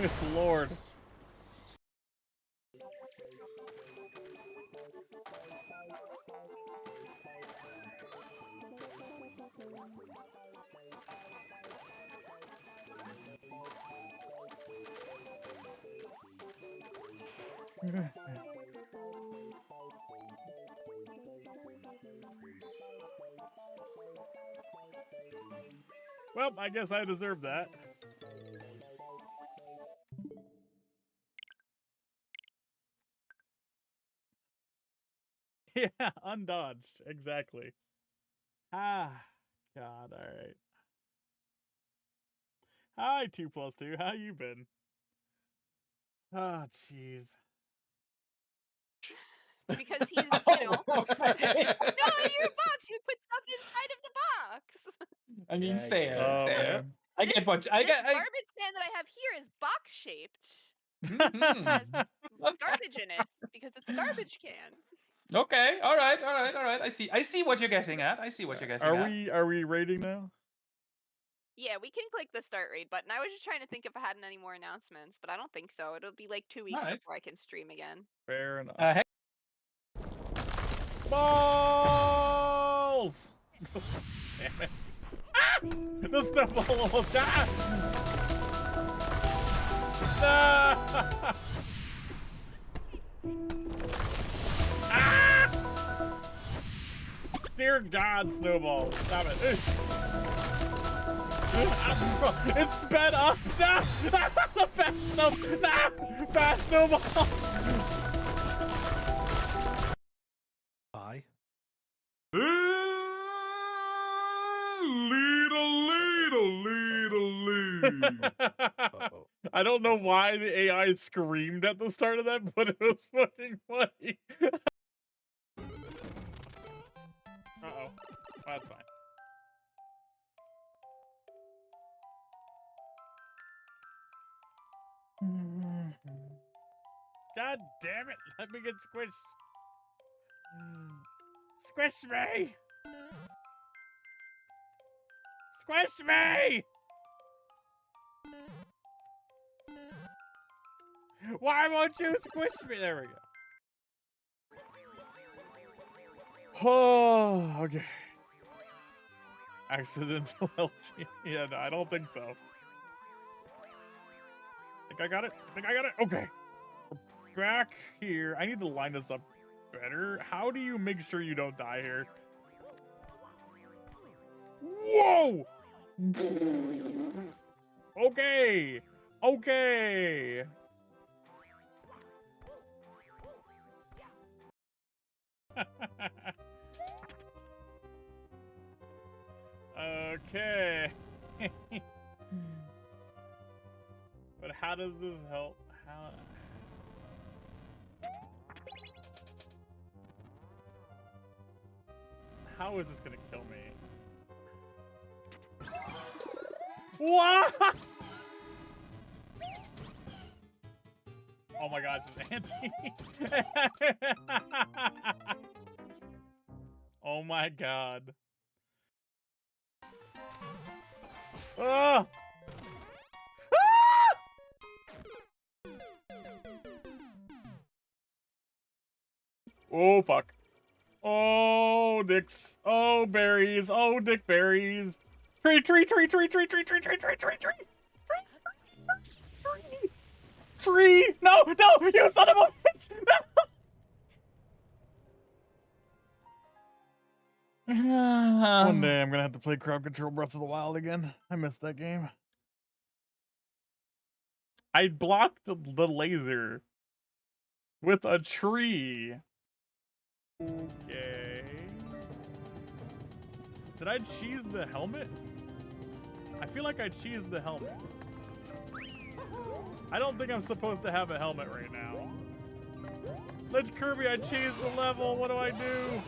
Good lord. Well, I guess I deserve that. Yeah, undodged. Exactly. Ah, God, alright. Hi, 2+2. How you been? Oh, jeez. Because he's, you know... Okay. No, your box! You put stuff inside of the box! I mean, Yeah, fair, Oh, fair. man. I get what I This get. garbage can that I have here is box-shaped. Has garbage in it, because it's a garbage can. Okay, all right. I see what you're getting at. I see what you're getting at. Are we raiding now? Yeah, we can click the start raid button. I was just trying to think if I had any more announcements, but I don't think so. It'll be like 2 weeks Alright. before I can stream again. Fair enough. Hey. Balls! Damn it. Ah! The snowball almost died! Ah! Ah! Dear God, snowball. Stop it. It's sped up! No! Fast snowball! Bye. Uh-oh. I don't know why the AI screamed at the start of that, but it was fucking funny. Uh-oh. That's fine. God damn it! Let me get squished. Squish me! Squish me! Why won't you squish me? There we go. Oh, okay. Accidental LG. Yeah, no, I don't think so. Think I got it? Okay. We're back here. I need to line this up better. How do you make sure you don't die here? Whoa! Okay. Okay. Okay. But how does this help? How is this gonna kill me? What? Oh my God, it's an anti. Oh my God. Oh! Oh fuck. Oh dicks. Oh berries. Oh dick berries. Tree. No, you son of a bitch. No. One day I'm gonna have to play Crowd Control Breath of the Wild again. I missed that game. I blocked the laser with a tree. Okay. Did I cheese the helmet? I feel like I cheesed the helmet. I don't think I'm supposed to have a helmet right now. Let's Kirby, I cheesed the level. What do I do?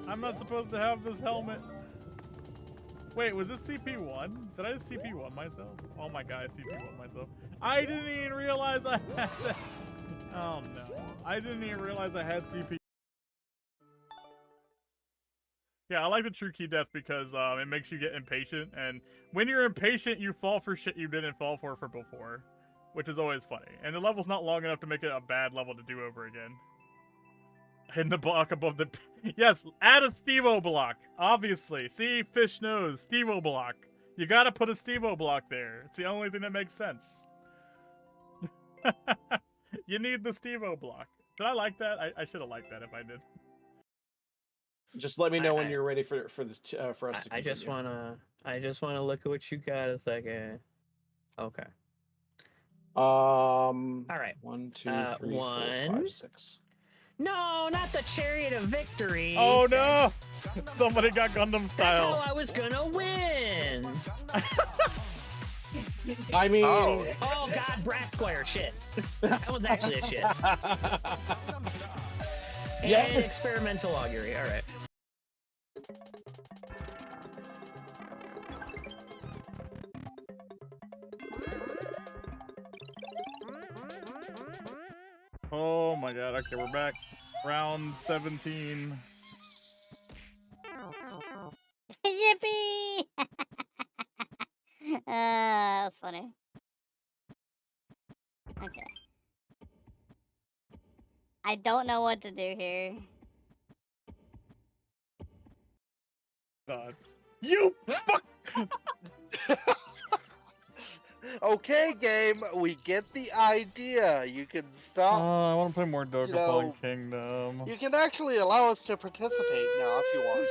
I'm not supposed to have this helmet. Wait, was this CP1? Did I just CP1 myself? Oh my God, I CP1 myself. I didn't even realize I had that. Oh no. I didn't even realize I had CP. Yeah, I like the true key death because it makes you get impatient, and when you're impatient, you fall for shit you didn't fall for before, which is always funny. And the level's not long enough to make it a bad level to do over again. Hidden the block above the... Yes, add a Steve-O block, obviously. See, Fish knows, Steve-O block. You gotta put a Steve-O block there. It's the only thing that makes sense. You need the Steve-O block. Did I like that? I should have liked that if I did. Just let me know when you're ready for us to continue. I just wanna look at what you got a second. Okay. All right. 1, 2, 3, 4, 5, 6. No, not the Chariot of Victory. Oh no! Somebody got Gundam style. That's how I was gonna win. I mean... Oh god, Brass Square, shit. That was actually a shit. Yes. And experimental augury, alright. Oh my god, okay, we're back. Round 17. Yippee! That's funny. Okay. I don't know what to do here. God. You fuck! Okay, game, we get the idea. You can stop. I want to play more Dokapon know, Kingdom. You can actually allow us to participate now if you want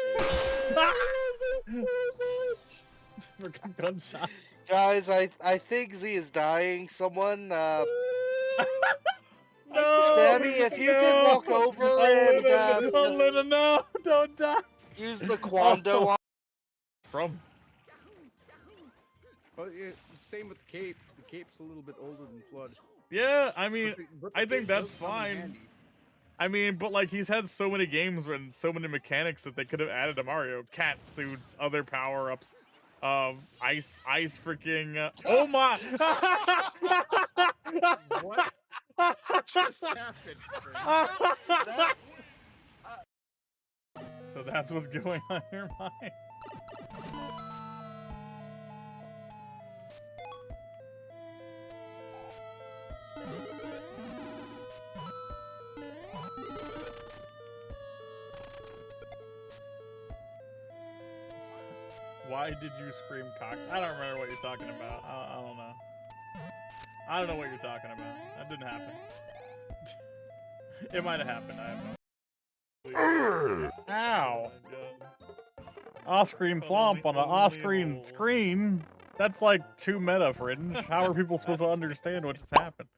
to. Gunshot. Guys, I think Z is dying. Someone, No! Spammy, if you can walk over and just no! Don't die! use the Quando on. From? Well, same with the cape. The cape's a little bit older than Flood. Yeah, I mean, But the I think cape that's does come in fine. handy. I mean, but like he's had so many games and so many mechanics that they could have added to Mario. Cat suits, other power-ups, ice freaking. Oh my! What just happened? So that's what's going on in your mind. Why did you scream Cox? I don't remember what you're talking about. I don't know. I don't know what you're talking about. That didn't happen. It might have happened. I have no. Ow! Off-screen flomp on an off-screen screen. That's like too meta, Fringe. How are people supposed to understand what just happened?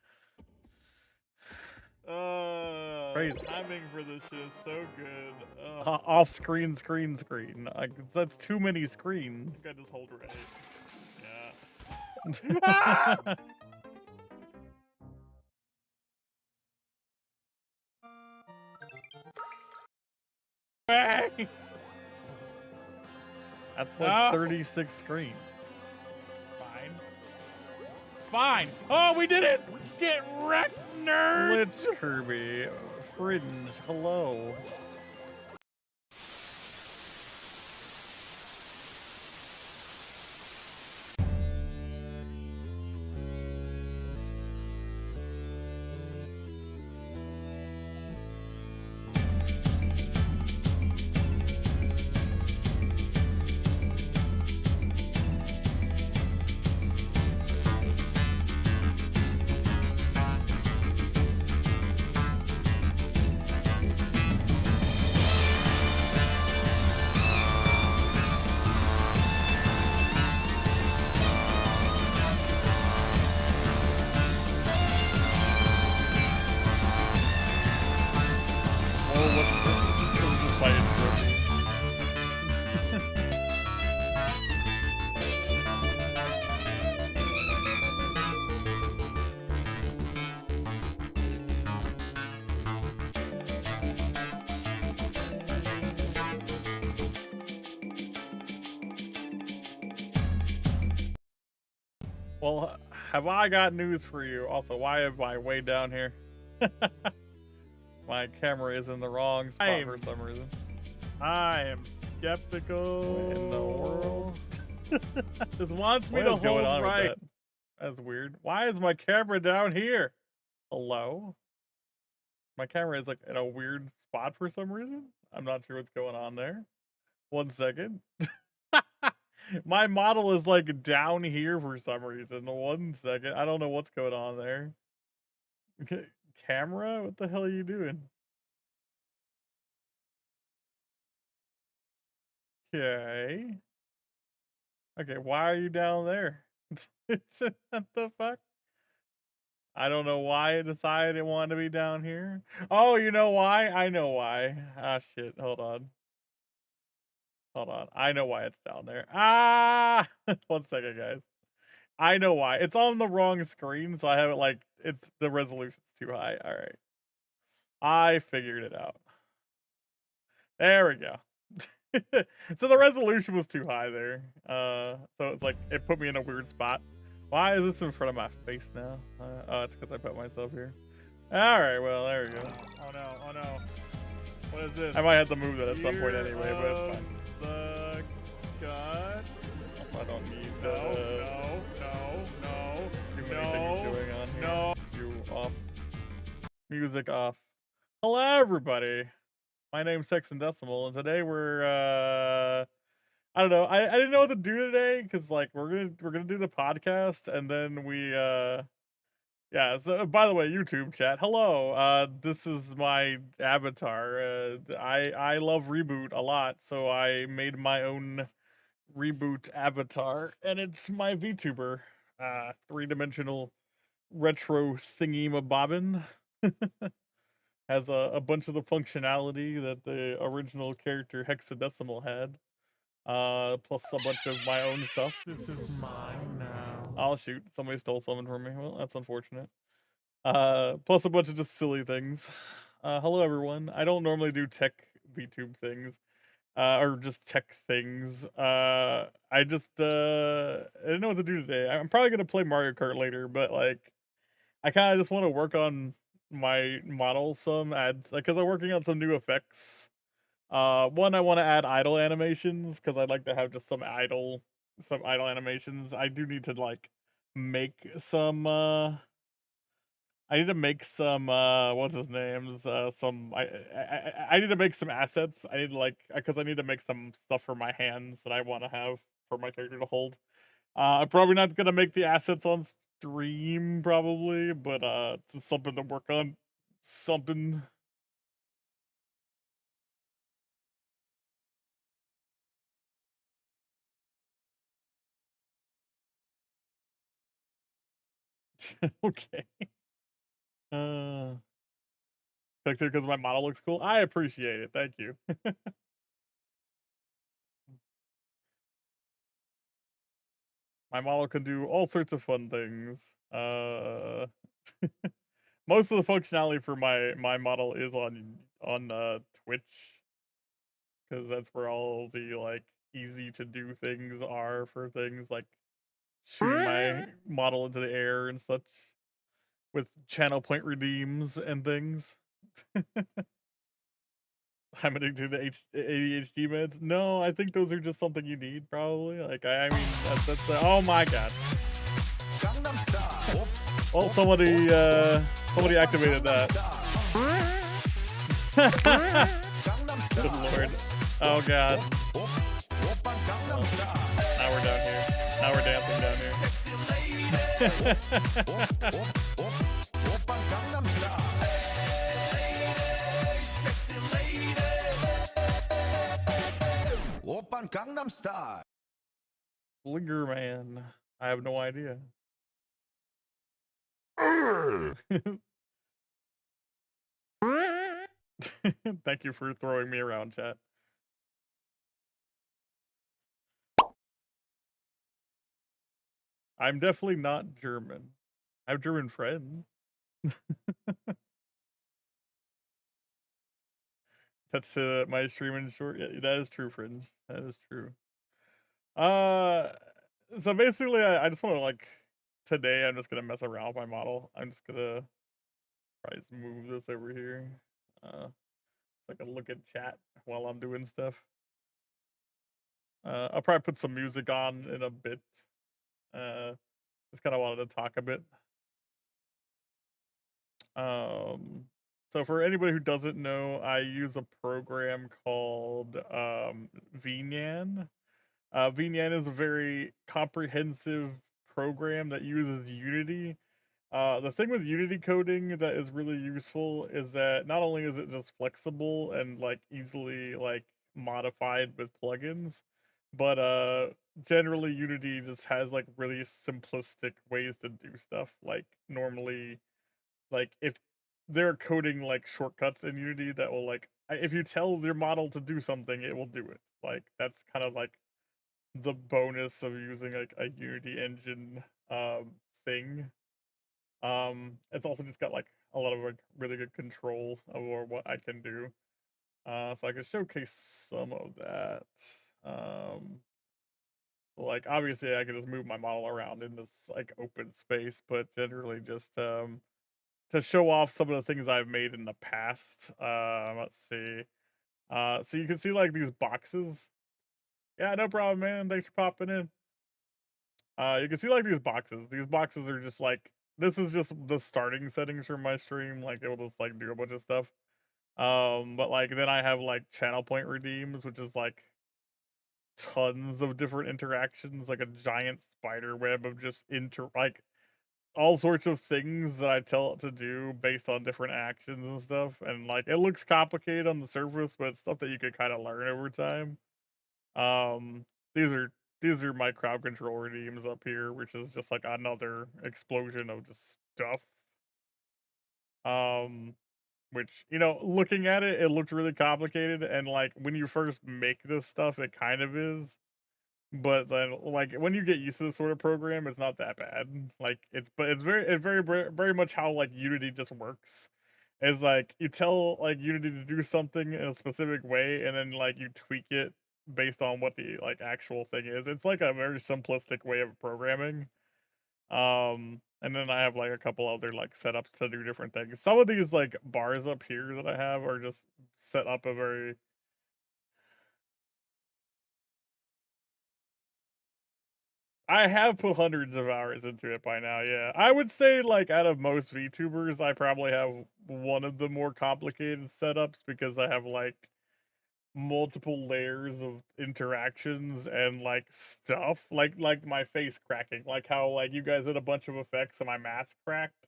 Crazy. Timing for this shit is so good. Off-screen, screen. Like, that's too many screens. I just hold right. Yeah. Bang! That's like 36 screens. Fine. Oh, we did it! Get wrecked, nerd! Blitz Kirby. Fringe, hello. Well, have I got news for you? Also, why am I way down here? My camera is in the wrong spot for some reason. I am skeptical. What in the world? This wants me What to is going hold on right. with that? That's weird. Why is my camera down here? Hello? My camera is like in a weird spot for some reason. I'm not sure what's going on there. 1 second. My model is like down here for some reason. 1 second. I don't know what's going on there. Okay. Camera? What the hell are you doing? Okay. Okay, why are you down there? What the fuck? I don't know why it decided it wanted to be down here. Oh, you know why? I know why. Ah, shit. Hold on. Hold on. I know why it's down there. Ah! 1 second, guys. I know why. It's on the wrong screen, so I have it like, the resolution's too high. All right. I figured it out. There we go. So the resolution was too high there. So it's like, it put me in a weird spot. Why is this in front of my face now? Oh, it's because I put myself here. All right, well, there we go. Oh no, oh no. What is this? I might have to move that at some point Year anyway, but it's fine. The God. I don't need No. too many things doing on here. No. You off. Music off. Hello, everybody. My name's Decimal, and today we're I don't know. I didn't know what to do today because like we're gonna do the podcast and then we yeah. So by the way, YouTube chat. Hello. This is my avatar. I love Reboot a lot, so I made my own Reboot avatar, and it's my VTuber. 3-dimensional retro thingy bobbin. Has a bunch of the functionality that the original character Hexadecimal had. Plus a bunch of my own stuff. This is mine now. Oh shoot, somebody stole something from me. Well, that's unfortunate. Plus a bunch of just silly things. Hello everyone. I don't normally do tech VTube things. Or just tech things. I didn't know what to do today. I'm probably gonna play Mario Kart later, but like, I kind of just want to work on my model some, because I'm working on some new effects. One, I want to add idle animations because I'd like to have just some idle animations. I do need to like make some. I need to make some. What's his name's? I need to make some assets. I need to because I need to make some stuff for my hands that I want to have for my character to hold. I'm probably not gonna make the assets on stream, probably, but it's just something to work on. Something. Okay. Because my model looks cool. I appreciate it. Thank you. My model can do all sorts of fun things. Most of the functionality for my model is on Twitch, because that's where all the like easy to do things are for things like shooting my model into the air and such with channel point redeems and things. I'm addicted to ADHD meds. No, I think those are just something you need, probably. Like, I mean, that's oh my god. Well, somebody activated that. Good lord. Oh god. Now we're down here. Now we're dancing down here. Open Gangnam Style. Linger Man. I have no idea. Thank you for throwing me around, chat. I'm definitely not German. I have German friends. That's my stream in short. Yeah, that is true, Fringe. That is true. So basically, I just want to like today. I'm just gonna mess around with my model. I'm just gonna try to move this over here. so I can look at chat while I'm doing stuff. I'll probably put some music on in a bit. Just kind of wanted to talk a bit. So for anybody who doesn't know, I use a program called VNyan. VNyan is a very comprehensive program that uses Unity. The thing with Unity coding that is really useful is that not only is it just flexible and like easily like modified with plugins, but generally Unity just has like really simplistic ways to do stuff. Like normally, like if they're coding like shortcuts in Unity that will like if you tell your model to do something, it will do it. Like that's kind of like the bonus of using like a Unity engine thing. It's also just got like a lot of like really good control over what I can do. So I can showcase some of that. Like obviously I can just move my model around in this like open space, but generally just to show off some of the things I've made in the past. Let's see. So you can see like these boxes. Yeah, no problem, man. Thanks for popping in. You can see like these boxes. These boxes are just like this is just the starting settings for my stream. Like it will just like do a bunch of stuff. But like then I have like channel point redeems, which is like tons of different interactions, like a giant spider web of just like all sorts of things that I tell it to do based on different actions and stuff. And like it looks complicated on the surface, but it's stuff that you could kind of learn over time. Um, these are my crowd control redeems up here, which is just like another explosion of just stuff. Which, you know, looking at it, it looked really complicated, and like when you first make this stuff, it kind of is. But then, like when you get used to this sort of program, it's not that bad. Like it's very much how like Unity just works. Is like you tell like Unity to do something in a specific way, and then like you tweak it based on what the like actual thing is. It's like a very simplistic way of programming. And then I have like a couple other like setups to do different things. Some of these like bars up here that I have are just set up a very I have put hundreds of hours into it by now, yeah. I would say, like, out of most VTubers, I probably have one of the more complicated setups because I have, like, multiple layers of interactions and, like, stuff. Like my face cracking. Like how, like, you guys did a bunch of effects and my mask cracked.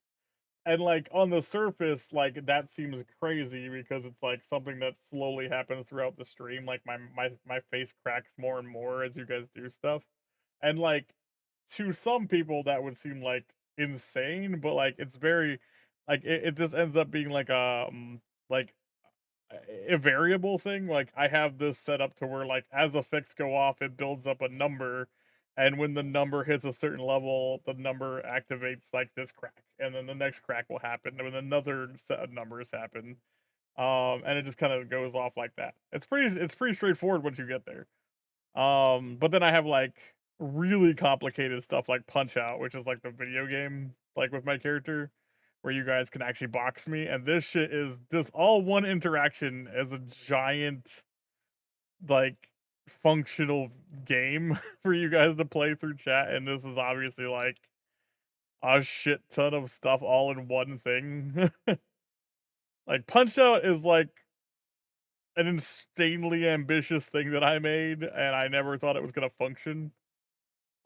And, like, on the surface, like, that seems crazy because it's, like, something that slowly happens throughout the stream. Like, my face cracks more and more as you guys do stuff. And, like, to some people, that would seem, like, insane, but, like, it's very like, it just ends up being, like, a variable thing. Like, I have this set up to where, like, as effects go off, it builds up a number, and when the number hits a certain level, the number activates, like, this crack, and then the next crack will happen, and then another set of numbers happen, and it just kinda goes off like that. It's pretty straightforward once you get there. But then I have like really complicated stuff like Punch Out, which is like the video game, like with my character, where you guys can actually box me. And this shit is just all one interaction as a giant, like, functional game for you guys to play through chat. And this is obviously like a shit ton of stuff all in one thing. Like, Punch Out is like an insanely ambitious thing that I made, and I never thought it was gonna function.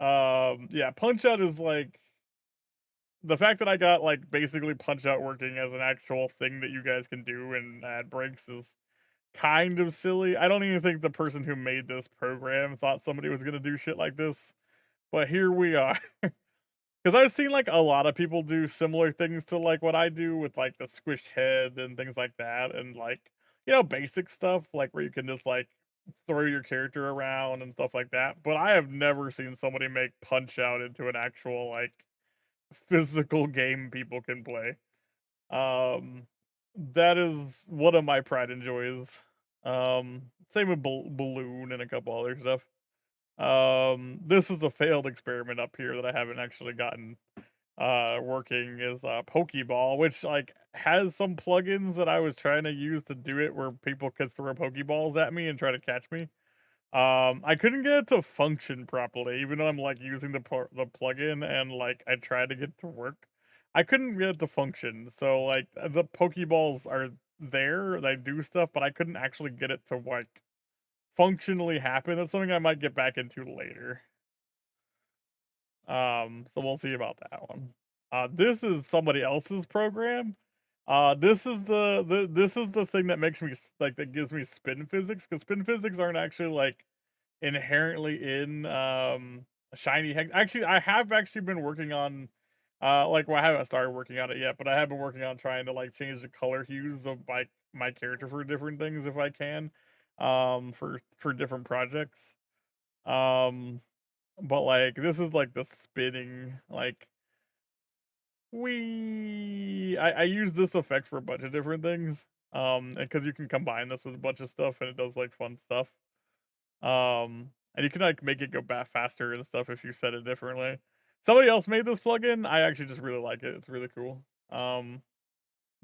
Yeah, Punch Out is like the fact that I got like basically Punch Out working as an actual thing that you guys can do in ad breaks is kind of silly. I don't even think the person who made this program thought somebody was gonna do shit like this, but here we are. Because I've seen like a lot of people do similar things to like what I do with like the squished head and things like that, and like, you know, basic stuff like where you can just like throw your character around and stuff like that. But I have never seen somebody make Punch Out into an actual like physical game people can play. That is one of my pride and joys. Same with Balloon and a couple other stuff. This is a failed experiment up here that I haven't actually gotten working is Pokeball, which like has some plugins that I was trying to use to do it where people could throw Pokeballs at me and try to catch me. I couldn't get it to function properly, even though I'm like using the plugin and like I tried to get it to work. I couldn't get it to function. So like the Pokeballs are there, they do stuff, but I couldn't actually get it to like functionally happen. That's something I might get back into later. So we'll see about that one. This is somebody else's program. This is the thing that makes me like that gives me spin physics, because spin physics aren't actually like inherently in shiny hex. Actually, I have actually been working on like, well, I haven't started working on it yet, but I have been working on trying to like change the color hues of my character for different things if I can, for different projects. But like this is like the spinning like I use this effect for a bunch of different things. And because you can combine this with a bunch of stuff and it does like fun stuff. And you can like make it go back faster and stuff if you set it differently. Somebody else made this plugin. I actually just really like it. It's really cool.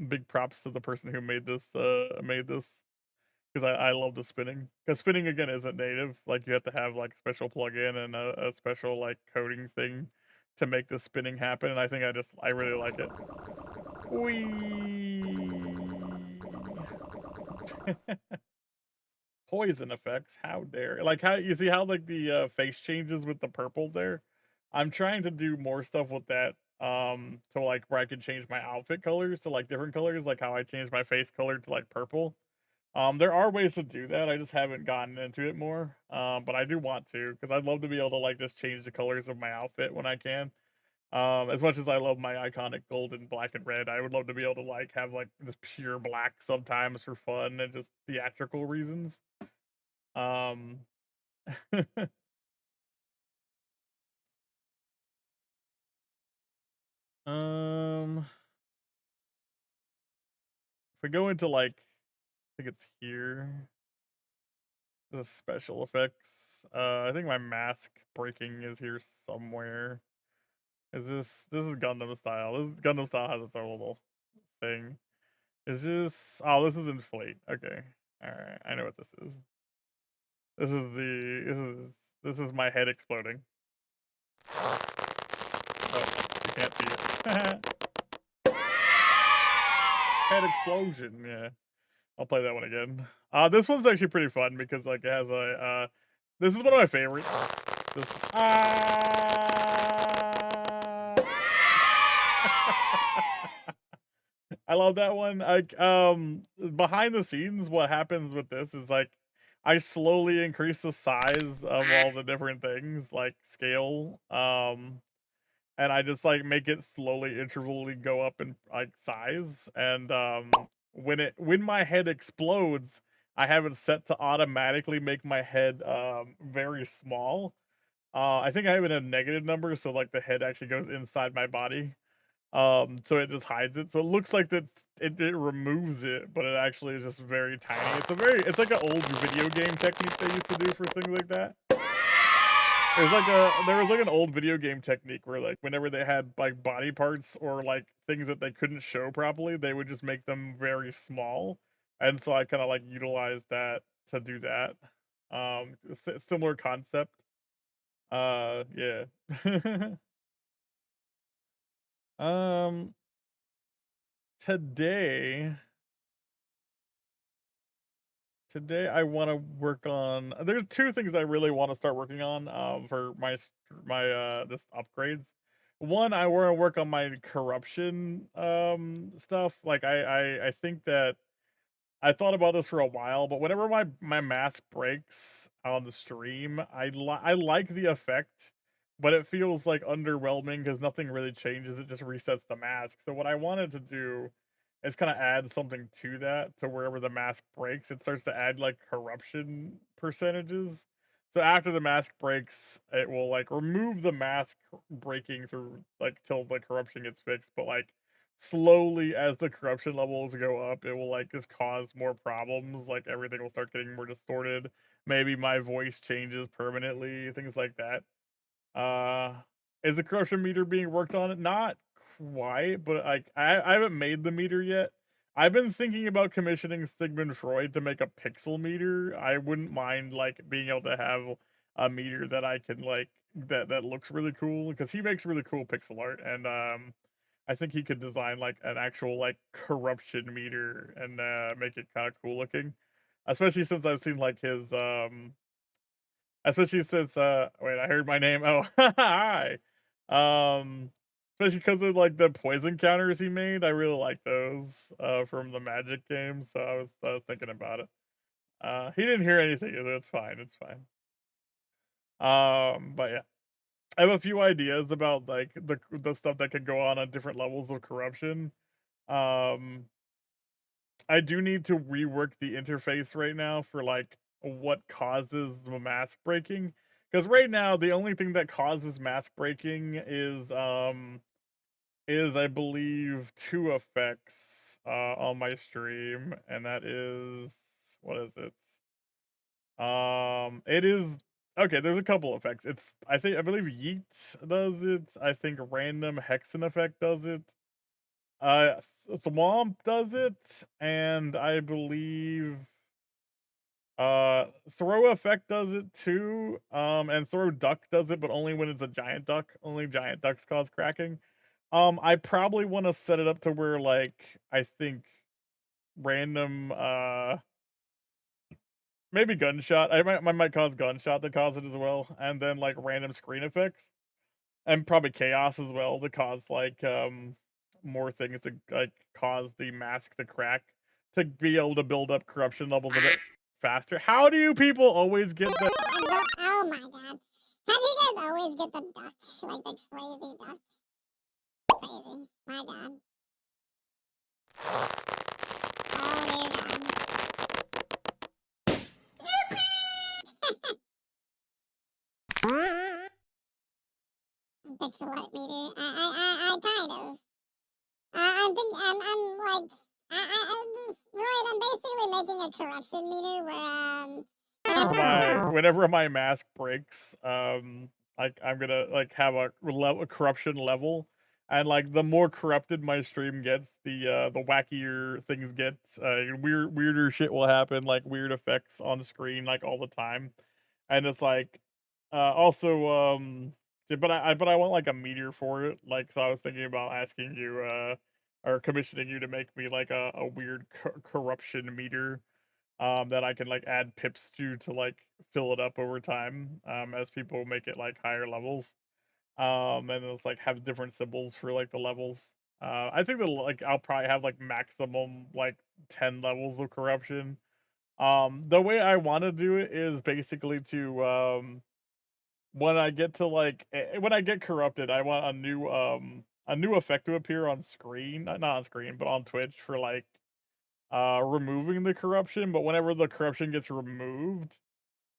Big props to the person who made this because I love the spinning. Because spinning again isn't native. Like you have to have like a special plugin and a special like coding thing to make the spinning happen. And I think I really like it. Poison effects. How dare? Like how you see how like the face changes with the purple there? I'm trying to do more stuff with that. To like where I can change my outfit colors to like different colors, like how I changed my face color to like purple. There are ways to do that. I just haven't gotten into it more. But I do want to because I'd love to be able to like just change the colors of my outfit when I can. As much as I love my iconic gold and black and red, I would love to be able to like have like just pure black sometimes for fun and just theatrical reasons. Um if we go into like I think it's here. The special effects. I think my mask breaking is here somewhere. This is Gundam style. Gundam style has its own little thing. Is this this is inflate. Okay. Alright, I know what this is. This is my head exploding. Oh, you can't see it. Head explosion, yeah. I'll play that one again. This one's actually pretty fun because like it has a this is one of my favorites. This I love that one. Like behind the scenes what happens with this is like I slowly increase the size of all the different things like scale and I just like make it slowly intervally go up in like size and when my head explodes I have it set to automatically make my head very small. I think I have it in a negative number so like the head actually goes inside my body. So it just hides it. So it looks like it removes it, but it actually is just very tiny. It's like an old video game technique they used to do for things like that. There was like an old video game technique where like whenever they had like body parts or like things that they couldn't show properly, they would just make them very small. And so I kind of like utilized that to do that. Similar concept. Yeah. Today I want to work on there's two things I really want to start working on for my this upgrades. One, I want to work on my corruption stuff. Like I think that I thought about this for a while, but whenever my mask breaks on the stream, I like the effect, but it feels like underwhelming because nothing really changes. It just resets the mask. So what I wanted to do is kind of add something to that, to wherever the mask breaks, it starts to add like corruption percentages. So after the mask breaks, it will like remove the mask breaking through like till the corruption gets fixed, but like slowly as the corruption levels go up it will like just cause more problems, like everything will start getting more distorted, maybe my voice changes permanently, things like that. Is the corruption meter being worked on? Not quite, but like I haven't made the meter yet. I've been thinking about commissioning Sigmund Freud to make a pixel meter. I wouldn't mind like being able to have a meter that I can like that looks really cool because he makes really cool pixel art, and I think he could design like an actual like corruption meter and make it kind of cool looking. Especially since I've seen like his especially since wait, I heard my name. Oh, hi. Especially because of like the poison counters he made. I really like those from the Magic game, so I was thinking about it. He didn't hear anything. It's fine. It's fine. But yeah. I have a few ideas about like the stuff that could go on different levels of corruption. Um I do need to rework the interface right now for like what causes the mask breaking. Because right now the only thing that causes mask breaking is I believe two effects on my stream, and that is what is it? It is okay, there's a couple effects. I believe Yeet does it. I think random Hexen effect does it. Swamp does it, and I believe Throw effect does it too. And Throw duck does it, but only when it's a giant duck. Only giant ducks cause cracking. I probably want to set it up to where like I think random maybe gunshot. I might cause gunshot to cause it as well, and then like random screen effects, and probably chaos as well to cause like more things to like cause the mask to crack to be able to build up corruption levels a bit faster. How do you people always get the? Oh my god! How do you guys always get the duck? Like the crazy duck? Crazy. My god. Oh dear god. Pixel art meter. I kind of. I'm like, right, I'm basically making a corruption meter where, whenever my mask breaks, like I'm gonna like have a corruption level, and like the more corrupted my stream gets, the wackier things get. Weirder shit will happen, like weird effects on screen, like all the time, and it's like, also yeah, but I want like a meter for it, like so I was thinking about asking you, or commissioning you to make me like a weird corruption meter that I can like add pips to like fill it up over time as people make it like higher levels. And it's like have different symbols for like the levels. I think that like I'll probably have like maximum like 10 levels of corruption. The way I want to do it is basically to when I get to like when I get corrupted, I want a new effect to appear on screen, not on screen, but on Twitch for like removing the corruption. But whenever the corruption gets removed,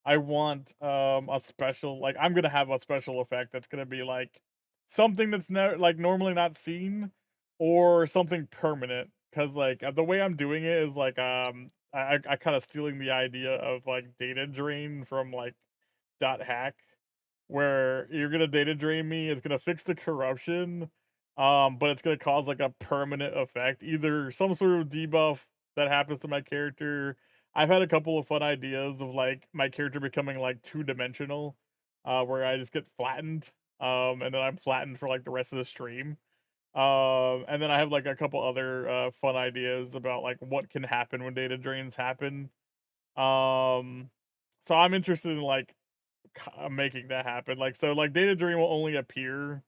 I want a special, like I'm gonna have a special effect that's gonna be like something that's never like normally not seen, or something permanent. Cause like the way I'm doing it is like I kind of stealing the idea of like data drain from like dot hack, where you're gonna data drain me. It's gonna fix the corruption, but it's gonna cause like a permanent effect, either some sort of debuff that happens to my character. I've had a couple of fun ideas of like my character becoming like 2-dimensional, where I just get flattened, and then I'm flattened for like the rest of the stream. And then I have like a couple other fun ideas about like what can happen when data drains happen. Um, so I'm interested in like making that happen. Like so, like data drain will only appear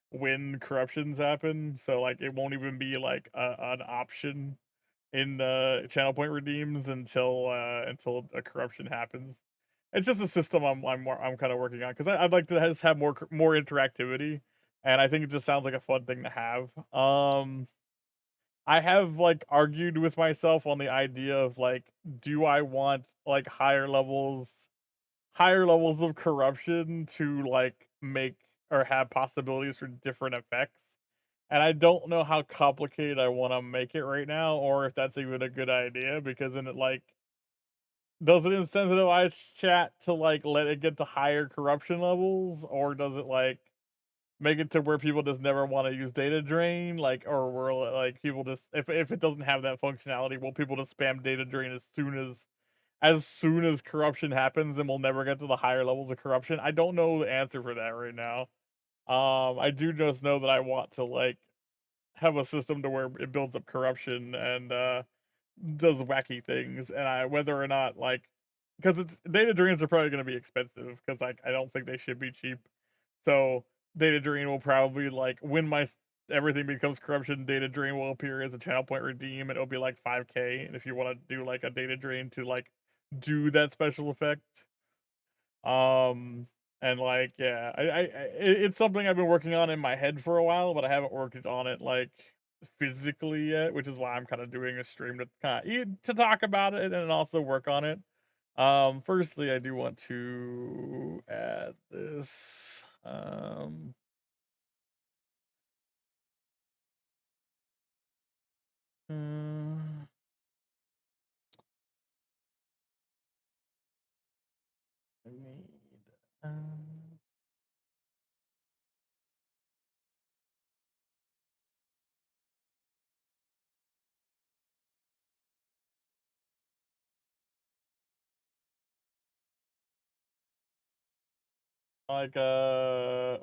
when corruptions happen. So like it won't even be like an option in channel point redeems until a corruption happens. It's just a system I'm kind of working on because I'd like to just have more interactivity, and I think it just sounds like a fun thing to have. I have like argued with myself on the idea of like, do I want like higher levels of corruption to like make or have possibilities for different effects? And I don't know how complicated I want to make it right now, or if that's even a good idea, because then it like does it incentivize chat to like let it get to higher corruption levels, or does it like make it to where people just never want to use data drain, like, or where like people just if it doesn't have that functionality, will people just spam data drain as soon as corruption happens, and we'll never get to the higher levels of corruption? I don't know the answer for that right now. I do just know that I want to like have a system to where it builds up corruption and does wacky things, and whether or not like, because it's data drains are probably going to be expensive, because like I don't think they should be cheap. So data drain will probably like when everything becomes corruption, data drain will appear as a channel point redeem, and it'll be like 5K. And if you want to do like a data drain to like do that special effect, and like yeah, it's something I've been working on in my head for a while, but I haven't worked on it like physically yet, which is why I'm kind of doing a stream to to talk about it and also work on it. Firstly, I do want to add this. I need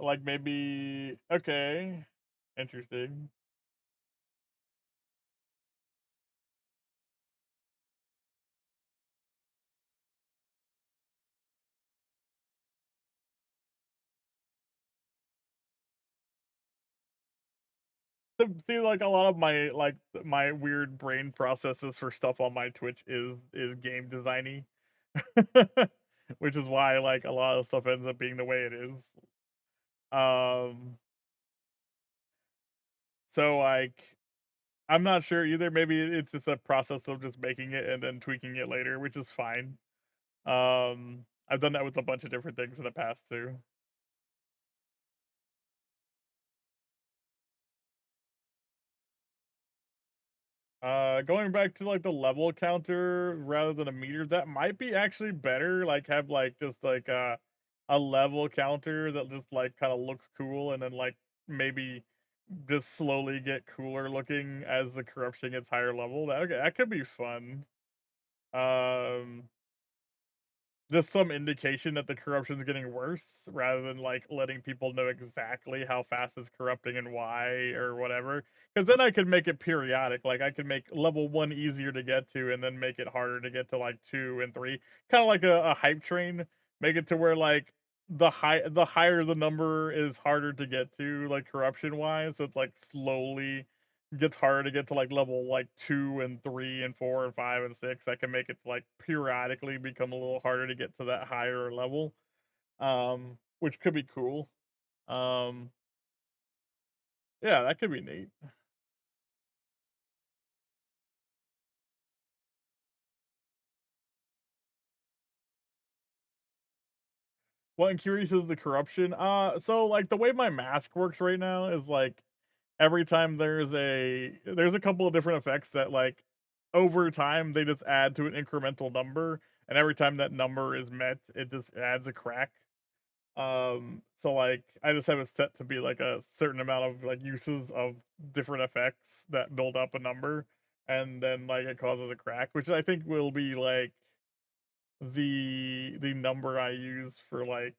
like maybe, okay, interesting. See, like a lot of my weird brain processes for stuff on my Twitch is game designy, which is why like a lot of stuff ends up being the way it is. So like I'm not sure either. Maybe it's just a process of just making it and then tweaking it later, which is fine. I've done that with a bunch of different things in the past too. Going back to like the level counter rather than a meter, that might be actually better. Like have like just like a level counter that just like kind of looks cool, and then like maybe just slowly get cooler looking as the corruption gets higher level. That could be fun. Um, just some indication that the corruption's getting worse, rather than like letting people know exactly how fast it's corrupting and why or whatever. Because then I could make it periodic. Like I could make level 1 easier to get to, and then make it harder to get to like 2 and 3. Kind of like a hype train. Make it to where like the higher the number is harder to get to, like corruption wise. So it's like slowly gets harder to get to like level like 2 and 3 and 4 and 5 and 6. I can make it like periodically become a little harder to get to that higher level, which could be cool. Yeah, that could be neat. What I'm curious is the corruption. So like the way my mask works right now is like every time there's a couple of different effects that like over time they just add to an incremental number, and every time that number is met, it just adds a crack. So like I just have it set to be like a certain amount of like uses of different effects that build up a number, and then like it causes a crack, which I think will be like the number I use for like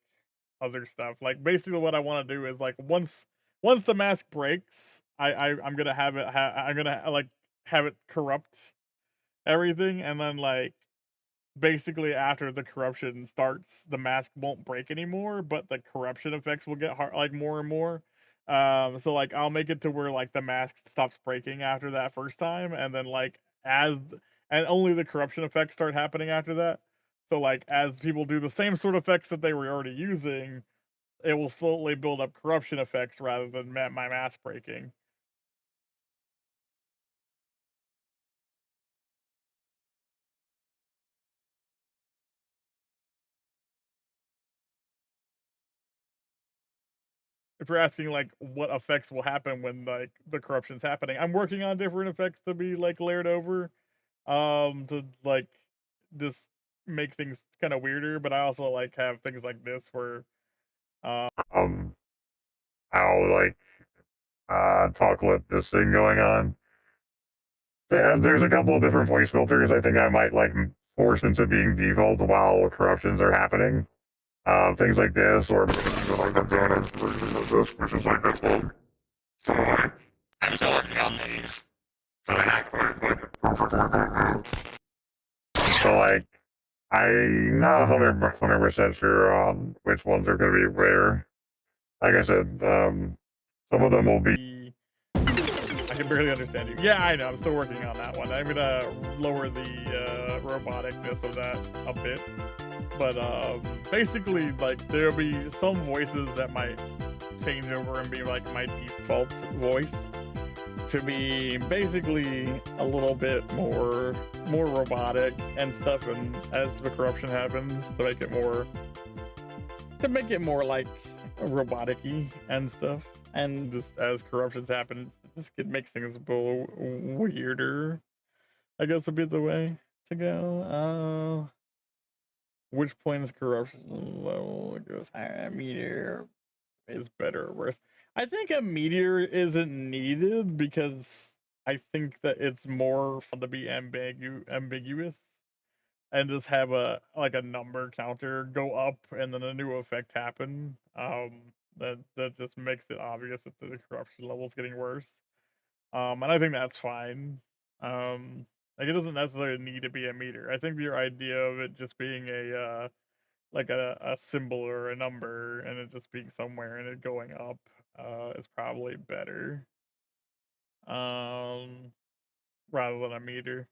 other stuff. Like basically what I want to do is like once the mask breaks, I'm gonna have it I'm gonna like have it corrupt everything, and then like basically after the corruption starts, the mask won't break anymore, but the corruption effects will get hard, like more and more. So like I'll make it to where like the mask stops breaking after that first time, and then like and only the corruption effects start happening after that. So like as people do the same sort of effects that they were already using, it will slowly build up corruption effects rather than my mask breaking. If you're asking like what effects will happen when like the corruption's happening, I'm working on different effects to be like layered over, to like just make things kind of weirder. But I also like have things like this where how like talk with this thing going on. Yeah, there's a couple of different voice filters I think I might like force into being default while corruptions are happening. Things like this, or maybe like the damaged version of this, which is like this one. So like, I'm still working on these. So they're not quite like perfect like that now. So like, I'm not 100% sure on which ones are going to be where. Like I said, some of them will be. I can barely understand you. Yeah, I know. I'm still working on that one. I'm gonna lower the roboticness of that a bit. But basically, like, there'll be some voices that might change over and be like my default voice to be basically a little bit more robotic and stuff. And as the corruption happens, to make it more like robotic-y and stuff. And just as corruptions happen, this could make things a little weirder. I guess would be the way to go. Which plane's corruption level goes higher? A meteor is better or worse? I think a meteor isn't needed because I think that it's more fun to be ambiguous and just have a number counter go up and then a new effect happen. That just makes it obvious that the corruption level is getting worse. And I think that's fine. Like it doesn't necessarily need to be a meter. I think your idea of it just being a symbol or a number and it just being somewhere and it going up is probably better. Rather than a meter.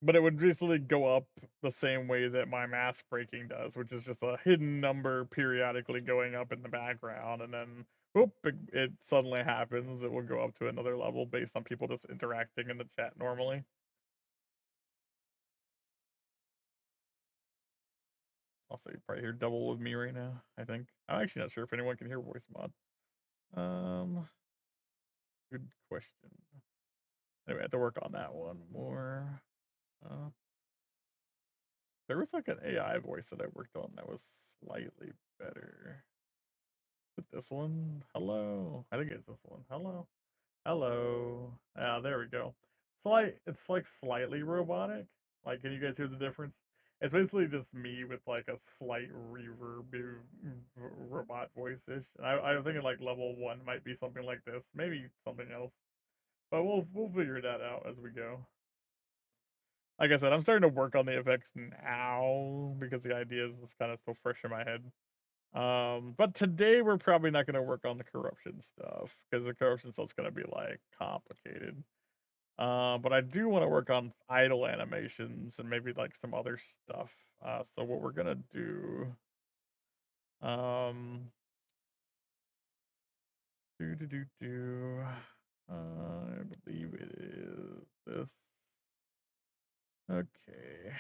But it would basically go up the same way that my mask breaking does, which is just a hidden number periodically going up in the background, and then whoop, it suddenly happens. It will go up to another level based on people just interacting in the chat normally. Also, you probably hear double with me right now, I think. I'm actually not sure if anyone can hear voice mod. Good question. Anyway, I have to work on that one more. There was like an AI voice that I worked on that was slightly better. Is it this one? Hello. I think it's this one. Hello. Hello. Ah, there we go. It's like slightly robotic. Like, can you guys hear the difference? It's basically just me with like a slight reverb robot voice-ish. And I'm thinking like level 1 might be something like this. Maybe something else. But we'll figure that out as we go. Like I said, I'm starting to work on the effects now because the idea is kind of so fresh in my head. But today we're probably not going to work on the corruption stuff because the corruption stuff's going to be like complicated. But I do want to work on idle animations and maybe like some other stuff. So what we're gonna do, I believe it is this. Okay.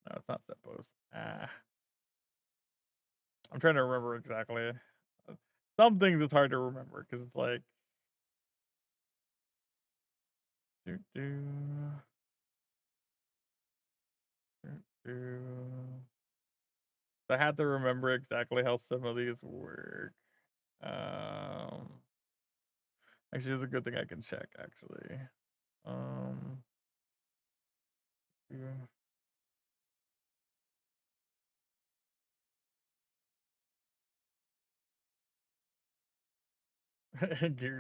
No, it's not set post. I'm trying to remember exactly. Some things it's hard to remember because it's like. I had to remember exactly how some of these work. Actually, it's a good thing I can check. Actually, yeah.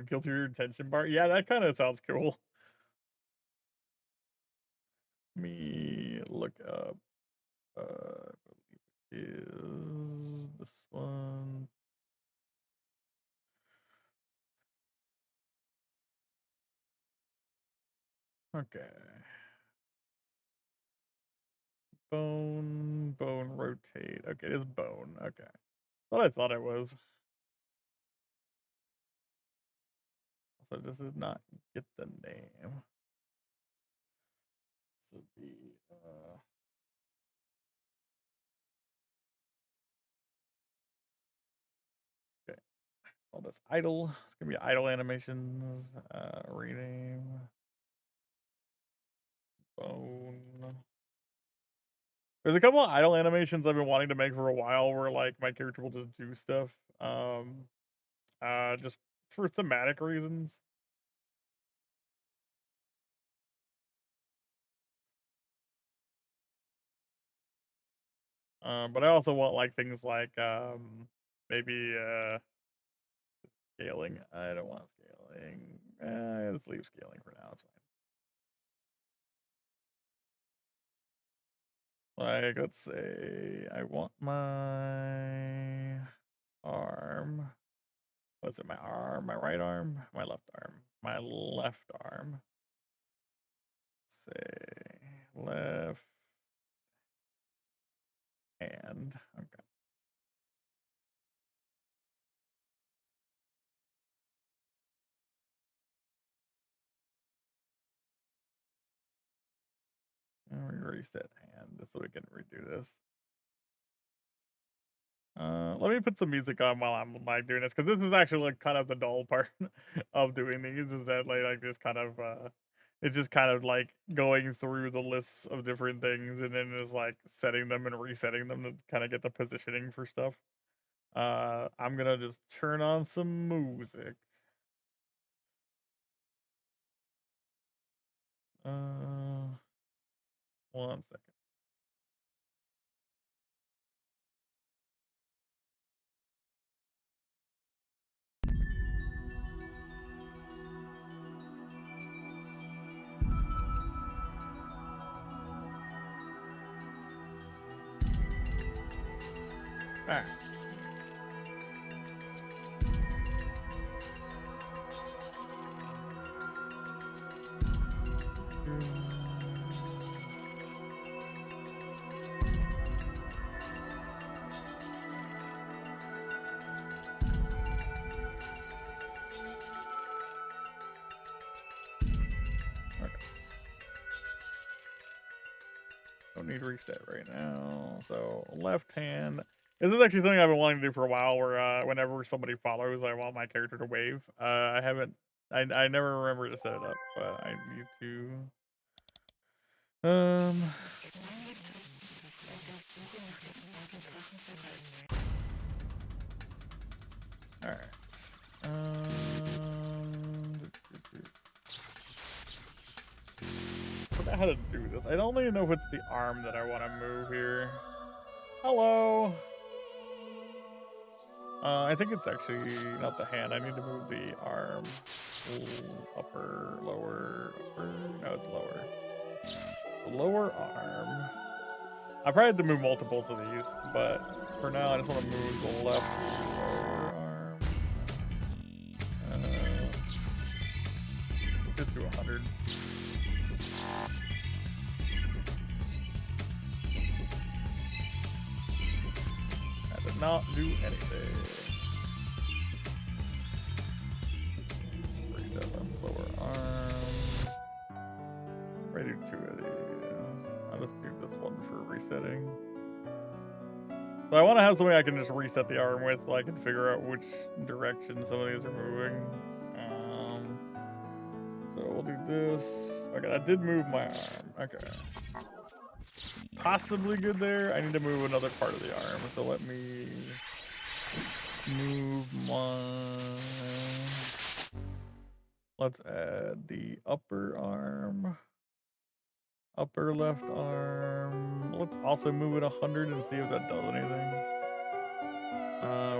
Guilty retention bar. Yeah, that kind of sounds cool. Let me look up. I believe it is this one. Okay. Bone rotate. Okay, it is bone. Okay. What I thought it was. So this is not get the name. This would be okay. All this idle. It's gonna be idle animations. Rename. Bone. There's a couple of idle animations I've been wanting to make for a while where like my character will just do stuff. Just for thematic reasons. But I also want like things like maybe scaling. I don't want scaling. Let's leave scaling for now. It's fine. Like, let's say I want my arm. What's it? My arm? My right arm? My left arm? My left arm. Say left hand. Okay. And we reset hand so we can redo this. Let me put some music on while I'm like doing this, because this is actually like kind of the dull part of doing these, is that like just kind of it's just kind of like going through the lists of different things and then just like setting them and resetting them to kind of get the positioning for stuff. I'm gonna just turn on some music. One second. All right. Don't need reset right now. So left hand. This is actually something I've been wanting to do for a while. Where whenever somebody follows, I want my character to wave. I haven't. I never remember to set it up, but I need to. All right. I forgot how to do this. I don't even know if it's the arm that I want to move here. Hello. I think it's actually not the hand. I need to move the arm. Upper, lower, upper. No, it's lower. The lower arm. I probably have to move multiples of these, but for now I just want to move the left lower arm. Just do 100. That did not do anything. Reset left lower arm. Ready to do 2 of these. I'll just do this one for resetting. So I want to have something I can just reset the arm with, so I can figure out which direction some of these are moving. So we'll do this. Okay, that did move my arm. Okay. Possibly good there. I need to move another part of the arm, so let me move my... Let's add the upper arm. Upper left arm. Let's also move it 100 and see if that does anything.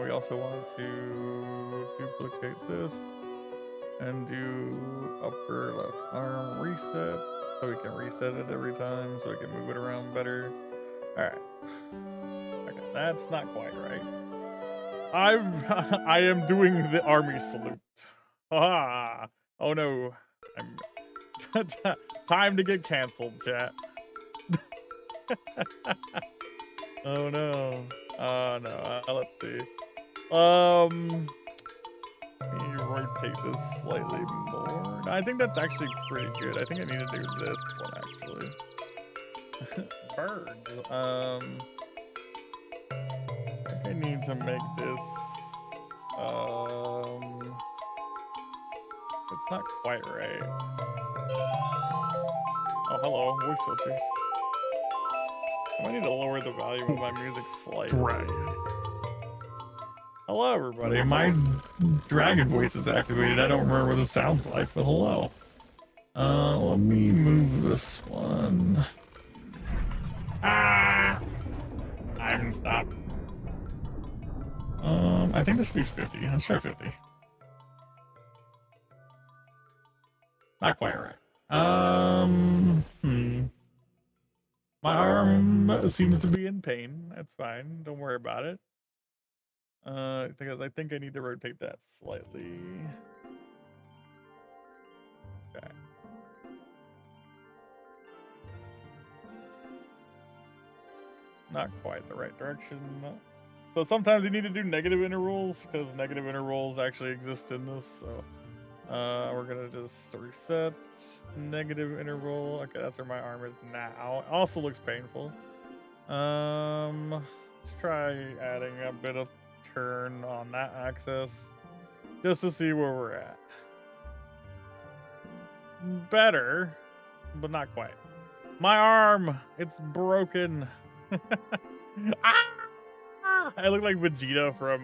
We also want to duplicate this and do upper left arm reset, so we can reset it every time, so we can move it around better. All right. Okay, that's not quite right. I am doing the army salute. Ah! Oh no! I'm time to get canceled, chat. Oh no! Oh no! Let's see. Let me rotate this slightly more. No, I think that's actually pretty good. I think I need to do this one actually. Birds. I think I need to make this. It's not quite right. Oh, hello, voice filters. I need to lower the volume of my music slightly. Drag. Hello, everybody. My dragon voice is activated. I don't remember what this sounds like, but hello. Let me move this one. I'm stopped. I think this should be 50. Let's try 50. Not quite right. My arm seems to be in pain. That's fine. Don't worry about it. Because I think I need to rotate that slightly. Okay. Not quite the right direction. So sometimes you need to do negative intervals because negative intervals actually exist in this. So we're gonna just reset negative interval. Okay, that's where my arm is now. It also looks painful. Let's try adding a bit of turn on that axis just to see where we're at. Better, but not quite. My arm, it's broken. I look like Vegeta from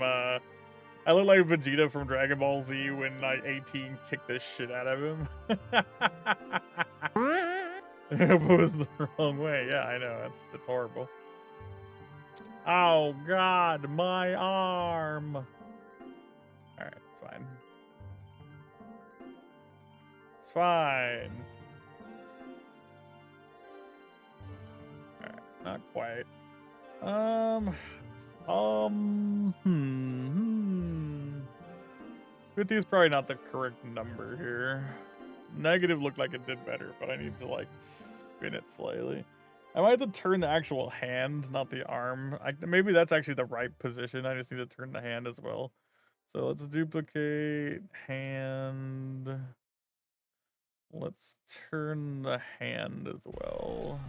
Dragon Ball Z when like 18 kicked the shit out of him. It was the wrong way. Yeah, I know. It's horrible. Oh God, my arm. All right, it's fine. It's fine. All right, not quite. 50 is probably not the correct number here. Negative looked like it did better, but I need to like spin it slightly. I might have to turn the actual hand, not the arm. Maybe that's actually the right position. I just need to turn the hand as well. So let's duplicate hand. Let's turn the hand as well.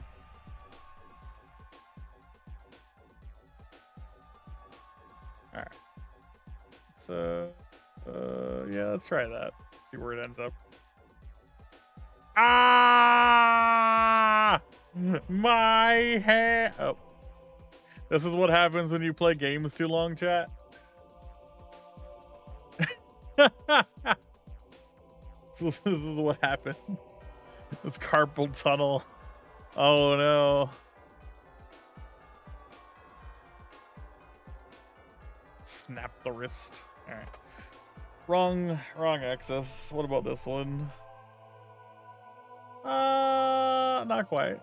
All right. So, yeah, let's try that. See where it ends up. Ah! My hand. Oh. This is what happens when you play games too long, chat. This is what happened. This carpal tunnel. Oh no. Snap the wrist. All right. Wrong axis. What about this one? Not quite.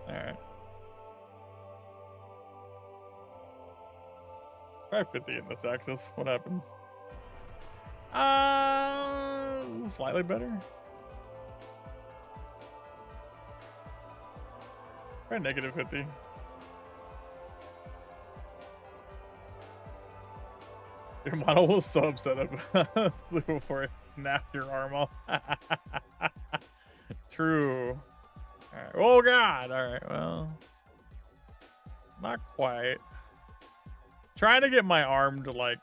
All right. Try 50 in this axis. What happens? Slightly better. Try negative 50. Your model was so upset about before it snapped your arm off. True. All right. Oh God. All right. Well, not quite. Trying to get my arm to like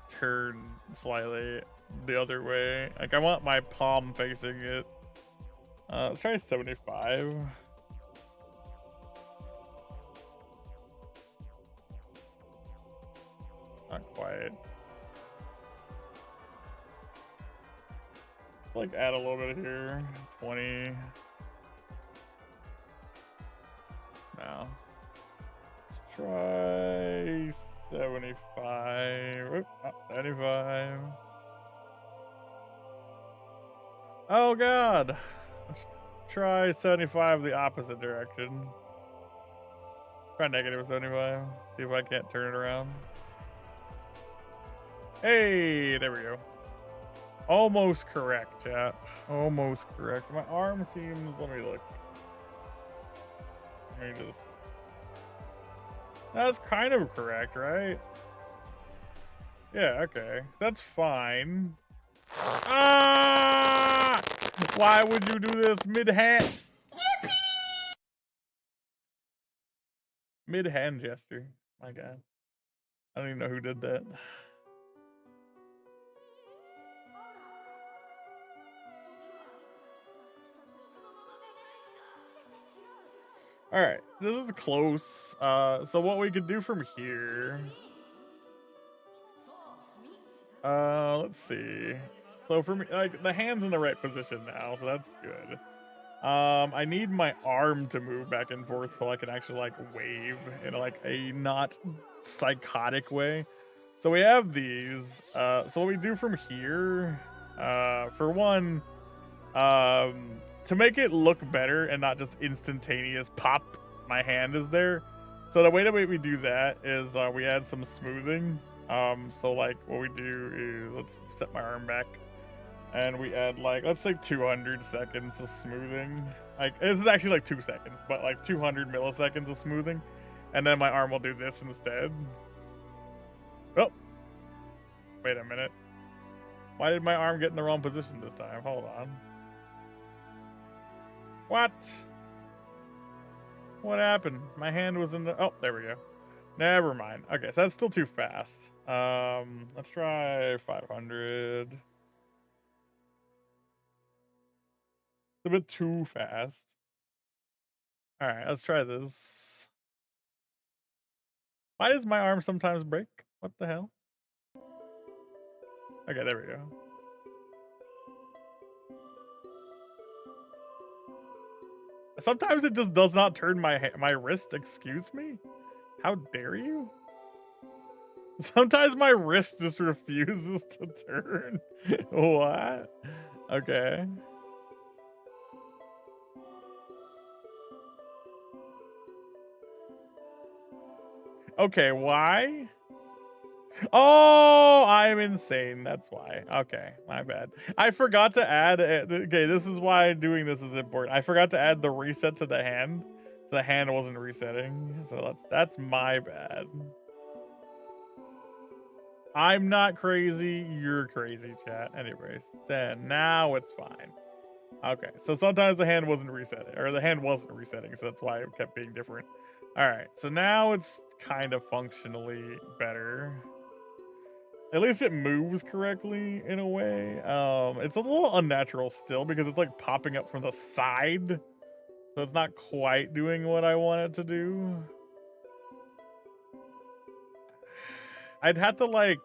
turn slightly the other way. Like I want my palm facing it. Let's try 75. Not quite. Let's like add a little bit here. 20. Now. Let's try 75. Oop, not 75. Oh God. Let's try 75 the opposite direction. Try negative 75. See if I can't turn it around. Hey, there we go. Almost correct, chat. Almost correct. My arm seems, let me look. Let me just. That's kind of correct, right? Yeah, okay. That's fine. Ah! Why would you do this mid-hand? Mid-hand gesture. My God. I don't even know who did that. All right, this is close. So what we could do from here? Let's see. So for me, like the hand's in the right position now, so that's good. I need my arm to move back and forth so I can actually like wave in like a not psychotic way. So we have these. So what we do from here, for one, to make it look better and not just instantaneous pop, my hand is there. So the way that we do that is we add some smoothing. So like what we do is let's set my arm back. And we add like, let's say 200 seconds of smoothing. Like, this is actually like 2 seconds, but like 200 milliseconds of smoothing. And then my arm will do this instead. Oh, wait a minute. Why did my arm get in the wrong position this time? Hold on. What? What happened? My hand was in the, oh, there we go. Never mind. Okay, so that's still too fast. Let's try 500. It's a bit too fast. All right, let's try this. Why does my arm sometimes break? What the hell? Okay, there we go. Sometimes it just does not turn my wrist. Excuse me? How dare you? Sometimes my wrist just refuses to turn. What? Okay. Okay, why? Oh, I'm insane. That's why. Okay, my bad. I forgot to add. Okay, this is why doing this is important. I forgot to add the reset to the hand. The hand wasn't resetting, so that's my bad. I'm not crazy. You're crazy, chat. Anyways, then now it's fine. Okay, so sometimes the hand wasn't resetting, or the hand wasn't resetting, so that's why it kept being different. All right, so now it's kind of functionally better. At least it moves correctly in a way. It's a little unnatural still because it's like popping up from the side. So it's not quite doing what I want it to do. I'd have to like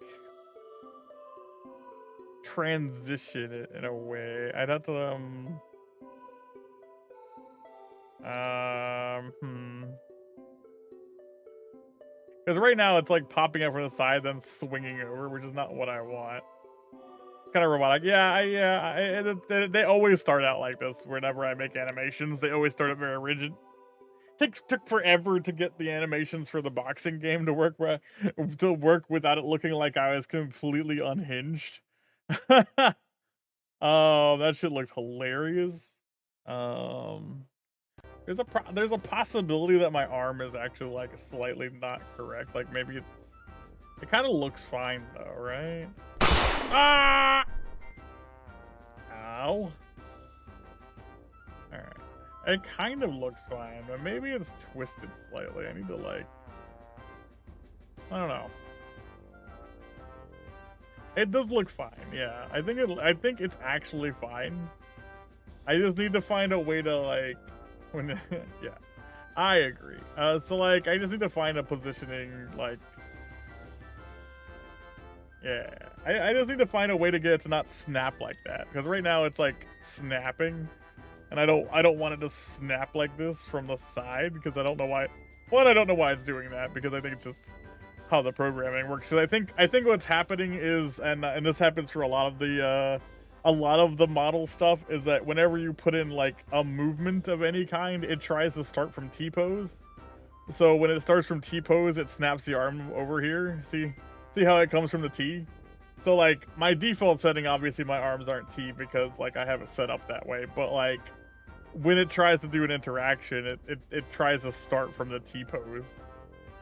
transition it in a way. I'd have to because right now it's like popping up from the side, then swinging over, which is not what I want. It's kind of robotic. Yeah, they always start out like this. Whenever I make animations, they always start out very rigid. Took forever to get the animations for the boxing game to work without it looking like I was completely unhinged. Oh, that shit looks hilarious. There's a possibility that my arm is actually like slightly not correct. Like maybe it kind of looks fine though, right? Ah! Ow. All right. It kind of looks fine, but maybe it's twisted slightly. I need to like, I don't know. It does look fine, yeah. I think it's actually fine. I just need to find a way to like, yeah, I agree. So like, I just need to find a positioning, like, yeah. I just need to find a way to get it to not snap like that, because right now it's like snapping. And I don't want it to snap like this from the side because I don't know why. One, I don't know why it's doing that because I think it's just how the programming works. So I think what's happening is, and this happens for a lot of the model stuff, is that whenever you put in like a movement of any kind, it tries to start from T-pose. So when it starts from T-pose, it snaps the arm over here. See how it comes from the T? So like my default setting, obviously my arms aren't T because like I have it set up that way, but like when it tries to do an interaction, it tries to start from the T-pose.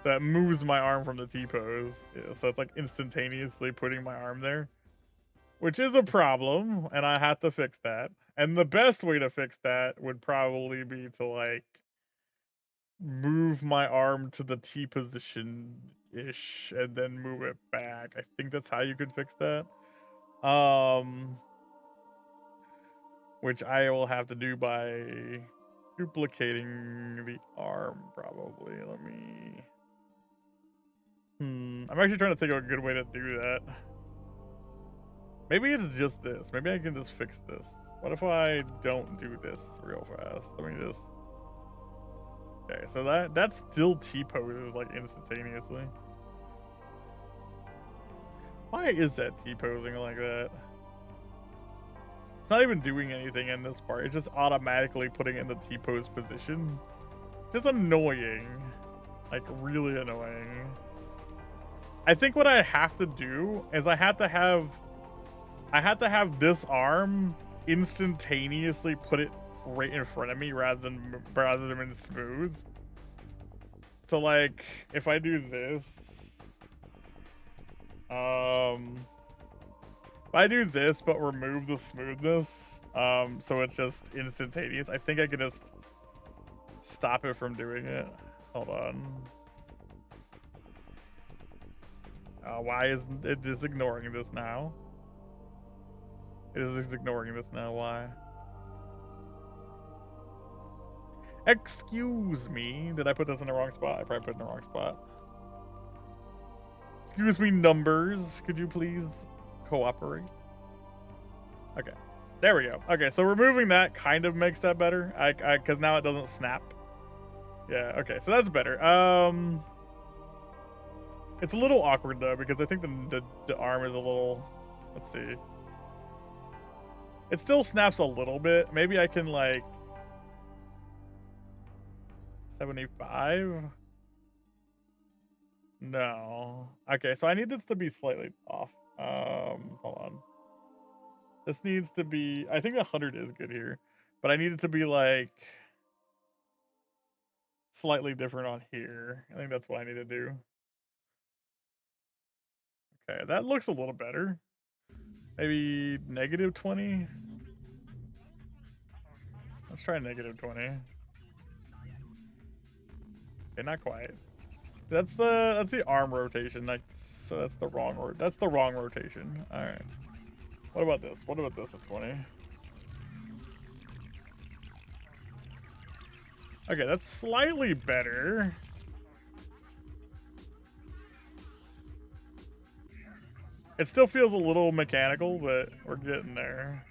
That moves my arm from the T-pose. Yeah, so it's like instantaneously putting my arm there, which is a problem, and I have to fix that. And the best way to fix that would probably be to like move my arm to the T position ish and then move it back. I think that's how you could fix that. Which I will have to do by Duplicating the arm, probably. Let me... I'm actually trying to think of a good way to do that. Maybe it's just this. Maybe I can just fix this. What if I don't do this real fast? Let me just... Okay, so that still T-poses like instantaneously. Why is that T-posing like that? It's not even doing anything in this part. It's just automatically putting it in the T-pose position. Just annoying. Like, really annoying. I think what I have to do is I have to have this arm instantaneously put it right in front of me rather than smooth. So like if I do this, if I do this but remove the smoothness, so it's just instantaneous, I think I can just stop it from doing it. Hold on. Why isn't it just ignoring this now? It is just ignoring this now. Why? Excuse me. Did I put this in the wrong spot? I probably put it in the wrong spot. Excuse me, numbers. Could you please cooperate? Okay. There we go. Okay, so removing that kind of makes that better. Because now it doesn't snap. Yeah, okay, so that's better. It's a little awkward though, because I think the arm is a little... Let's see. It still snaps a little bit. Maybe I can like 75? No. Okay, so I need this to be slightly off. Hold on. This needs to be, I think 100 is good here, but I need it to be like slightly different on here. I think that's what I need to do. Okay, that looks a little better. Maybe negative 20. Let's try negative 20. Okay, not quite. That's the arm rotation. So that's the wrong rotation. All right. What about this? What about this at 20? Okay, that's slightly better. It still feels a little mechanical, but we're getting there.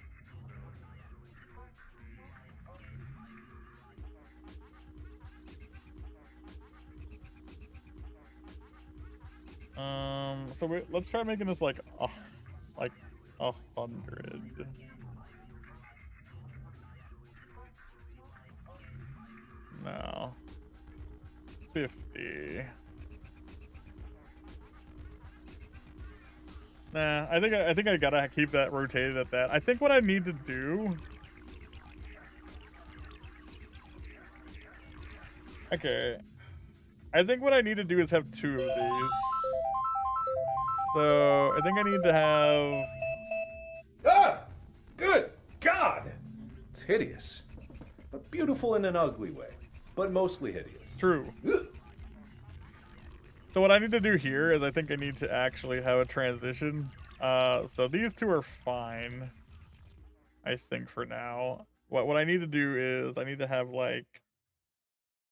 So let's try making this like 100. No. 50. Nah, I think I gotta keep that rotated at that. I think what I need to do... Okay. I think what I need to do is have 2 of these. So, I think I need to have... Ah! Good God! It's hideous. But beautiful in an ugly way. But mostly hideous. True. So what I need to do here is I think I need to actually have a transition. So these 2 are fine. I think for now. What I need to do is I need to have like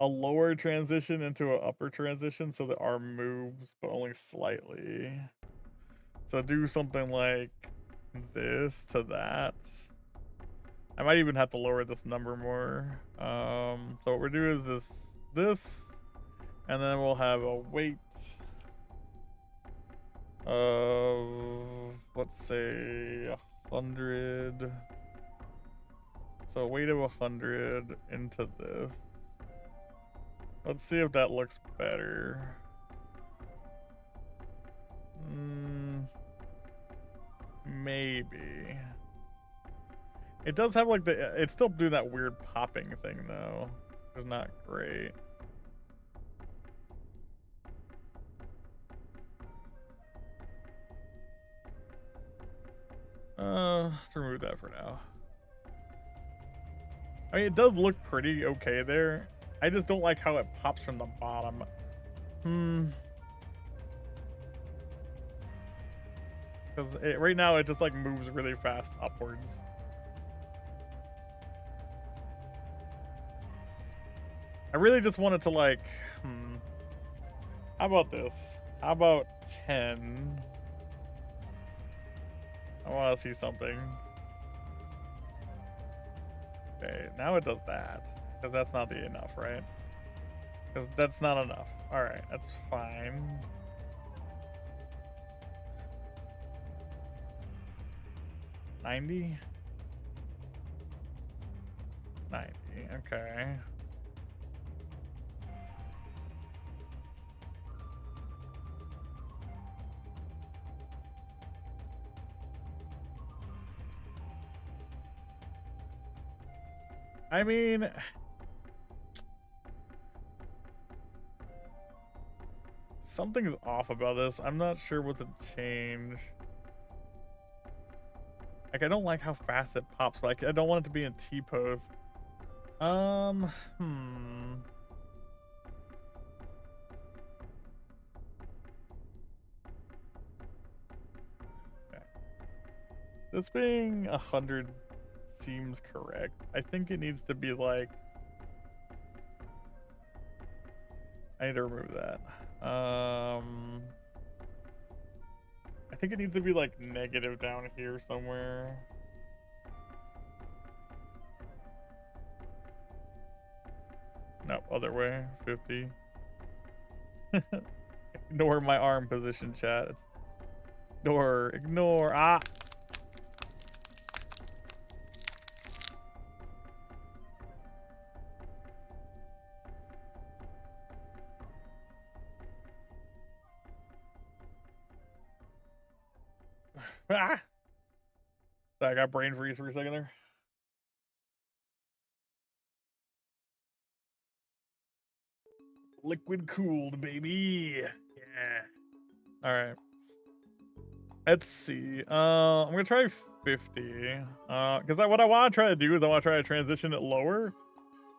a lower transition into an upper transition so the arm moves, but only slightly. So do something like this to that. I might even have to lower this number more. So what we're doing is this, and then we'll have a weight of, let's say 100. So a weight of 100 into this. Let's see if that looks better. Maybe. It does have like it's still doing that weird popping thing though. It's not great. Let's remove that for now. I mean, it does look pretty okay there. I just don't like how it pops from the bottom. Because right now it just like moves really fast upwards. I really just wanted to like, how about this? How about 10? I want to see something. Okay, now it does that. Because that's not enough, right? Because that's not enough. Alright, that's fine. $90? 90, okay. I mean, something's off about this. I'm not sure what to change. Like, I don't like how fast it pops. Like, I don't want it to be in T-pose. Okay. This being 100 seems correct. I think it needs to be like, I need to remove that. I think it needs to be like negative down here somewhere. Nope, other way, 50. Ignore my arm position, chat. It's ignore, ah! Ah! I got brain freeze for a second there. Liquid cooled, baby. Yeah. All right. Let's see. I'm gonna try 50. Because what I want to try to do is I want to try to transition it lower,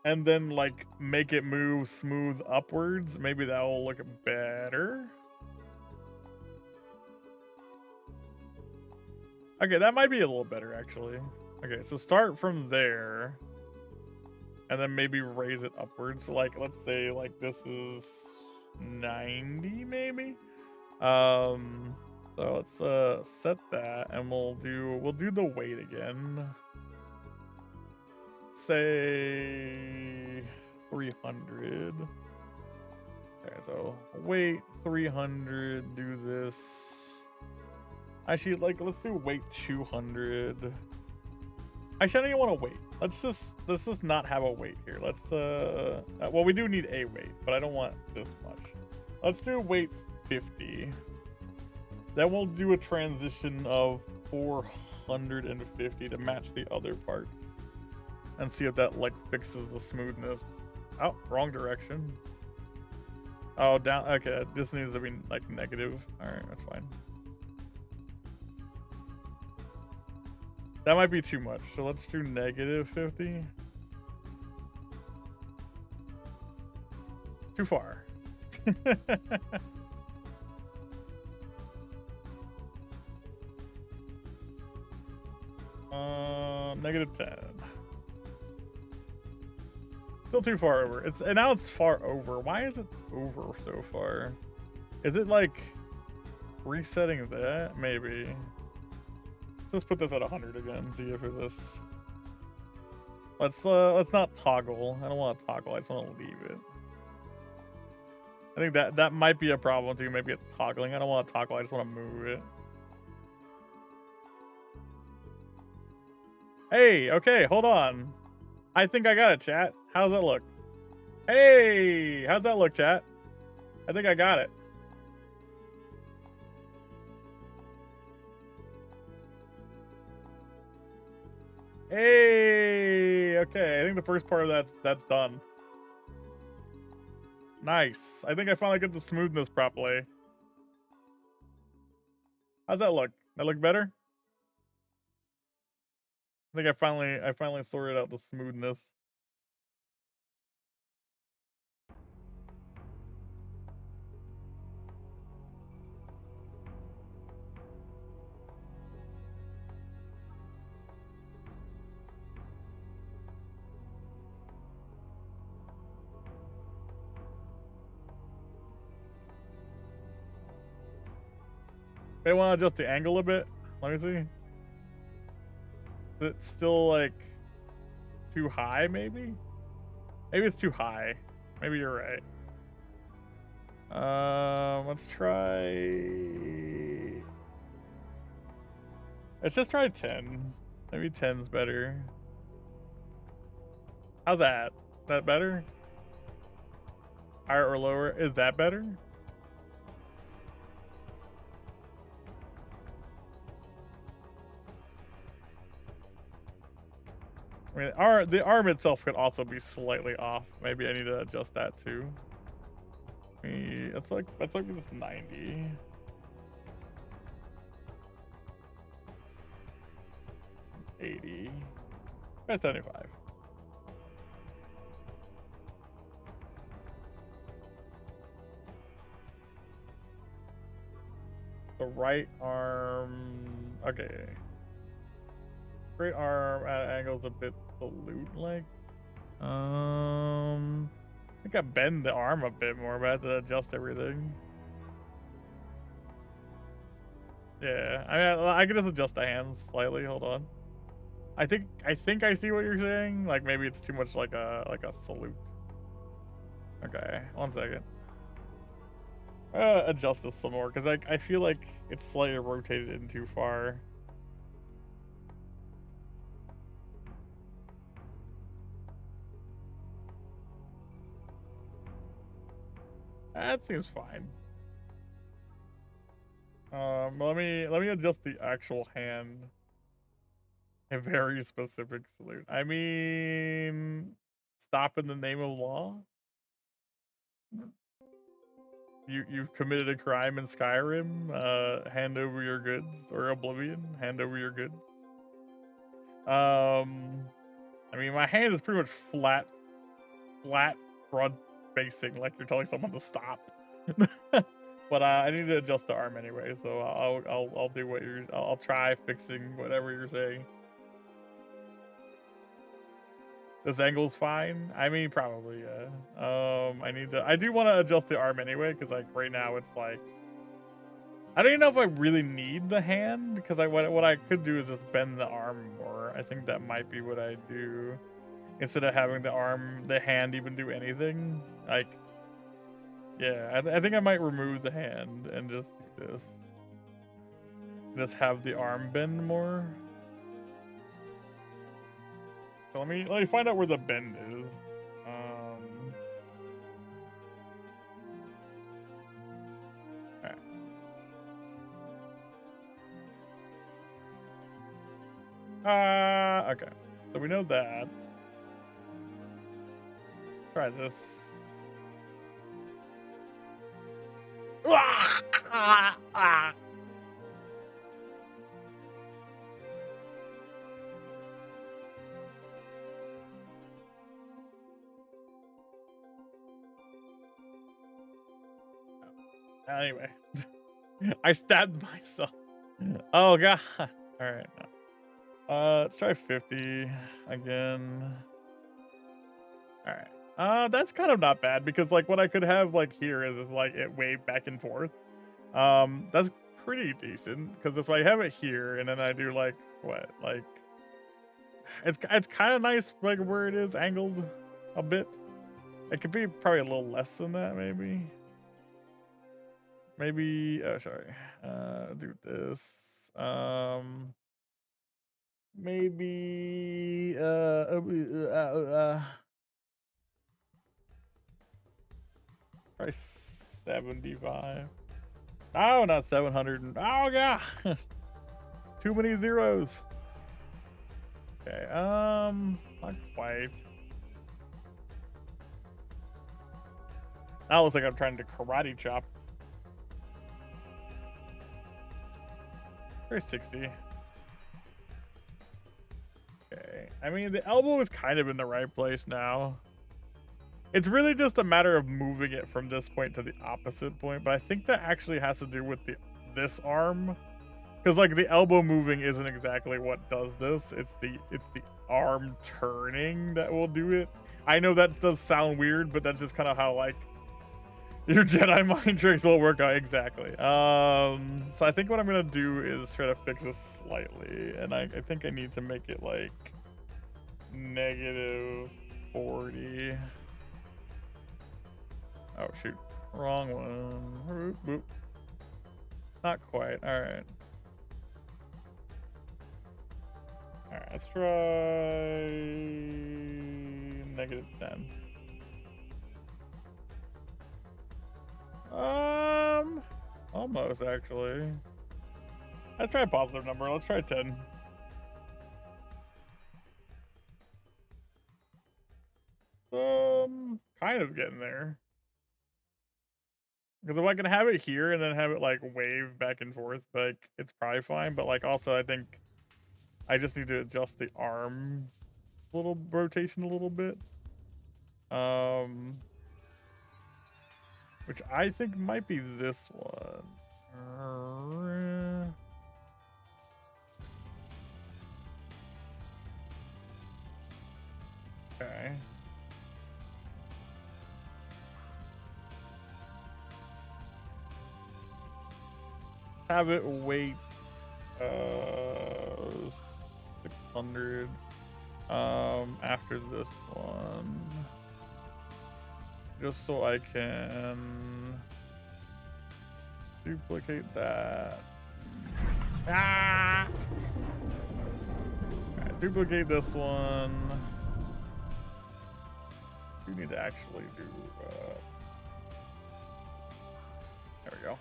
and then like make it move smooth upwards. Maybe that will look better. Okay, that might be a little better actually. Okay, so start from there, and then maybe raise it upwards. So like, let's say like this is 90 maybe. So let's set that, and we'll do the weight again. Say 300. Okay, so weight 300. Do this. Actually, like, let's do weight 200. Actually, I don't even want to wait. Let's just not have a weight here. Let's well, we do need a weight, but I don't want this much. Let's do weight 50. Then we'll do a transition of 450 to match the other parts, and see if that like fixes the smoothness. Oh, wrong direction. Oh, down. Okay, this needs to be like negative. All right, that's fine. That might be too much, so let's do negative 50. Too far. Negative 10. Still too far over. And now it's far over. Why is it over so far? Is it like resetting that? Maybe. Let's put this at 100 again. See if this. Let's not toggle. I don't want to toggle. I just want to leave it. I think that might be a problem too. Maybe it's toggling. I don't want to toggle. I just want to move it. Hey, okay, hold on. I think I got it, chat. How's that look? Hey, how's that look, chat? I think I got it. Hey, okay. I think the first part of that's done. Nice. I think I finally got the smoothness properly. How's that look? That look better? I think I finally sorted out the smoothness. May want to adjust the angle a bit. Let me see. Is it still like too high? Maybe. Maybe it's too high. Maybe you're right. Let's try. Let's just try 10. Maybe 10's better. How's that? Is that better? Higher or lower? Is that better? I mean, the arm itself could also be slightly off. Maybe I need to adjust that too. Let's like this 90. $80. That's 75. The right arm. Okay. Right arm at angles a bit salute-like. I think I bend the arm a bit more, but I have to adjust everything. Yeah, I mean, I can just adjust the hands slightly. Hold on. I think I see what you're saying. Like maybe it's too much like a salute. Okay, 1 second. Adjust this some more because I feel like it's slightly rotated in too far. That seems fine. Let me adjust the actual hand. A very specific salute. I mean, stop in the name of law. You've committed a crime in Skyrim. Hand over your goods, or Oblivion. Hand over your goods. I mean, my hand is pretty much flat front facing, like you're telling someone to stop. But I need to adjust the arm anyway, so I'll do what I'll try fixing whatever you're saying. This angle's fine. I mean, probably, yeah. I do want to adjust the arm anyway, because like right now it's like, I don't even know if I really need the hand, because what I could do is just bend the arm more. I think that might be what I do, instead of having the hand even do anything. Like, yeah, I think I might remove the hand and just do this. Just have the arm bend more. So let me find out where the bend is. Okay. So we know that. Let's try this. Anyway, I stabbed myself. Oh god. All right. No. Let's try 50 again. All right. That's kind of not bad, because like what I could have like here is like it wave back and forth. That's pretty decent, because if I have it here and then I do like what, like it's kind of nice like where it is angled a bit. It could be probably a little less than that, maybe. Oh, sorry. Do this. Maybe try 75. Oh, not 700. Oh god. Too many zeros. Okay, not quite. That looks like I'm trying to karate chop. Try 60. Okay. I mean, the elbow is kind of in the right place now. It's really just a matter of moving it from this point to the opposite point, but I think that actually has to do with this arm. Because like the elbow moving isn't exactly what does this. It's the arm turning that will do it. I know that does sound weird, but that's just kind of how like Your Jedi mind tricks will work out exactly. So I think what I'm gonna do is try to fix this slightly, and I think I need to make it like -40. Oh shoot, wrong one. Boop, boop. Not quite. All right. All right. Let's try -10. Almost actually. Let's try a positive number. Let's try 10. Kind of getting there. Because if I can have it here and then have it like wave back and forth, like it's probably fine. But like also, I think I just need to adjust the arm little rotation a little bit. Which I think might be this one. Okay. Have it weight 600 after this one. Just so I can duplicate that. Ah! Alright, duplicate this one. We need to actually do there we go.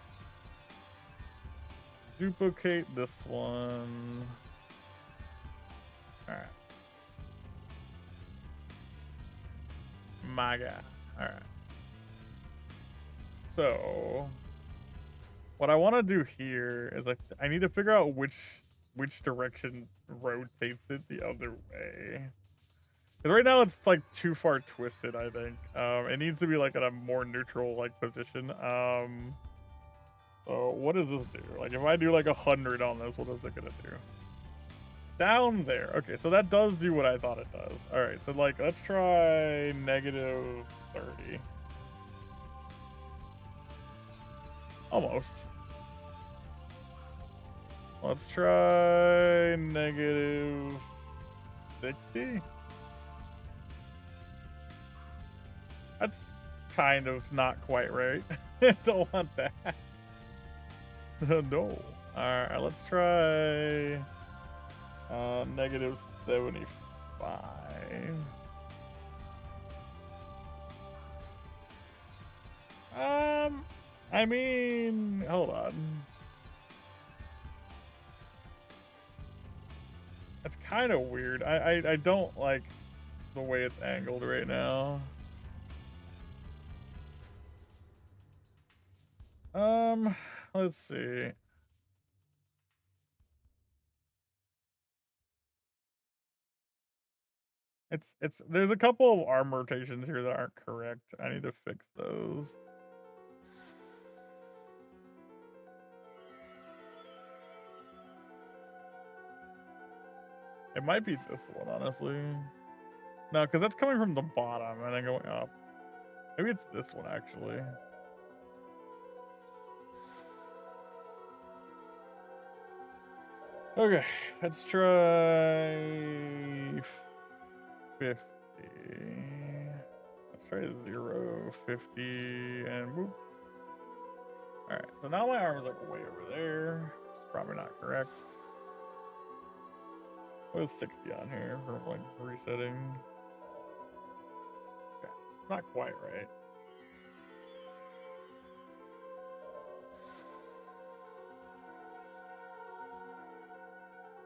Duplicate this one. Alright. My God. Alright. So what I want to do here is I need to figure out which direction rotates it the other way. Because right now it's like too far twisted, I think. It needs to be like at a more neutral like position. So what does this do? Like if I do like 100 on this, what is it gonna do? Down there. Okay, so that does do what I thought it does. All right, so like let's try -30. Almost. Let's try -60. That's kind of not quite right. Don't want that. No. Alright, let's try -75. I mean, hold on. That's kind of weird. I don't like the way it's angled right now. Let's see. There's a couple of arm rotations here that aren't correct. I need to fix those. It might be this one, honestly. No, because that's coming from the bottom and then going up. Maybe it's this one, actually. Okay, let's try 50. Let's try 0, 50, and whoop. Alright, so now my arm is like way over there. It's probably not correct. What was 60 on here for like resetting? Okay, not quite right.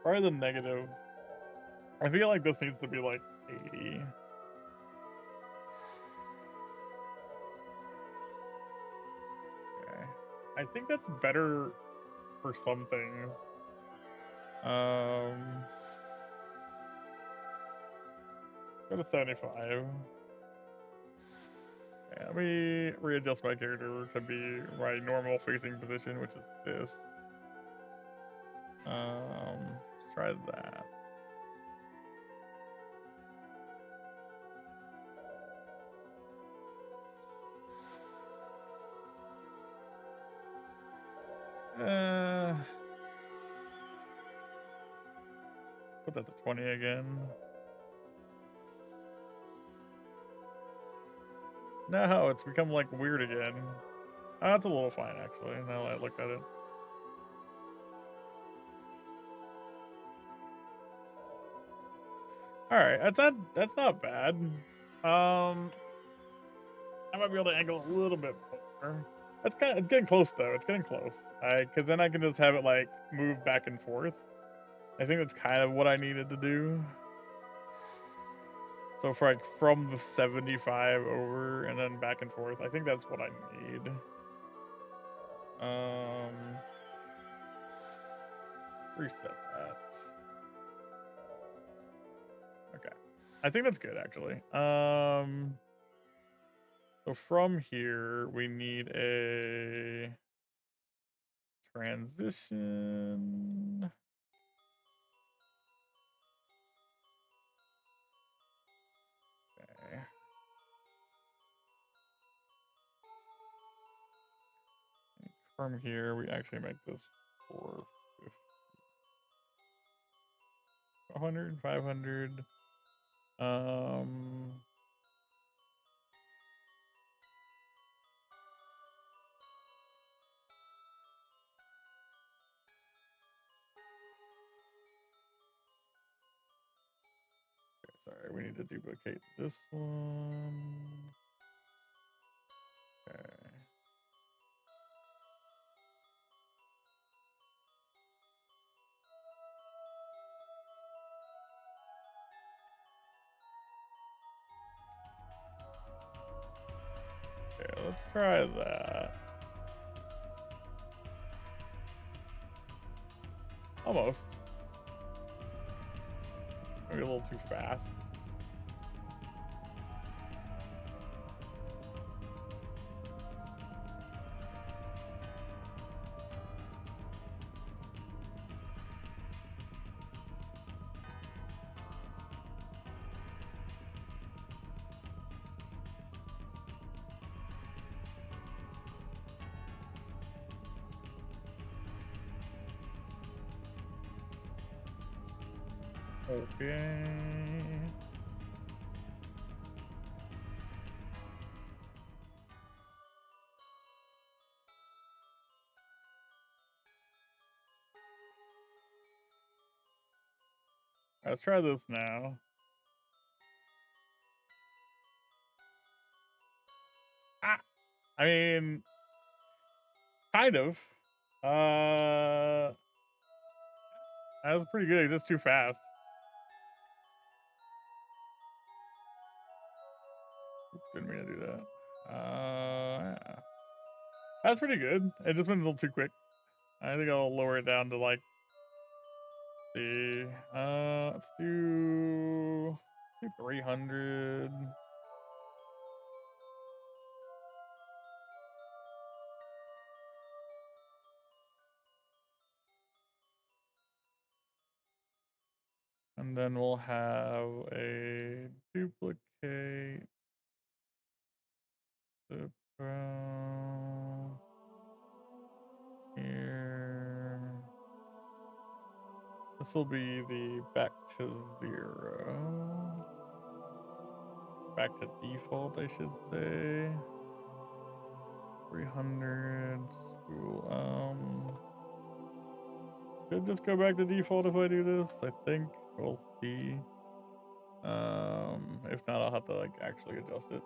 Probably the negative. I feel like this needs to be like 80. Okay. I think that's better for some things. Go to 75. Okay, let me readjust my character to be my normal facing position, which is this. Let's try that. that to 20 again. No, it's become like weird again. Oh, that's a little fine actually, now that I look at it. Alright, that's not bad. I might be able to angle a little bit more. It's getting close though. It's getting close. Cause then I can just have it like move back and forth. I think that's kind of what I needed to do. So for like from the 75 over and then back and forth, I think that's what I need. Reset that. Okay. I think that's good actually. So from here we need a transition. Okay. From here we actually make this 450. 100, 500. Sorry, we need to duplicate this one. Okay. Okay, let's try that. Almost. Maybe a little too fast. Okay. Let's try this now. I mean, kind of. That was pretty good. It's just too fast. Oops, didn't mean to do that. Yeah. That's pretty good. It just went a little too quick. I think I'll lower it down to like the let's do 300. And then we'll have a duplicate the brown here. This will be the back to 0. Back to default, I should say. 300 spool. Should just go back to default if I do this. I think we'll see. If not, I'll have to like actually adjust it.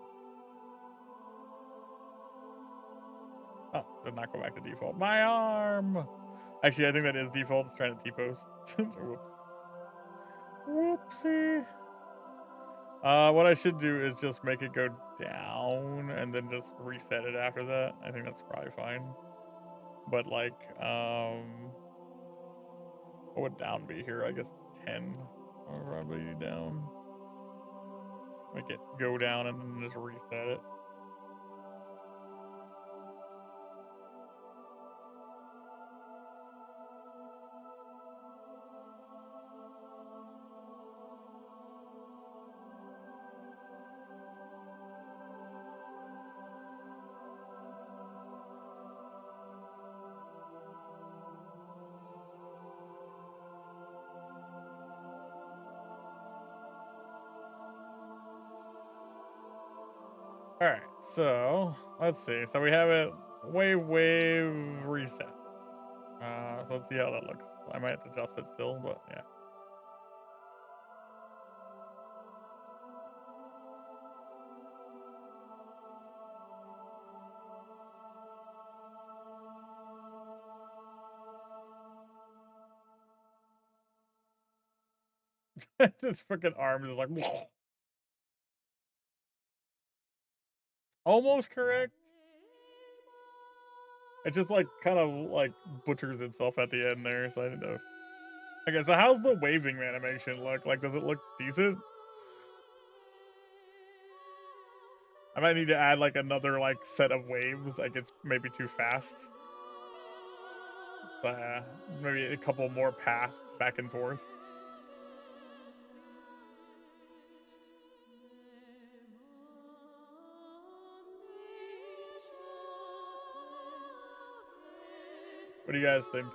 Oh, did not go back to default. My arm. Actually, I think that is default. It's trying to T-pose. Whoops. Whoopsie. What I should do is just make it go down and then just reset it after that. I think that's probably fine. But like, what would down be here? I guess 10. Or probably down. Make it go down and then just reset it. Alright, so let's see. So we have it wave reset. So let's see how that looks. I might have to adjust it still, but yeah. This freaking arm is like almost correct. It just like kind of like butchers itself at the end there, so I didn't know. Okay, so how's the waving animation look? Like, does it look decent? I might need to add like another like set of waves. Like it's maybe too fast. So maybe a couple more paths back and forth. What do you guys think?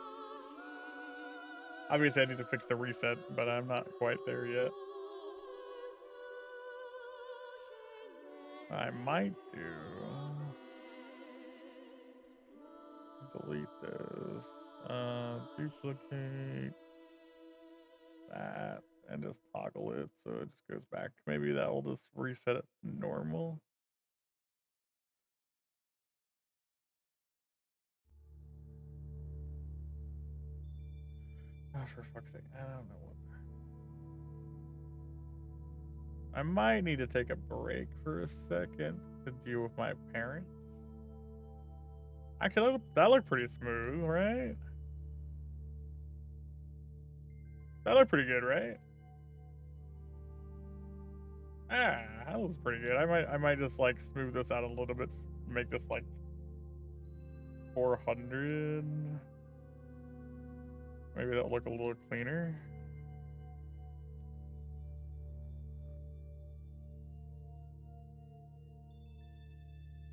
Obviously, I need to fix the reset, but I'm not quite there yet. I might do. Delete this. Duplicate that and just toggle it so it just goes back. Maybe that will just reset it normal. Oh, for fuck's sake, I don't know what. I might need to take a break for a second to deal with my parents. Actually, that looked pretty smooth, right? That looked pretty good, right? Ah, that looks pretty good. I might just like smooth this out a little bit, make this like 400. Maybe that'll look a little cleaner.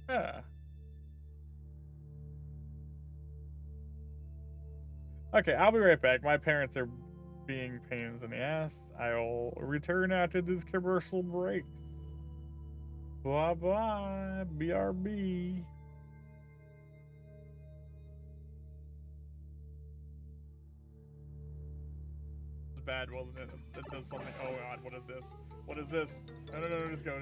Yeah. Okay, I'll be right back. My parents are being pains in the ass. I'll return after this commercial break. Bye bye. BRB. Bad, wasn't it? It does something. Oh god, what is this? What is this? No, just go. I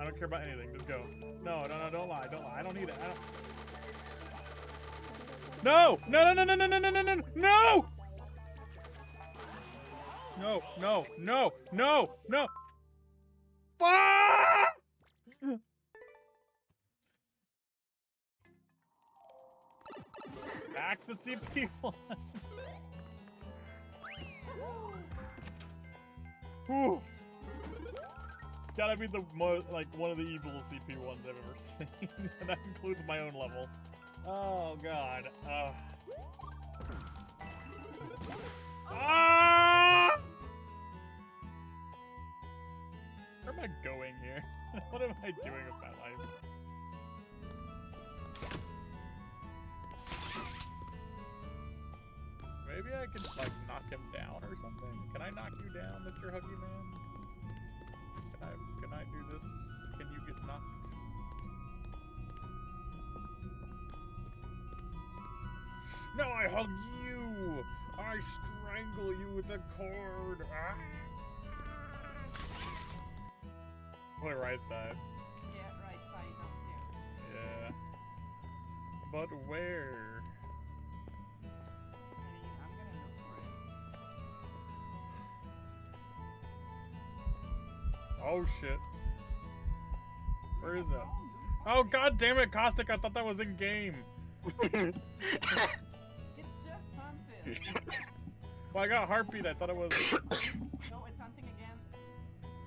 don't care about anything. Just go. No, don't lie. I don't need it. No! No! Fuck! Back the CP1. Whew. It's gotta be the most, like, one of the evil CP ones I've ever seen. And that includes my own level. Oh, God. Ah! Where am I going here? What am I doing with my life? Maybe I can, like, knock him down or something? Can I knock you down, Mr. Huggy Man? Can I do this? Can you get knocked? No, I hug you! I strangle you with a cord! Ah! Play right side. Yeah, right side up there. Yeah. But where? I'm gonna look for it. Oh shit. Where is that? Oh god damn it, Caustic, I thought that was in game. It's just hunted. Well, I got heartbeat, I thought it was. No, it's hunting again.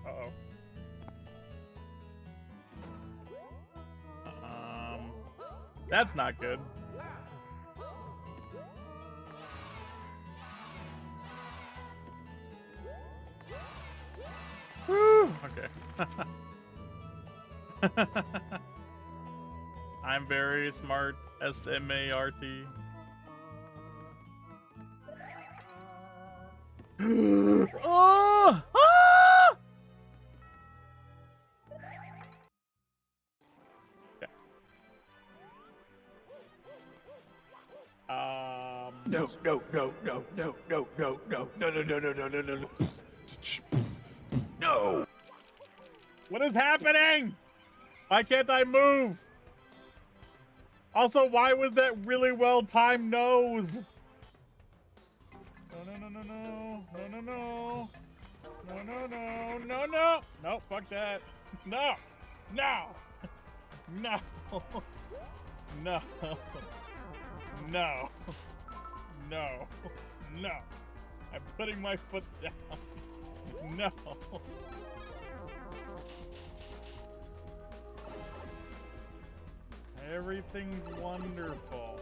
Uh-oh. That's not good. Woo! Okay. I'm very smart. S-M-A-R-T. Oh! Ah! No! What is happening? Why can't I move? Also, why was that really well timed nose? No, no, no, no, no, no, no, no. No, no, no, no, no. No, fuck that. No, no, no, no, no, no, no. I'm putting my foot down. No. Everything's wonderful.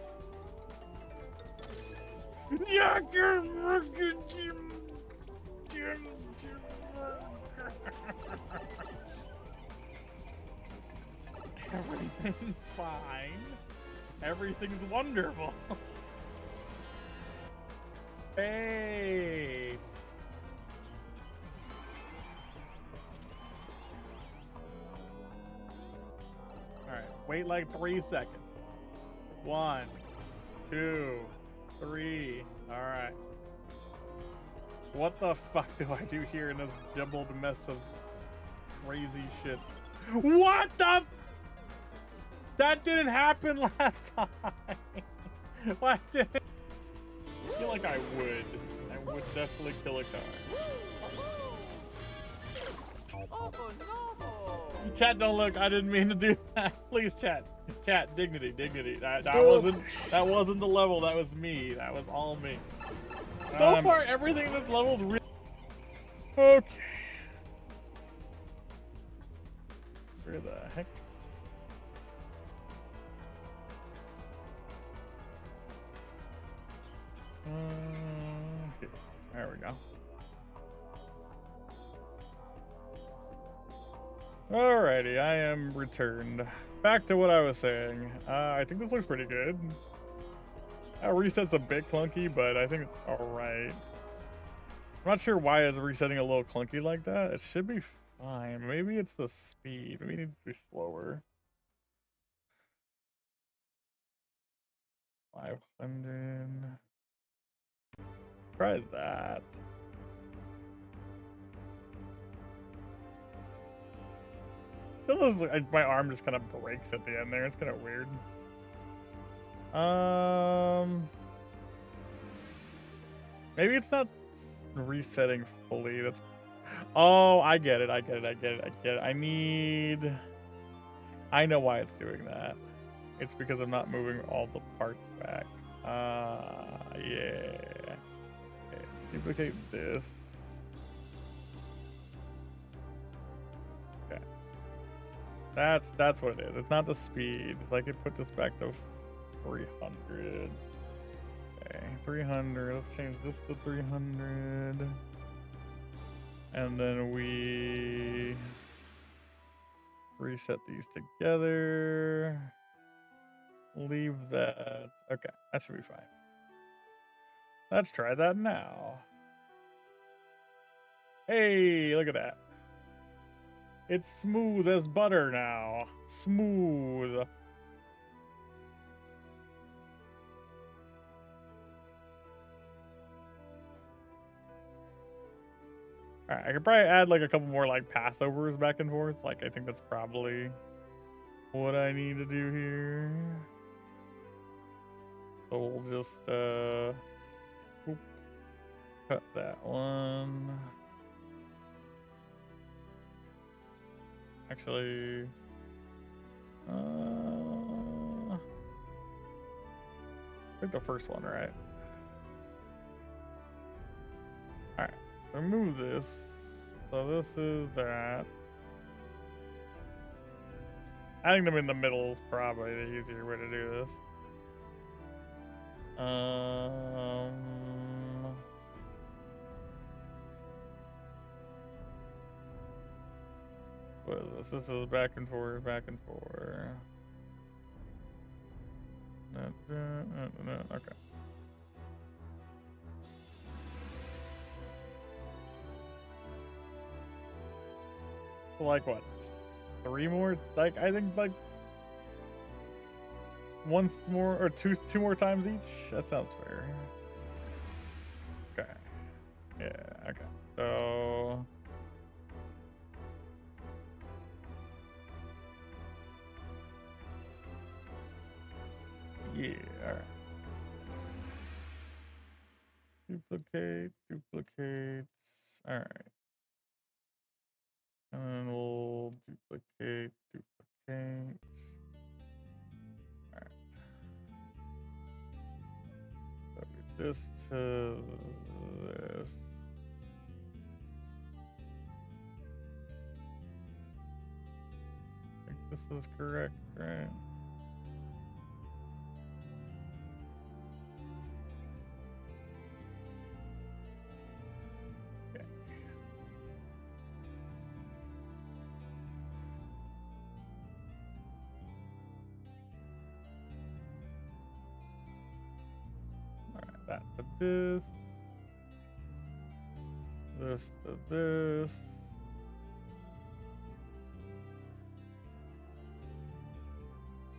Everything's fine. Everything's wonderful. Hey. Alright, wait like 3 seconds. 1, 2, 3. Alright. What the fuck do I do here in this jumbled mess of crazy shit? What the? That didn't happen last time. Why did it? I feel like I would. I would definitely kill a car. Oh no! Chat, don't look. I didn't mean to do that. Please, chat. Chat, dignity, dignity. That wasn't the level. That was me. That was all me. So far, everything in this level is really okay. Where the heck? Okay. There we go. Alrighty, I am returned. Back to what I was saying. I think this looks pretty good. Reset's a bit clunky, but I think it's alright. I'm not sure why it's resetting a little clunky like that. It should be fine. Maybe it's the speed. Maybe it needs to be slower. 500. Try that. Feels like my arm just kind of breaks at the end there. It's kind of weird. Maybe it's not resetting fully. That's. Oh, I get it. I get it. I know why it's doing that. It's because I'm not moving all the parts back. Yeah. Okay, duplicate this. Okay. That's what it is. It's not the speed. It's like it put this back to 300. Okay, 300. Let's change this to 300. And then we reset these together. Leave that. Okay, that should be fine. Let's try that now. Hey, look at that. It's smooth as butter now. Smooth. Alright, I could probably add like a couple more like passovers back and forth. Like I think that's probably what I need to do here. So we'll just oop, cut that one. Actually, I think the first one, right? Alright, so move this. So this is that. Adding them in the middle is probably the easier way to do this. What is this? This is back and forth, back and forth. Okay. Like what? 3 more? Like I think like once more or two more times each? That sounds fair. Okay. Yeah, okay. So duplicate. All right. And then we'll duplicate. All right. So this to this. I think this is correct, right? That to this. This to this.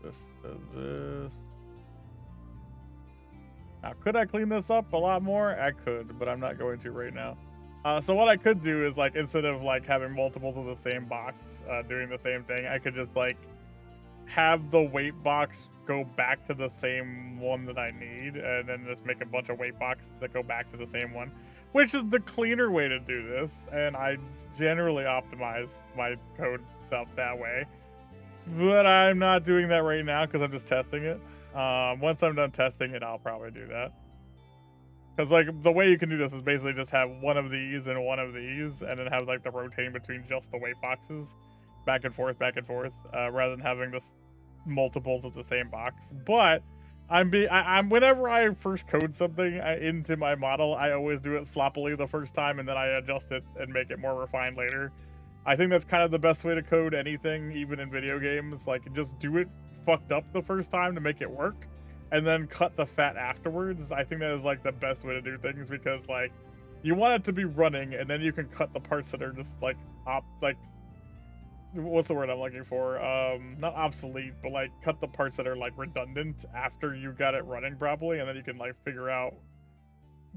This to this. Now, could I clean this up a lot more? I could, but I'm not going to right now. So what I could do is, like, instead of like having multiples of the same box doing the same thing, I could just like have the weight box go back to the same one that I need, and then just make a bunch of weight boxes that go back to the same one, which is the cleaner way to do this. And I generally optimize my code stuff that way, but I'm not doing that right now because I'm just testing it. Once I'm done testing it, I'll probably do that. Because like the way you can do this is basically just have one of these and one of these, and then have like the rotating between just the weight boxes, back and forth, rather than having this multiples of the same box. But I'm whenever I first code something into my model, I always do it sloppily the first time, and then I adjust it and make it more refined later. I think that's kind of the best way to code anything, even in video games. Like, just do it fucked up the first time to make it work, and then cut the fat afterwards. I think that is like the best way to do things, because like you want it to be running, and then you can cut the parts that are just like what's the word I'm looking for? Not obsolete, but like cut the parts that are like redundant after you got it running properly, and then you can like figure out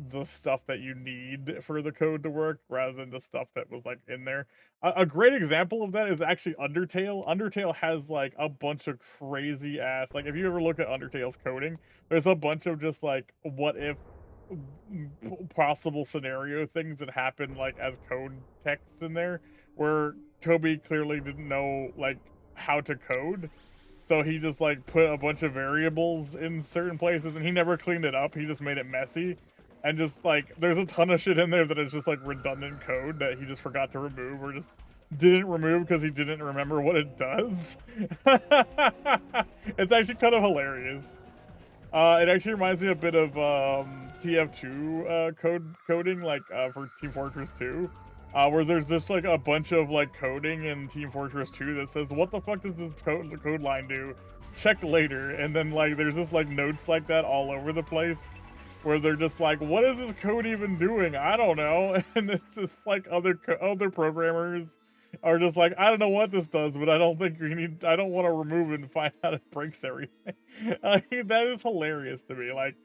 the stuff that you need for the code to work rather than the stuff that was like in there. A great example of that is actually Undertale. Undertale has like a bunch of crazy ass, like if you ever look at Undertale's coding, there's a bunch of just like what if possible scenario things that happen like as code text in there, where Toby clearly didn't know like how to code. So he just like put a bunch of variables in certain places, and he never cleaned it up. He just made it messy. And just like, there's a ton of shit in there that is just like redundant code that he just forgot to remove, or just didn't remove because he didn't remember what it does. It's actually kind of hilarious. It actually reminds me a bit of TF2 coding, like for Team Fortress 2. Where there's just like a bunch of like coding in Team Fortress 2 that says, what the fuck does this code line do? Check later. And then like there's just like notes like that all over the place, where they're just like, what is this code even doing? I don't know. And it's just like other programmers are just like, I don't know what this does, but I don't think I don't want to remove it and find out it breaks everything. That is hilarious to me. Like,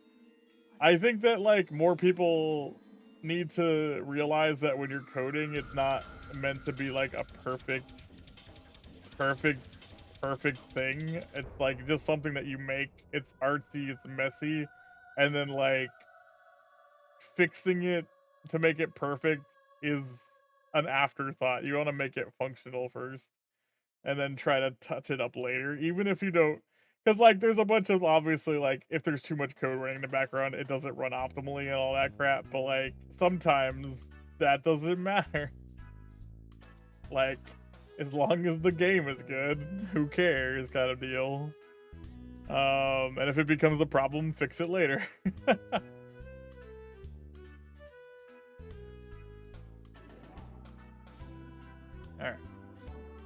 I think that like more people need to realize that when you're coding, it's not meant to be like a perfect thing. It's like just something that you make. It's artsy, it's messy, and then like fixing it to make it perfect is an afterthought. You want to make it functional first, and then try to touch it up later, even if you don't. Because like there's a bunch of, obviously, like if there's too much code running in the background, it doesn't run optimally and all that crap, but like sometimes that doesn't matter. Like, as long as the game is good, who cares, kind of deal. And if it becomes a problem, fix it later. Alright.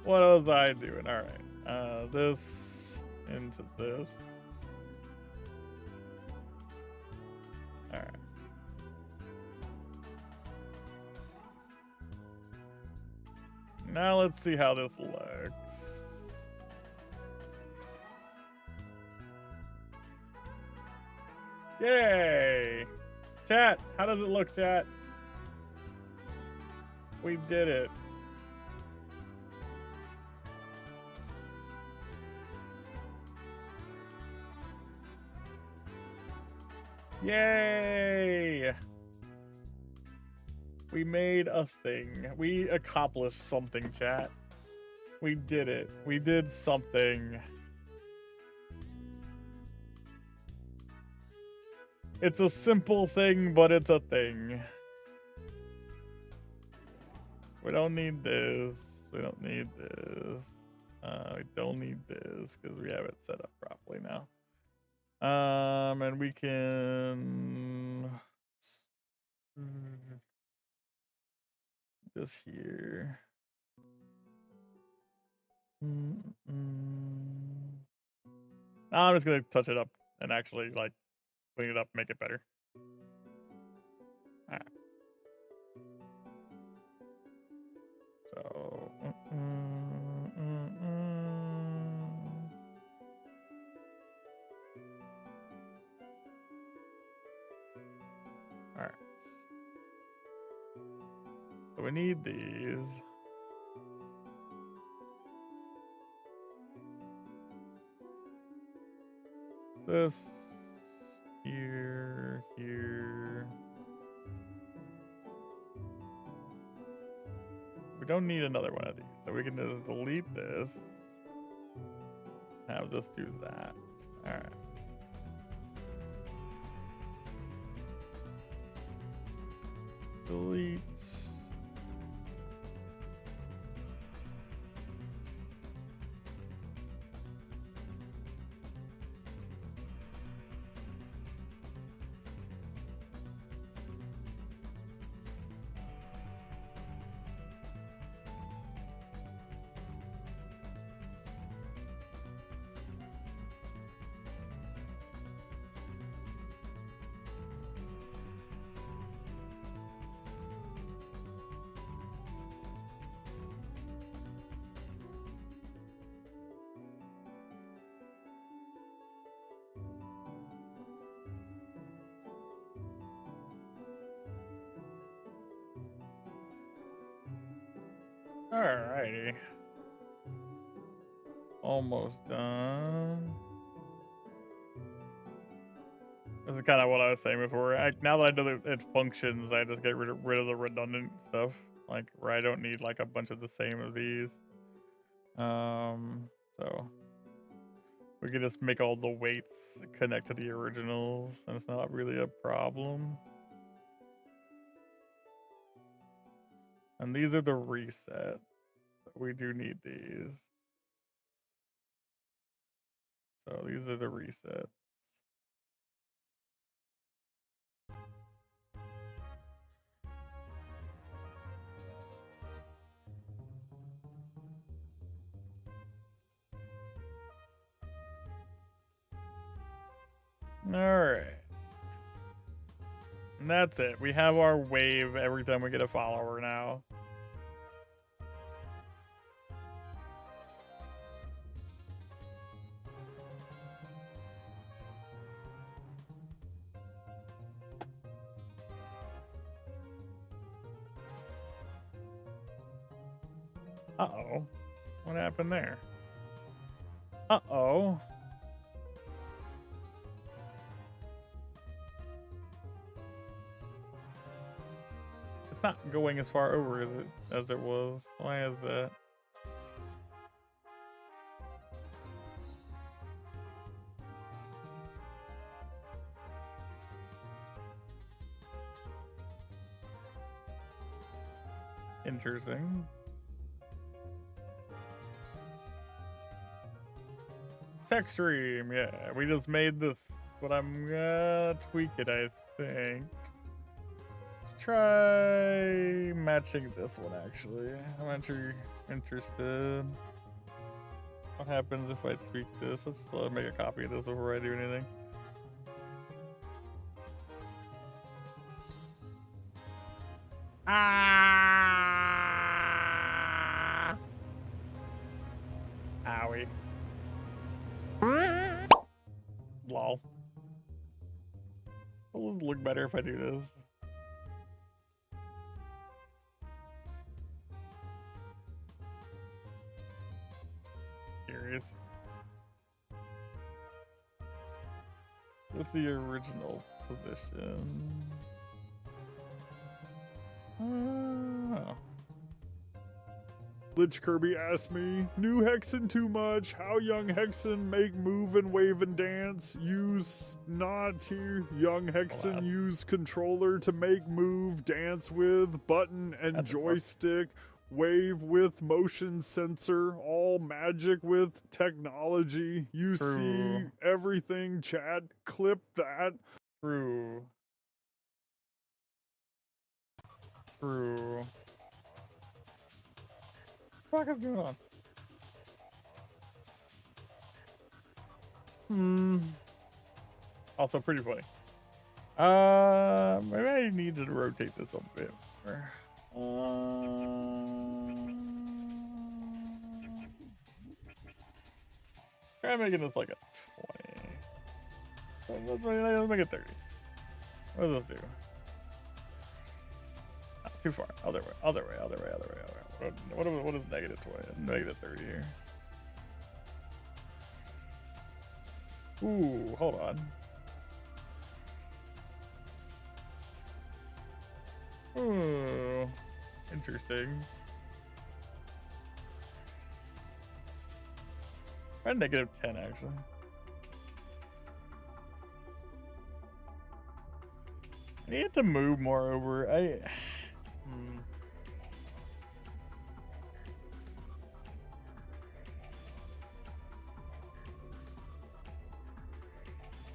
What was I doing? Alright. This into this. Alright. Now let's see how this looks. Yay! Chat, how does it look, chat? We did it. Yay! We made a thing. We accomplished something, chat. We did it. We did something. It's a simple thing, but it's a thing. We don't need this. We don't need this. We don't need this because we have it set up properly now. And we can this here. I'm just gonna touch it up and actually like clean it up, make it better. Alright. So alright. So we need these. This here, here. We don't need another one of these, so we can just delete this. Have this do that. All right. Delete. Alrighty. Almost done. This is kind of what I was saying before. Now that I know that it functions, I just get rid of the redundant stuff. Like, where I don't need like a bunch of the same of these. So we can just make all the weights connect to the originals, and it's not really a problem. And these are the resets. We do need these. So these are the resets. Alright. And that's it. We have our wave every time we get a follower now. Uh-oh. What happened there? Uh-oh. It's not going as far over as it was. Why is that? Interesting. Tech stream, yeah. We just made this, but I'm gonna tweak it, I think. Let's try matching this one, actually. I'm actually interested. What happens if I tweak this? Let's make a copy of this before I do anything. Ah! Owie. Lol. Will this look better if I do this? Curious. This is the original position. Lich Kirby asked me, new Hexen too much, how young Hexen make move and wave and dance, use not here, young Hexen use controller to make move, dance with, button and joystick, wave with motion sensor, all magic with technology, you see everything chat, clip that. True. What the fuck is going on? Also pretty funny. Maybe I need to rotate this a bit more. Try making this like a 20. Let's make it 30. What does this do? Not too far. Other way. What is negative 20? Negative 30 here. Ooh, hold on. Ooh, interesting. Try negative 10 actually. I need to move more over.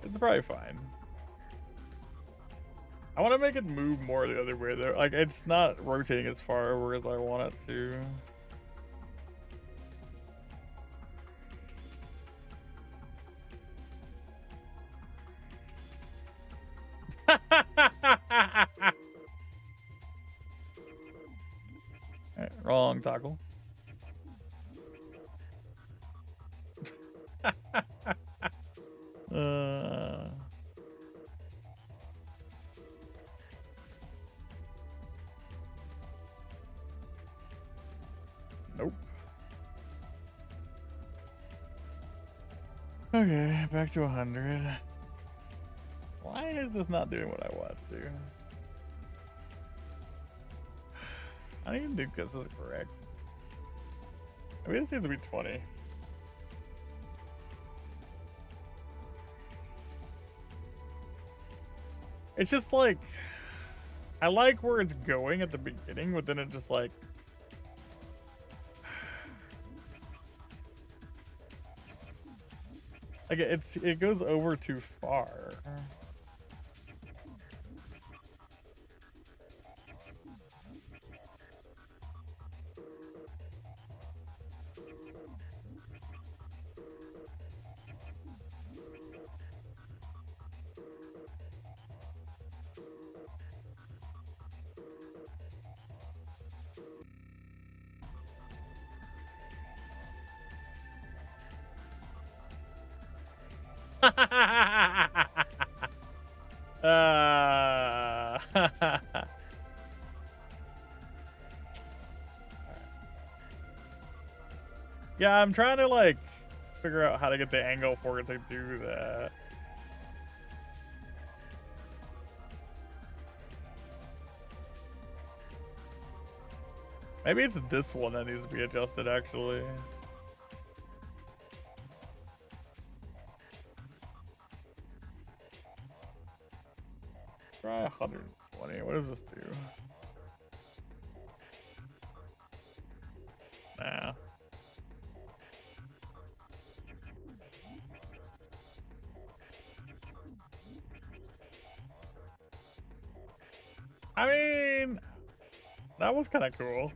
It's probably fine. I want to make it move more the other way though. Like it's not rotating as far over as I want it to. Wrong toggle. Nope. Okay, back to 100. Why is this not doing what I want it to do? I don't even think this is correct. I mean, this needs to be 20. It's just like, I like where it's going at the beginning, but then it just like, it goes over too far. Yeah, I'm trying to like figure out how to get the angle for it to do that. Maybe it's this one that needs to be adjusted actually. Try 120. What does this do? Nah. I mean, that was kind of cool.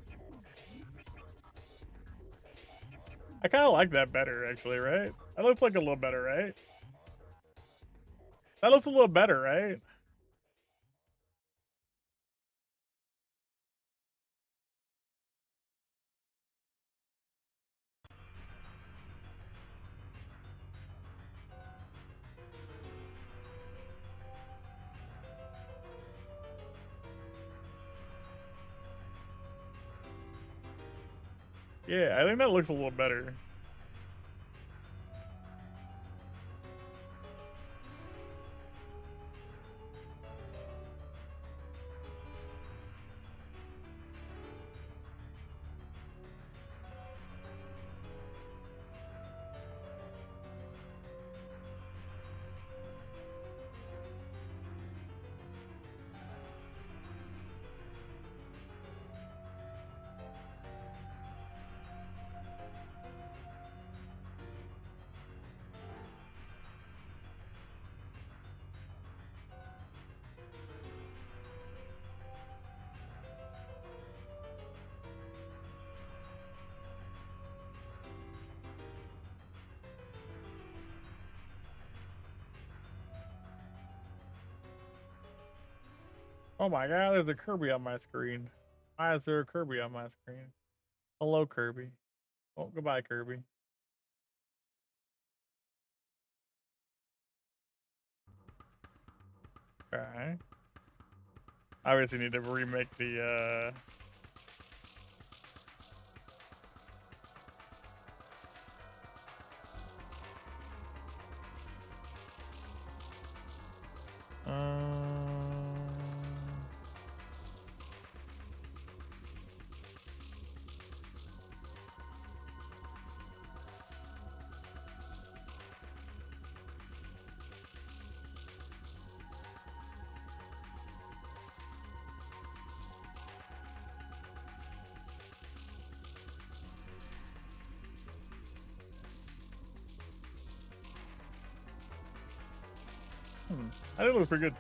I kind of like that better, actually, right? That looks like a little better, right? That looks a little better, right? Yeah, I think that looks a little better. Oh my god, there's a Kirby on my screen. Why is there a Kirby on my screen? Hello, Kirby. Oh, goodbye, Kirby. Okay. Obviously need to remake the I think it looks pretty good.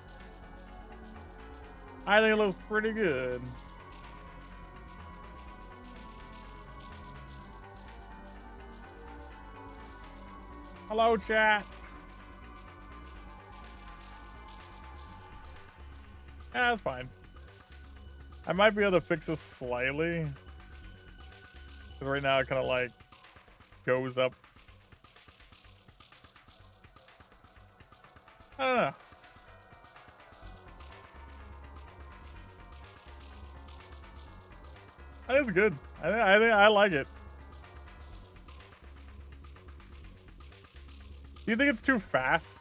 I think it looks pretty good. Hello, chat. Yeah, that's fine. I might be able to fix this slightly. Because right now it kind of like goes up. I don't know. That is good. I think I like it. Do you think it's too fast?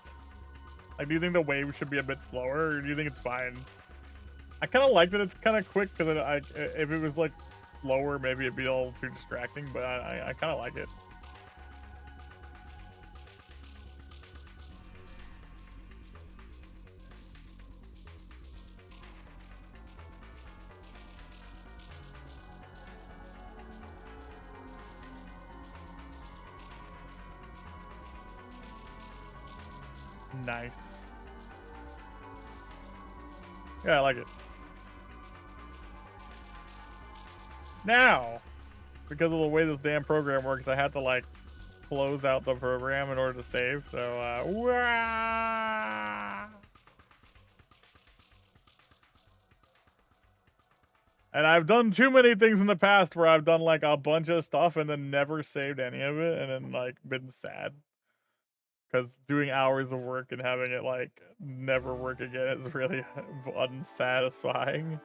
Like, do you think the wave should be a bit slower, or do you think it's fine? I kind of like that it's kind of quick, because if it was like slower, maybe it'd be a little too distracting. But I kind of like it. Nice. Yeah, I like it. Now, because of the way this damn program works, I had to like close out the program in order to save. So, wah! And I've done too many things in the past where I've done like a bunch of stuff and then never saved any of it, and then like been sad. Because doing hours of work and having it like never work again is really unsatisfying.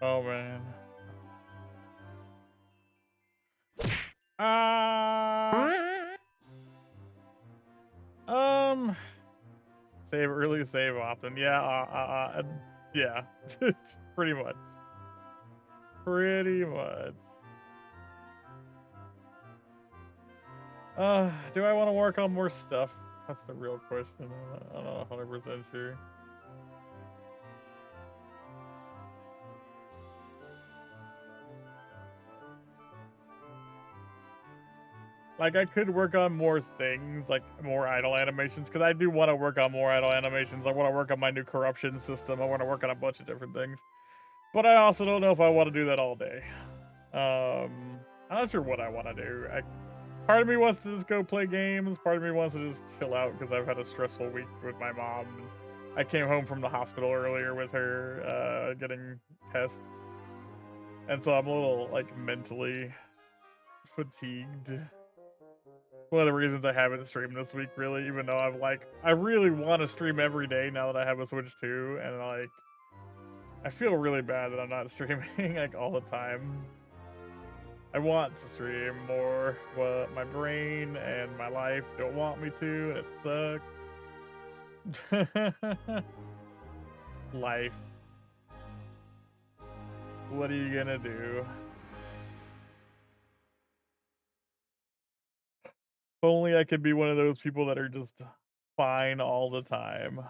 Oh man. Save early, save often. Yeah, yeah, pretty much. Pretty much. Do I want to work on more stuff? That's the real question. I'm not 100% sure. Like, I could work on more things, like more idle animations, because I do want to work on more idle animations. I want to work on my new corruption system. I want to work on a bunch of different things. But I also don't know if I want to do that all day. I'm not sure what I want to do. Part of me wants to just go play games. Part of me wants to just chill out, because I've had a stressful week with my mom. I came home from the hospital earlier with her, getting tests. And so I'm a little, like, mentally fatigued. One of the reasons I haven't streamed this week, really, even though I really want to stream every day now that I have a Switch 2, and like, I feel really bad that I'm not streaming like all the time. I want to stream more, but my brain and my life don't want me to, and it sucks. Life. What are you gonna do? If only I could be one of those people that are just fine all the time.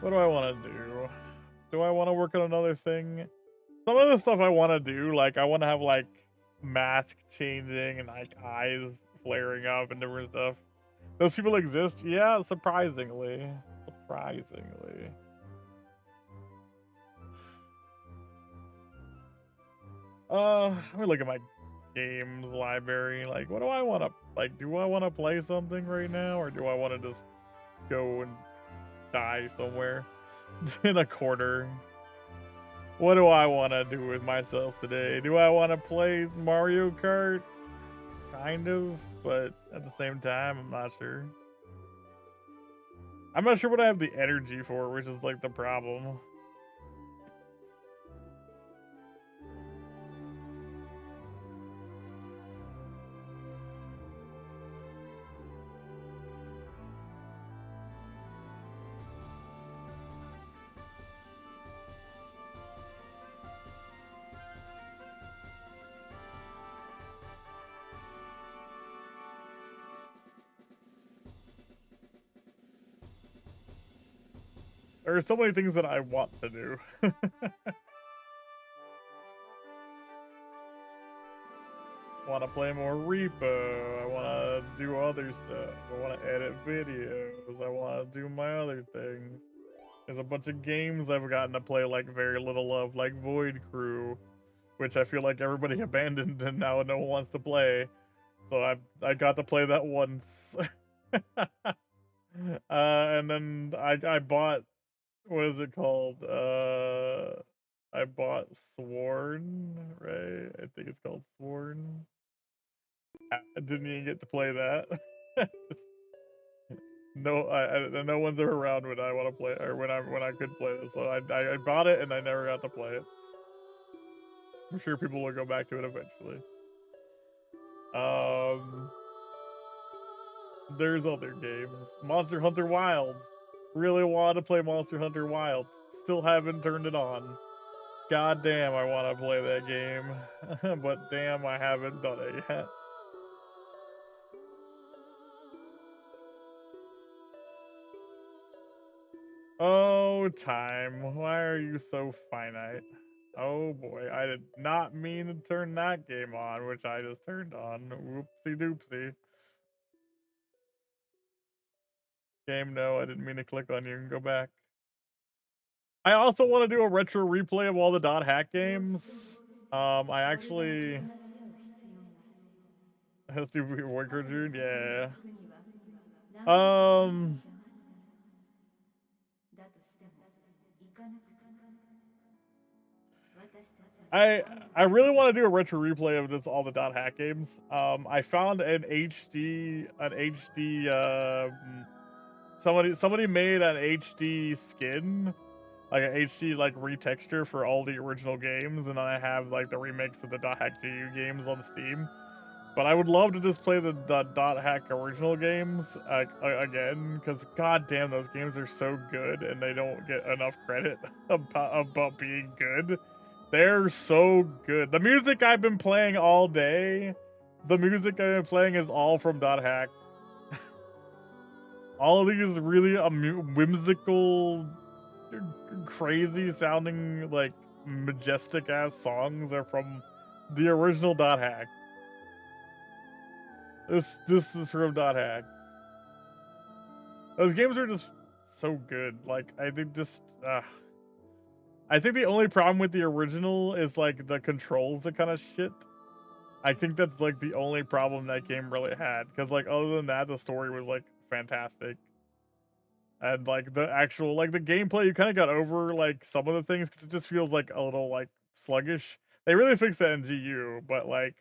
What do I want to do? Do I want to work on another thing? Some of the stuff I want to do, like I want to have like mask changing and like eyes flaring up and different stuff. Those people exist? Yeah, surprisingly. Surprisingly. Let me look at my games library. Like, what do I want to, like, do I want to play something right now? Or do I want to just go and die somewhere in a corner? What do I want to do with myself today? Do I want to play Mario Kart? Kind of, but at the same time, I'm not sure. I'm not sure what I have the energy for, which is like the problem. There are so many things that I want to do. Want to play more Repo. I want to do other stuff. I want to edit videos. I want to do my other things. There's a bunch of games I've gotten to play like very little of, like Void Crew, which I feel like everybody abandoned and now no one wants to play. So I got to play that once. And then I bought, what is it called? I bought Sworn, right? I think it's called Sworn. I didn't even get to play that. No, no one's ever around when I want to play, or when I could play this. So I bought it and I never got to play it. I'm sure people will go back to it eventually. There's other games. Monster Hunter Wilds. Really wanted to play Monster Hunter Wilds. Still haven't turned it on. God damn, I want to play that game. But damn, I haven't done it yet. Oh, time. Why are you so finite? Oh boy, I did not mean to turn that game on, which I just turned on. Whoopsie doopsie. Game, no, I didn't mean to click on you and go back. I also want to do a retro replay of all the dot hack games. I actually... Let's do Worker June, yeah. I really want to do a retro replay of just all the dot hack games. I found an HD somebody made an HD skin, like an HD like retexture for all the original games, and then I have like the remakes of the dot hack GU games on Steam. But I would love to just play the dot hack original games again, because goddamn, those games are so good and they don't get enough credit about being good. They're so good. The music I've been playing all day, the music I've been playing is all from dot hack. All of these really whimsical, crazy sounding, like majestic ass songs are from the original dot hack. This is from dot hack. Those games are just so good. Like, I think I think the only problem with the original is like the controls are kind of shit. I think that's like the only problem that game really had, because like other than that, the story was like fantastic. And like the actual, like the gameplay, you kind of got over like some of the things because it just feels like a little like sluggish. They really fixed that in GU, but like,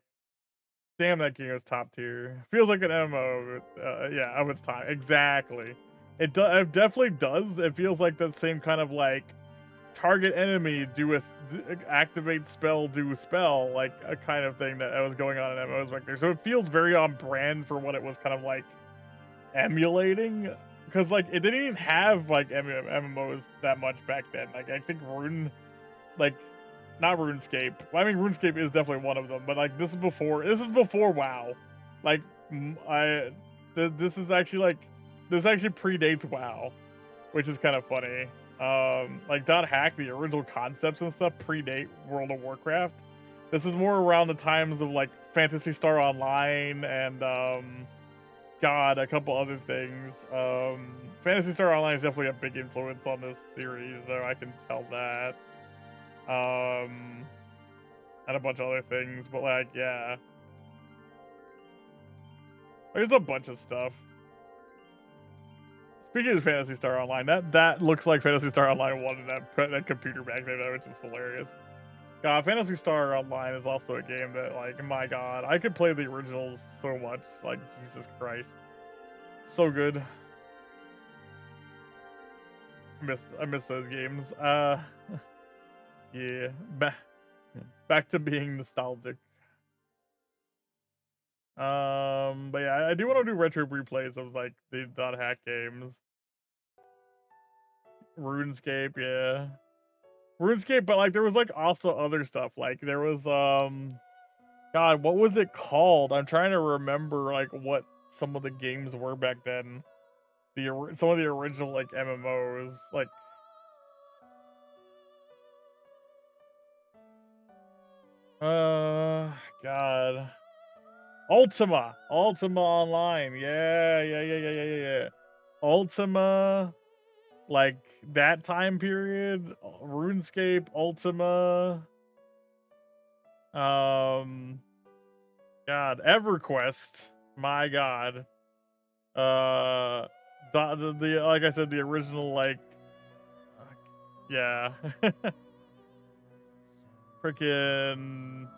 damn, that game is top tier. Feels like an MMO, yeah, of its time. Exactly. It definitely does. It feels like that same kind of like target enemy activate spell, do spell, like a kind of thing that was going on in MMOs back there. So it feels very on brand for what it was kind of like emulating, because like it didn't even have like MMOs that much back then. Like I think not RuneScape. Well, I mean RuneScape is definitely one of them, but like this is before WoW. Like this actually predates WoW, which is kind of funny. Like .hack, the original concepts and stuff predate World of Warcraft. This is more around the times of like Phantasy Star Online and a couple other things. Phantasy Star Online is definitely a big influence on this series, though I can tell that. And a bunch of other things, but like, yeah. There's a bunch of stuff. Speaking of Phantasy Star Online, that looks like Phantasy Star Online 1 in that computer back there, which is hilarious. God, Phantasy Star Online is also a game that, like, my God, I could play the originals so much. Like, Jesus Christ. So good. I miss those games. Yeah. Back to being nostalgic. But yeah, I do want to do retro replays of like the .hack games. RuneScape, yeah. RuneScape, but like there was like also other stuff. Like there was God, what was it called? I'm trying to remember like what some of the games were back then. Some of the original like MMOs, like God. Ultima Online. Yeah. Ultima, like that time period. RuneScape, Ultima. God, EverQuest. My God. The like I said, the original like, yeah. Freaking.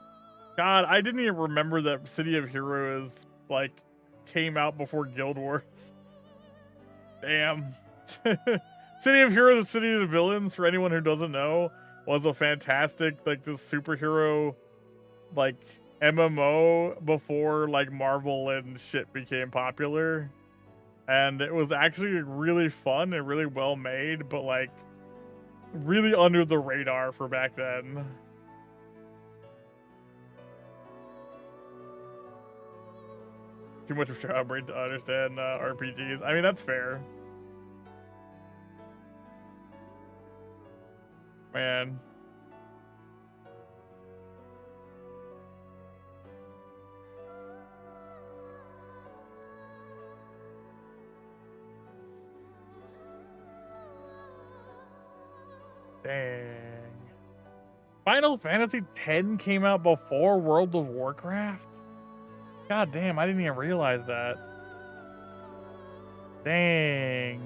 God, I didn't even remember that City of Heroes, like, came out before Guild Wars. Damn. City of Heroes and City of the Villains, for anyone who doesn't know, was a fantastic, like, this superhero, like, MMO before, like, Marvel and shit became popular. And it was actually really fun and really well made, but, like, really under the radar for back then. Too much of a child brain to understand RPGs. I mean, that's fair. Man. Dang. Final Fantasy X came out before World of Warcraft? God damn, I didn't even realize that. Dang.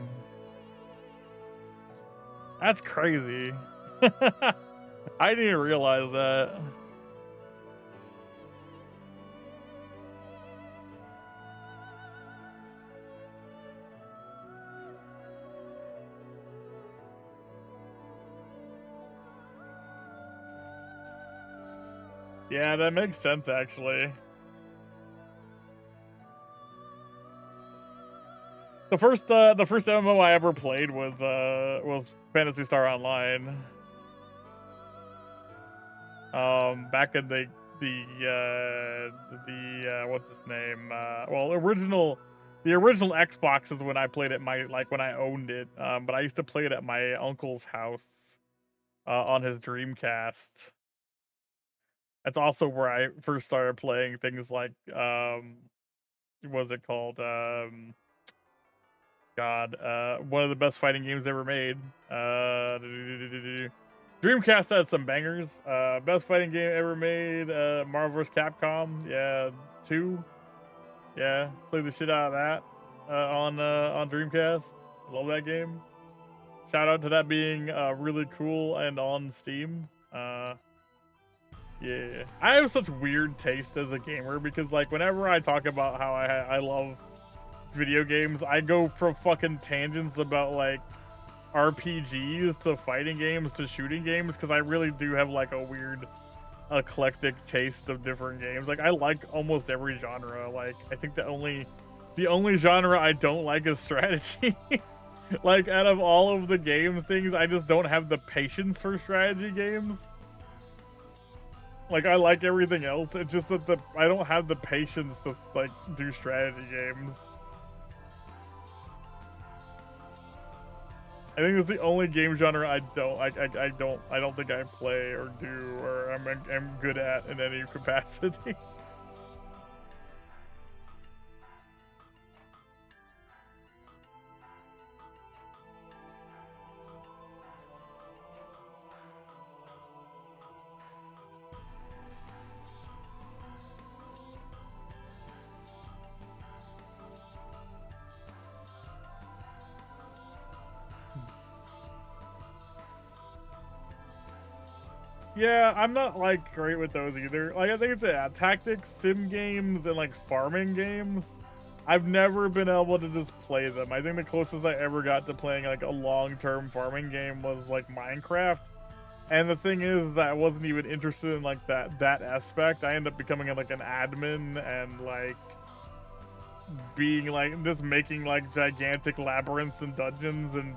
That's crazy. I didn't even realize that. Yeah, that makes sense actually. The first MMO I ever played was Phantasy Star Online. Back in the what's his name? Well, the original Xbox is when I played it. When I owned it. But I used to play it at my uncle's house, on his Dreamcast. That's also where I first started playing things like what was it called? God, one of the best fighting games ever made. Dreamcast had some bangers. Best fighting game ever made. Marvel vs. Capcom. Yeah, 2. Yeah, played the shit out of that on Dreamcast. Love that game. Shout out to that being really cool and on Steam. Yeah, I have such weird taste as a gamer because like whenever I talk about how I love video games, I go for fucking tangents about like RPGs to fighting games to shooting games, because I really do have like a weird eclectic taste of different games. Like I like almost every genre. Like I think the only genre I don't like is strategy. Like out of all of the game things, I just don't have the patience for strategy games. Like I like everything else. It's just that I don't have the patience to like do strategy games. I think it's the only game genre I don't think I play or do or I'm good at in any capacity. Yeah, I'm not like great with those either. Like I think it's tactics, sim games, and like farming games. I've never been able to just play them. I think the closest I ever got to playing like a long-term farming game was like Minecraft. And the thing is that I wasn't even interested in like that aspect. I ended up becoming like an admin and like being like just making like gigantic labyrinths and dungeons, and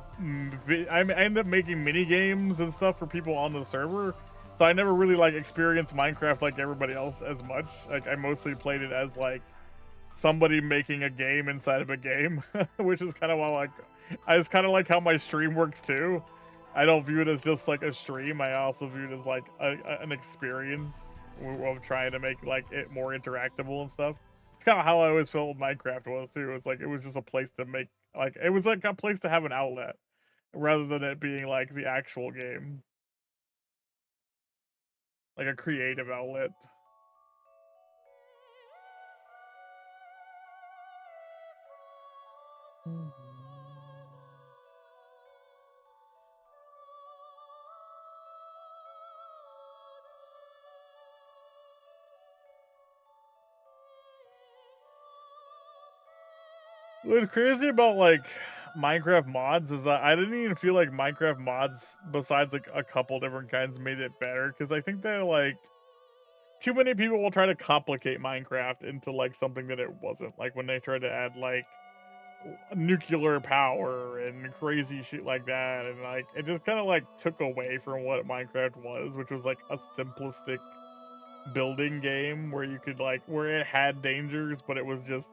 I ended up making mini games and stuff for people on the server. So I never really like experienced Minecraft like everybody else as much. Like I mostly played it as like somebody making a game inside of a game, which is kind of why it's kind of like how my stream works too. I don't view it as just like a stream. I also view it as like an experience of trying to make like it more interactable and stuff. It's kind of how I always felt Minecraft was too. It's like it was just a place to make like it was like a place to have an outlet rather than it being like the actual game. Like a creative outlet. What's crazy about like Minecraft mods is that I didn't even feel like Minecraft mods, besides like a couple different kinds, made it better, because I think that like too many people will try to complicate Minecraft into like something that it wasn't. Like when they try to add like nuclear power and crazy shit like that, and like it just kind of like took away from what Minecraft was, which was like a simplistic building game where you could like where it had dangers, but it was just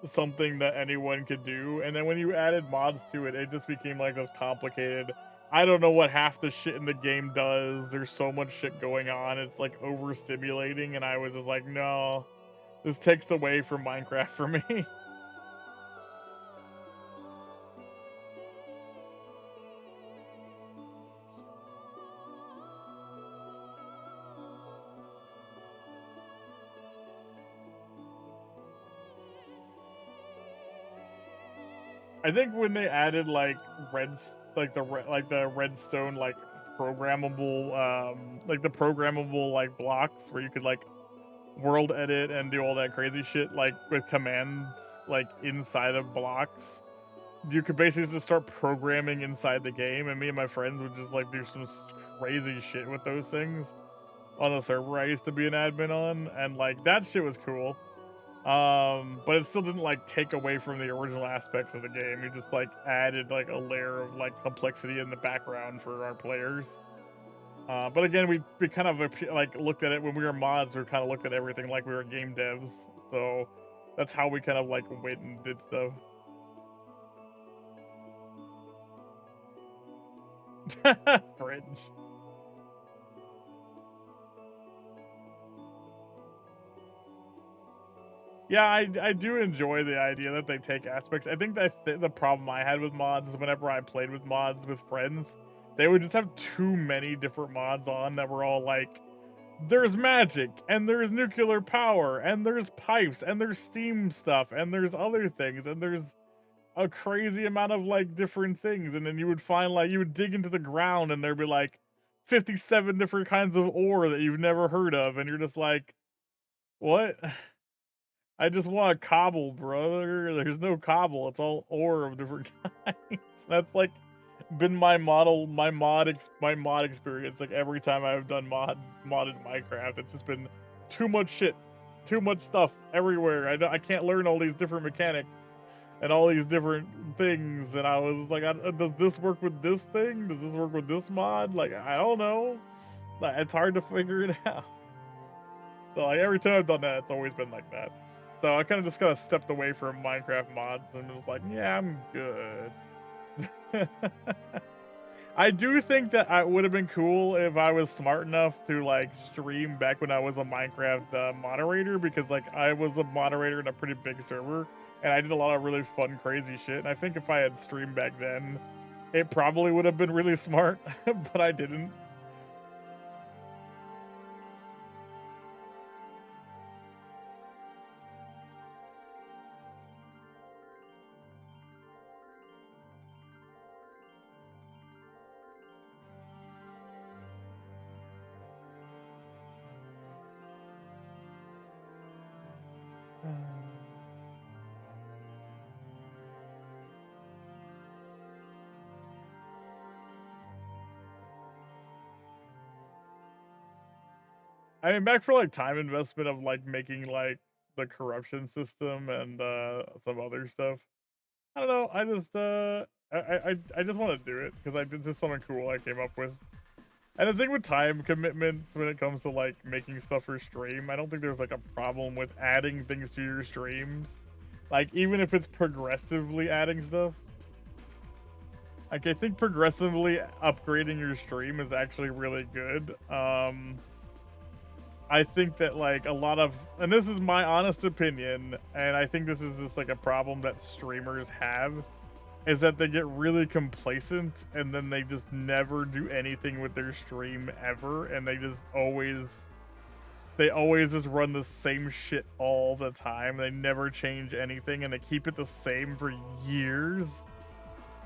something that anyone could do. And then when you added mods to it, it just became like this complicated. I don't know what half the shit in the game does. There's so much shit going on. It's like overstimulating, and I was just like, no, this takes away from Minecraft for me. I think when they added like the redstone like programmable the programmable blocks where you could like world edit and do all that crazy shit like with commands like inside of blocks, you could basically just start programming inside the game, and me and my friends would just like do some crazy shit with those things on the server I used to be an admin on, and like that shit was cool. But it still didn't like take away from the original aspects of the game. It just like added like a layer of like complexity in the background for our players. But again, we kind of like looked at it when we were mods. We kind of looked at everything like we were game devs. So that's how we kind of like went and did stuff. Fringe. Yeah, I do enjoy the idea that they take aspects. I think that the problem I had with mods is whenever I played with mods with friends, they would just have too many different mods on that were all like, there's magic, and there's nuclear power, and there's pipes, and there's steam stuff, and there's other things, and there's a crazy amount of like different things. And then you would find like, you would dig into the ground and there'd be like 57 different kinds of ore that you've never heard of. And you're just like, what? I just want a cobble, brother. There's no cobble. It's all ore of different kinds. That's like been my mod experience. Like every time I've done modded Minecraft, it's just been too much shit, too much stuff everywhere. I can't learn all these different mechanics and all these different things. And I was like, does this work with this thing? Does this work with this mod? Like, I don't know. Like, it's hard to figure it out. So like every time I've done that, it's always been like that. So I kind of just kind of stepped away from Minecraft mods and was like, yeah, I'm good. I do think that it would have been cool if I was smart enough to like stream back when I was a Minecraft moderator, because like I was a moderator in a pretty big server and I did a lot of really fun, crazy shit. And I think if I had streamed back then, it probably would have been really smart, but I didn't. I mean, back for like time investment of like making like the corruption system and some other stuff. I don't know. I just I just want to do it because it's just something cool I came up with. And the thing with time commitments when it comes to like making stuff for stream, I don't think there's like a problem with adding things to your streams. Like even if it's progressively adding stuff. Like I think progressively upgrading your stream is actually really good. I think that like a lot of, and this is my honest opinion, and I think this is just like a problem that streamers have, is that they get really complacent and then they just never do anything with their stream ever, and they always just run the same shit all the time. They never change anything and they keep it the same for years.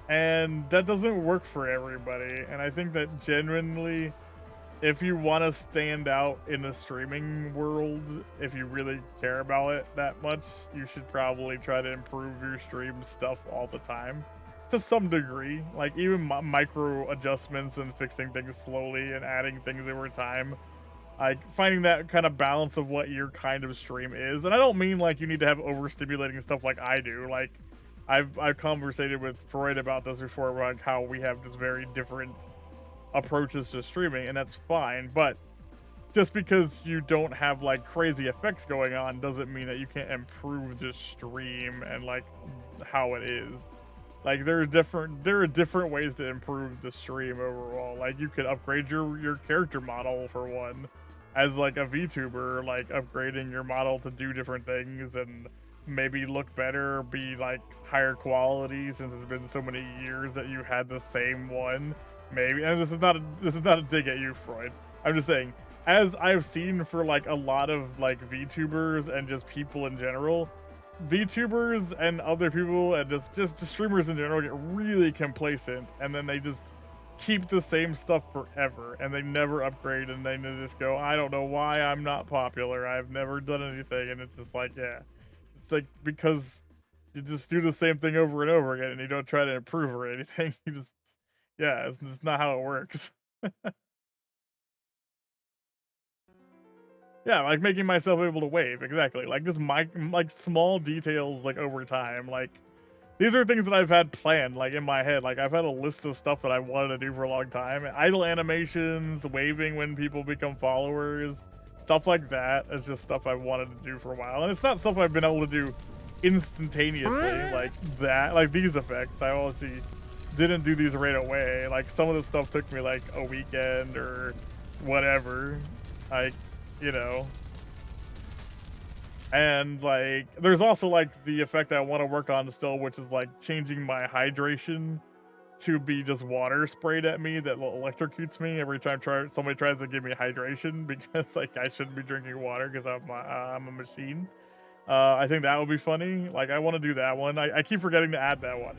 And that doesn't work for everybody. And I think that genuinely, if you want to stand out in the streaming world, if you really care about it that much, you should probably try to improve your stream stuff all the time. To some degree, like even micro adjustments and fixing things slowly and adding things over time. Like finding that kind of balance of what your kind of stream is. And I don't mean like you need to have overstimulating stuff like I do. Like I've conversated with Freud about this before, about like how we have just very different approaches to streaming, and that's fine, but just because you don't have like crazy effects going on doesn't mean that you can't improve the stream and like how it is. Like there are different ways to improve the stream overall. Like you could upgrade your character model for one, as like a VTuber, like upgrading your model to do different things and maybe look better, be like higher quality, since it's been so many years that you had the same one. Maybe, and this is not a dig at you, Freud. I'm just saying, as I've seen for like a lot of like VTubers and just people in general, VTubers and other people and just streamers in general get really complacent, and then they just keep the same stuff forever, and they never upgrade, and they just go, I don't know why I'm not popular. I've never done anything, and it's just like, yeah, it's like because you just do the same thing over and over again, and you don't try to improve or anything. You just Yeah, it's just not how it works. Yeah, like making myself able to wave, exactly. Like just like small details like over time. Like these are things that I've had planned like in my head. Like I've had a list of stuff that I wanted to do for a long time. Idle animations, waving when people become followers, stuff like that. It's just stuff I've wanted to do for a while. And it's not stuff I've been able to do instantaneously like that. Like these effects, I obviously didn't do these right away. Like some of the stuff took me like a weekend or whatever, like, you know. And like there's also like the effect I want to work on still, which is like changing my hydration to be just water sprayed at me that electrocutes me every time somebody tries to give me hydration, because like I shouldn't be drinking water because I'm a machine. I think that would be funny. Like I want to do that one. I keep forgetting to add that one.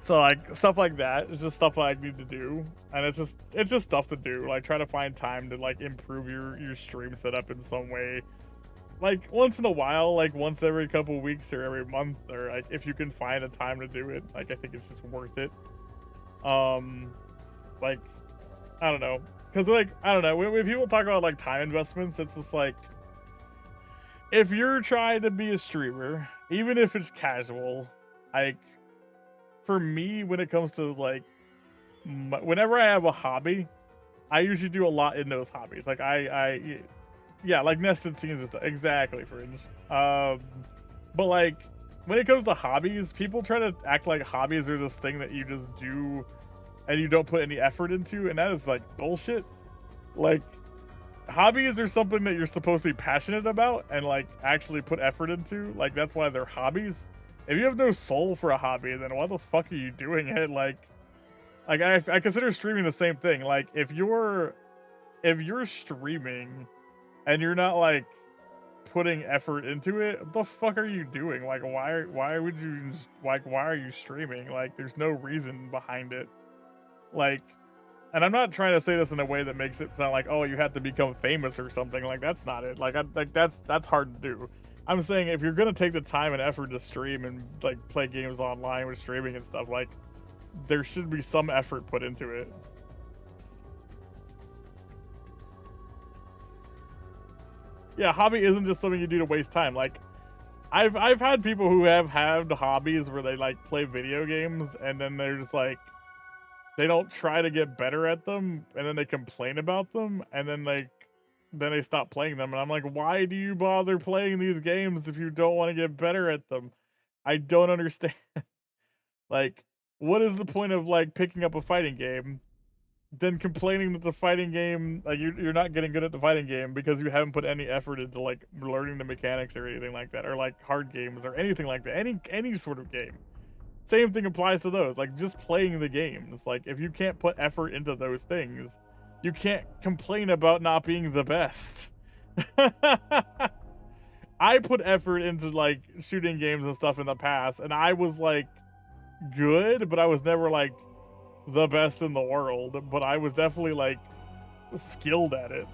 So like stuff like that is just stuff I need to do, and it's just stuff to do. Like try to find time to like improve your stream setup in some way. Like once in a while, like once every couple weeks or every month, or like if you can find a time to do it, like I think it's just worth it. Like, I don't know, because like I don't know, when people talk about like time investments, it's just like, if you're trying to be a streamer, even if it's casual, like for me, when it comes to like whenever I have a hobby, I usually do a lot in those hobbies. Like yeah, like nested scenes and stuff. Exactly, Fringe. But like when it comes to hobbies, people try to act like hobbies are this thing that you just do and you don't put any effort into, and that is like bullshit. Like, hobbies are something that you're supposed to be passionate about and like actually put effort into. Like, that's why they're hobbies. If you have no soul for a hobby, then why the fuck are you doing it? Like I consider streaming the same thing. Like, if you're streaming and you're not like putting effort into it, what the fuck are you doing? Like, why would you, like, why are you streaming? Like, there's no reason behind it. Like, and I'm not trying to say this in a way that makes it sound like, oh, you have to become famous or something. Like, that's not it. Like, that's hard to do. I'm saying if you're gonna take the time and effort to stream and like play games online with streaming and stuff, like, there should be some effort put into it. Yeah, hobby isn't just something you do to waste time. Like, I've had people who have had hobbies where they like play video games and then they're just like, they don't try to get better at them, and then they complain about them, and then they stop playing them. And I'm like, why do you bother playing these games if you don't want to get better at them? I don't understand. Like, what is the point of like picking up a fighting game, then complaining that the fighting game, like, you're not getting good at the fighting game because you haven't put any effort into like learning the mechanics or anything like that, or like hard games or anything like that, any sort of game. Same thing applies to those. Like, just playing the games. Like, if you can't put effort into those things, you can't complain about not being the best. I put effort into like shooting games and stuff in the past, and I was like good, but I was never like the best in the world. But I was definitely like skilled at it.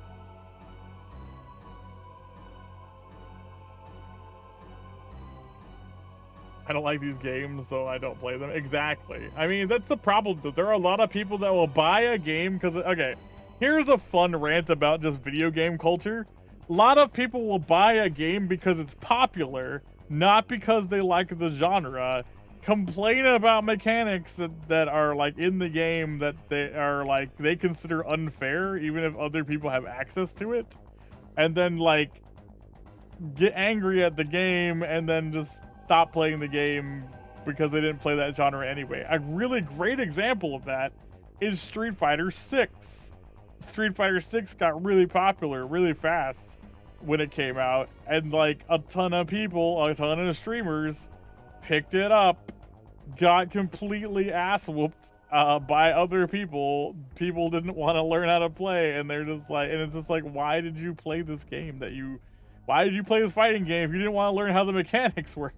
I don't like these games, so I don't play them. Exactly. I mean, that's the problem. There are a lot of people that will buy a game because, okay, here's a fun rant about just video game culture. A lot of people will buy a game because it's popular, not because they like the genre. Complain about mechanics that are like in the game that they are like, they consider unfair, even if other people have access to it. And then like get angry at the game and then just stop playing the game because they didn't play that genre anyway. A really great example of that is Street Fighter 6. Street Fighter 6 got really popular really fast when it came out, and like a ton of people, a ton of streamers picked it up, got completely ass whooped by other people. People didn't want to learn how to play, and they're just like, and it's just like, why did you play this game why did you play this fighting game if you didn't want to learn how the mechanics work?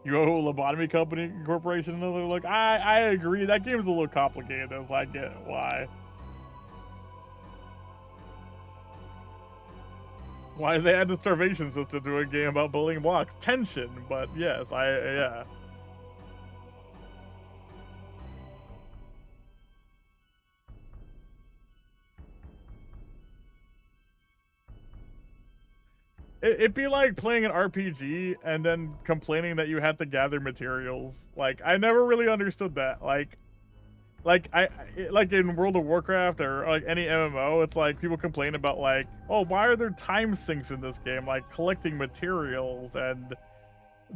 You owe Lobotomy Company Corporation another look. I agree. That game's a little complicated, though, so I get why. Why they add the starvation system to a game about building blocks? Tension, but yes, yeah. It'd be like playing an RPG and then complaining that you have to gather materials. Like, I never really understood that. Like in World of Warcraft or like any MMO, it's like people complain about like, oh, why are there time sinks in this game? Like collecting materials and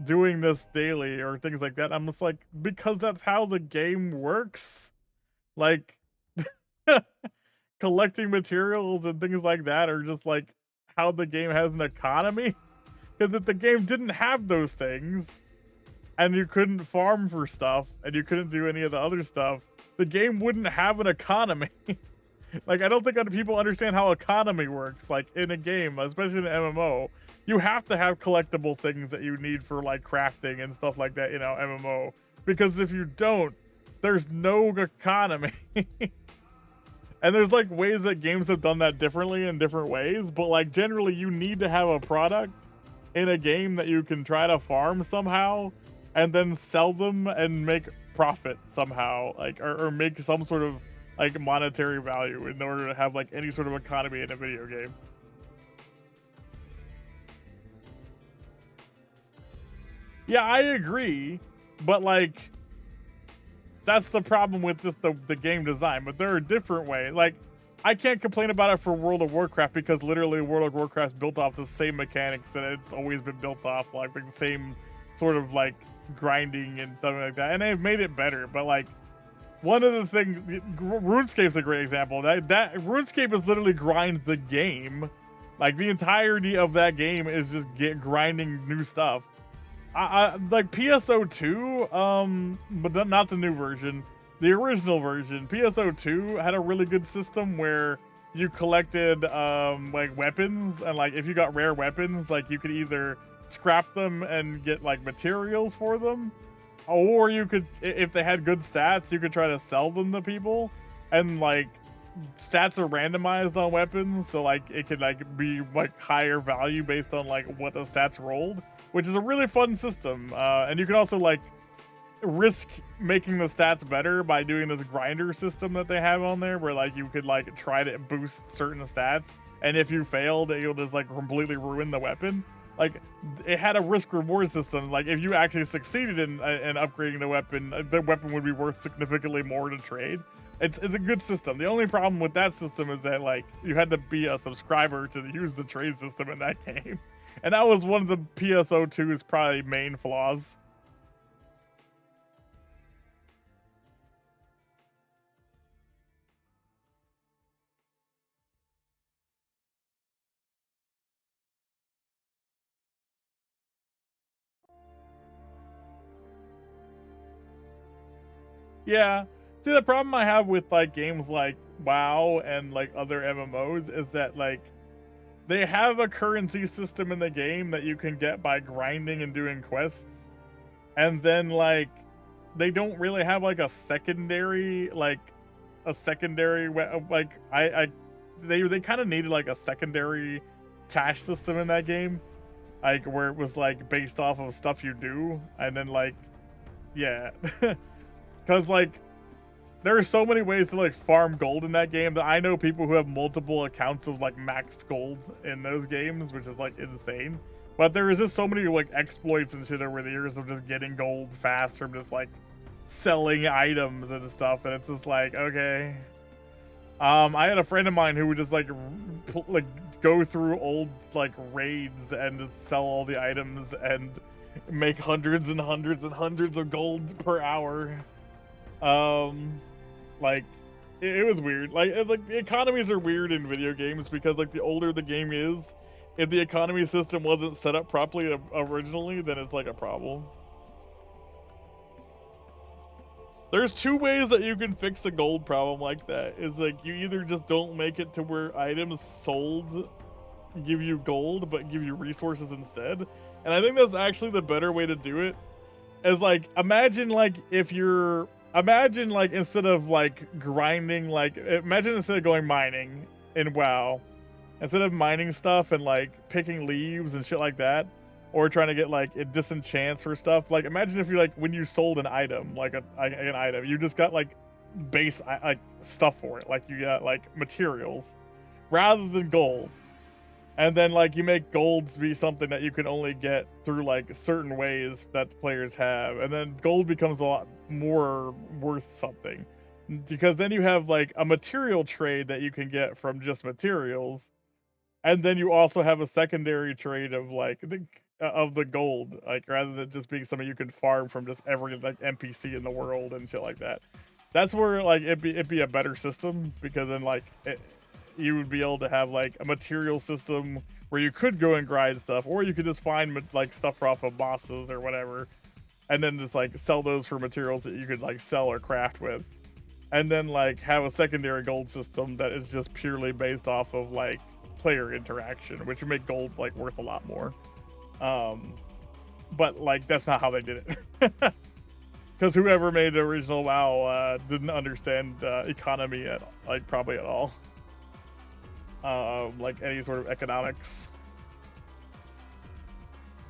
doing this daily or things like that. I'm just like, because that's how the game works. Like collecting materials and things like that are just like how the game has an economy. Because if the game didn't have those things and you couldn't farm for stuff and you couldn't do any of the other stuff, the game wouldn't have an economy. Like, I don't think other people understand how economy works. Like, in a game, especially in an MMO, you have to have collectible things that you need for like crafting and stuff like that, you know, MMO. Because if you don't, there's no economy. And there's like ways that games have done that differently in different ways, but like generally you need to have a product in a game that you can try to farm somehow and then sell them and make profit somehow, like, or make some sort of like monetary value in order to have like any sort of economy in a video game. Yeah, I agree, but like that's the problem with just the game design. But there are different ways. Like, I can't complain about it for World of Warcraft because literally World of Warcraft's built off the same mechanics that it's always been built off, like the same sort of like grinding and something like that. And they've made it better, but like one of the things, RuneScape's a great example. That RuneScape is literally grind the game. Like the entirety of that game is just grinding new stuff. Like PSO2, but not the new version. The original version, PSO2 had a really good system where you collected like weapons, and like if you got rare weapons, like you could either scrap them and get like materials for them, or you could, if they had good stats, you could try to sell them to people. And like stats are randomized on weapons, so like it could like be like higher value based on like what the stats rolled, which is a really fun system. And you can also like risk making the stats better by doing this grinder system that they have on there, where like you could like try to boost certain stats, and if you failed, you'll just like completely ruin the weapon. Like it had a risk reward system. Like if you actually succeeded in upgrading the weapon would be worth significantly more to trade. It's a good system. The only problem with that system is that like you had to be a subscriber to use the trade system in that game, and that was one of the PSO2's probably main flaws. Yeah. See, the problem I have with like games like WoW and like other MMOs is that like they have a currency system in the game that you can get by grinding and doing quests, and then like they don't really have like a secondary they kind of needed like a secondary cash system in that game, like where it was like based off of stuff you do, and then like yeah. Because, like, there are so many ways to, like, farm gold in that game that I know people who have multiple accounts of, like, maxed gold in those games, which is, like, insane. But there is just so many, like, exploits and shit over the years of just getting gold fast from just, like, selling items and stuff that it's just, like, okay. I had a friend of mine who would just, like, go through old, like, raids and just sell all the items and make hundreds and hundreds and hundreds of gold per hour. Like it was weird. Like the economies are weird in video games because like the older the game is, if the economy system wasn't set up properly originally, then it's like a problem. There's two ways that you can fix a gold problem like that. Is like you either just don't make it to where items sold give you gold but give you resources instead. And I think that's actually the better way to do it. Is like imagine like instead of like grinding, like imagine instead of going mining in WoW, instead of mining stuff and like picking leaves and shit like that, or trying to get like disenchants for stuff, like imagine if you like when you sold an item, like an item, you just got like base like stuff for it, like you got like materials rather than gold. And then like you make golds be something that you can only get through like certain ways that players have, and then gold becomes a lot more worth something, because then you have like a material trade that you can get from just materials, and then you also have a secondary trade of like the gold, like rather than just being something you can farm from just every like NPC in the world and shit like that. That's where like it'd be a better system, because then like you would be able to have like a material system where you could go and grind stuff, or you could just find like stuff off of bosses or whatever, and then just like sell those for materials that you could like sell or craft with, and then like have a secondary gold system that is just purely based off of like player interaction, which would make gold like worth a lot more. But like that's not how they did it. Because whoever made the original WoW didn't understand economy probably at all. Like any sort of economics.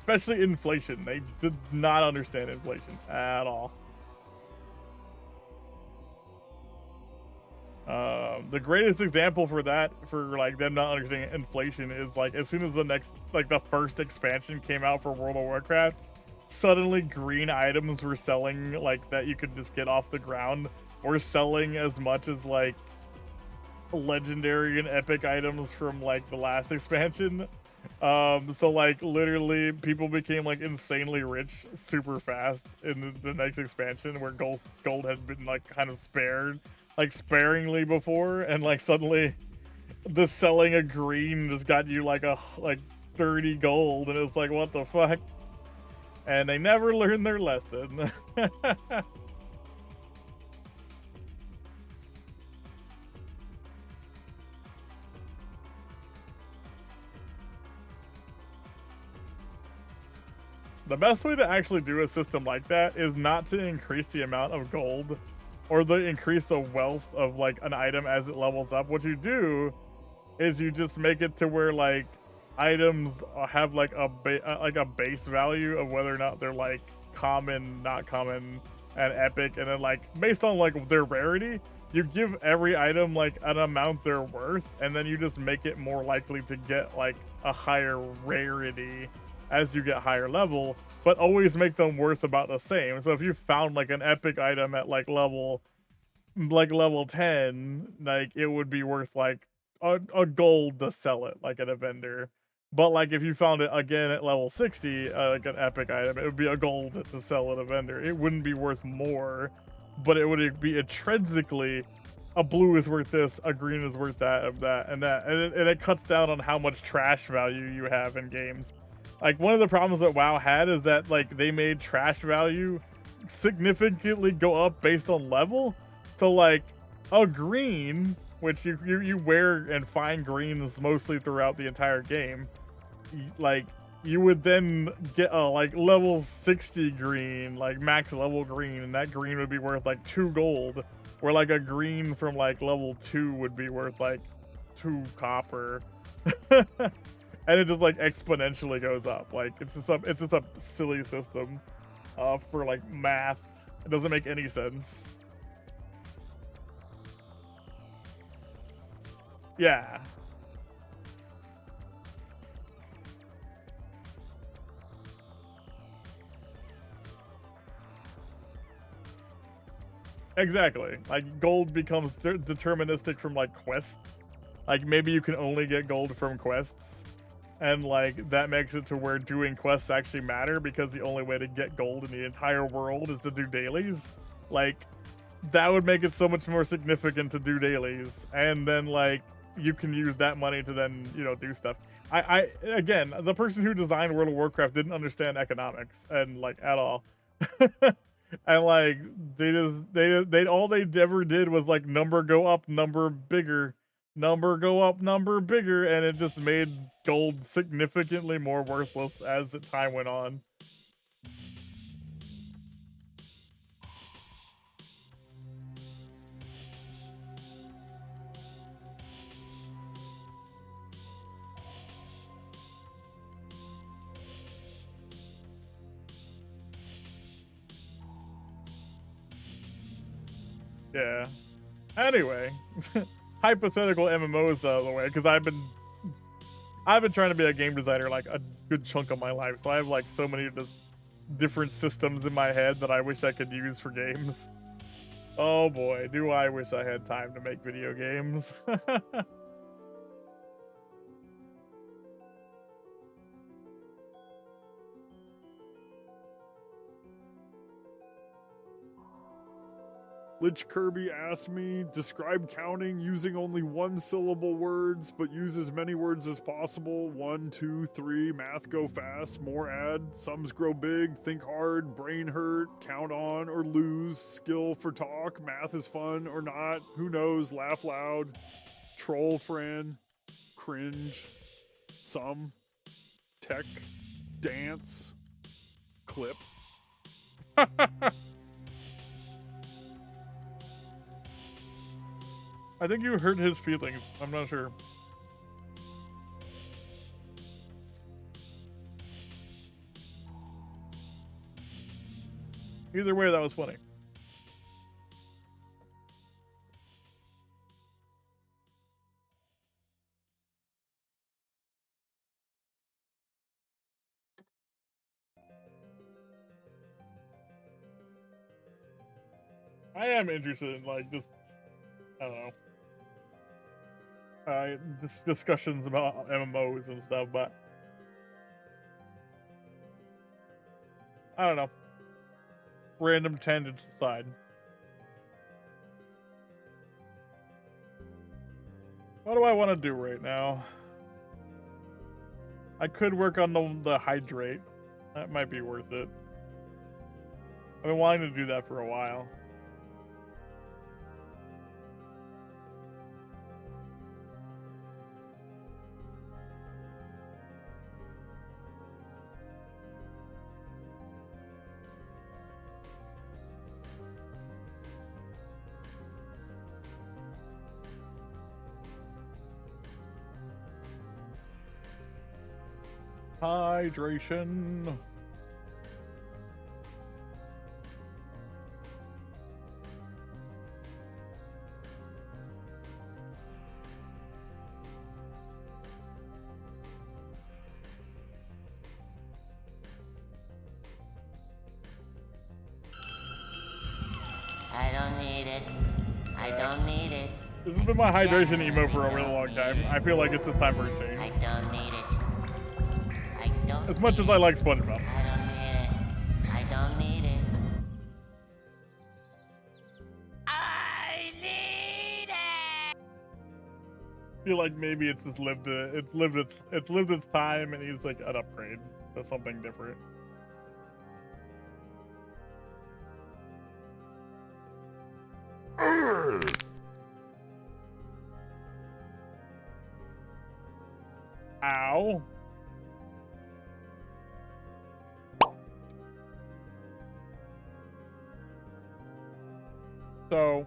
especially inflation. They did not understand inflation at all. The greatest example for that, for like them not understanding inflation, is like as soon as the first expansion came out for World of Warcraft, suddenly green items were selling like that you could just get off the ground, or selling as much as like legendary and epic items from like the last expansion. So like literally people became like insanely rich super fast in the next expansion, where gold had been like kind of sparingly before, and like suddenly the selling a green just got you like 30 gold, and it's like, what the fuck? And they never learned their lesson. The best way to actually do a system like that is not to increase the amount of gold or increase the wealth of like an item as it levels up. What you do is you just make it to where like items have like a base value of whether or not they're like common, not common, and epic, and then like based on like their rarity, you give every item like an amount they're worth, and then you just make it more likely to get like a higher rarity as you get higher level, but always make them worth about the same. So if you found like an epic item at like level 10, like it would be worth like a gold to sell it like at a vendor. But like if you found it again at level 60, like an epic item, it would be a gold to sell at a vendor. It wouldn't be worth more, but it would be intrinsically a blue is worth this, a green is worth that, and it cuts down on how much trash value you have in games. Like one of the problems that WoW had is that like they made trash value significantly go up based on level. So like a green, which you wear and find greens mostly throughout the entire game, like you would then get a like level 60 green, like max level green, and that green would be worth like 2 gold, where like a green from like level 2 would be worth like 2 copper. And it just like exponentially goes up. Like it's just a silly system for like math. It doesn't make any sense. Yeah. Exactly. Like gold becomes deterministic from like quests. Like maybe you can only get gold from quests. And like that makes it to where doing quests actually matter, because the only way to get gold in the entire world is to do dailies. Like that would make it so much more significant to do dailies, and then like you can use that money to then, you know, do stuff. I again, the person who designed World of Warcraft didn't understand economics and like at all. And like they all they ever did was like number go up, number bigger, number go up, number bigger, and it just made gold significantly more worthless as the time went on. Yeah. Anyway, hypothetical MMOs out of the way, because I've been trying to be a game designer like a good chunk of my life, so I have like so many just different systems in my head that I wish I could use for games. Oh boy, do I wish I had time to make video games. Lich Kirby asked me, describe counting using only 1-syllable words, but use as many words as possible. 1, 2, 3, math go fast, more add, sums grow big, think hard, brain hurt, count on or lose, skill for talk, math is fun or not, who knows, laugh loud, troll friend, cringe, sum, tech, dance, clip. I think you hurt his feelings. I'm not sure. Either way, that was funny. I am interested in like just I don't know. Discussions about MMOs and stuff, but I don't know. Random tangents aside. What do I want to do right now? I could work on the hydrate. That might be worth it. I've been wanting to do that for a while. Hydration. I don't need it. I don't need it. This has been my hydration emo for a really long time. I feel like it's a time for a change. I don't need it. I don't. As much as I like SpongeBob. I don't need it. I don't need it. I need it. I feel like maybe it's just lived its time and needs like an upgrade to something different. Ow. So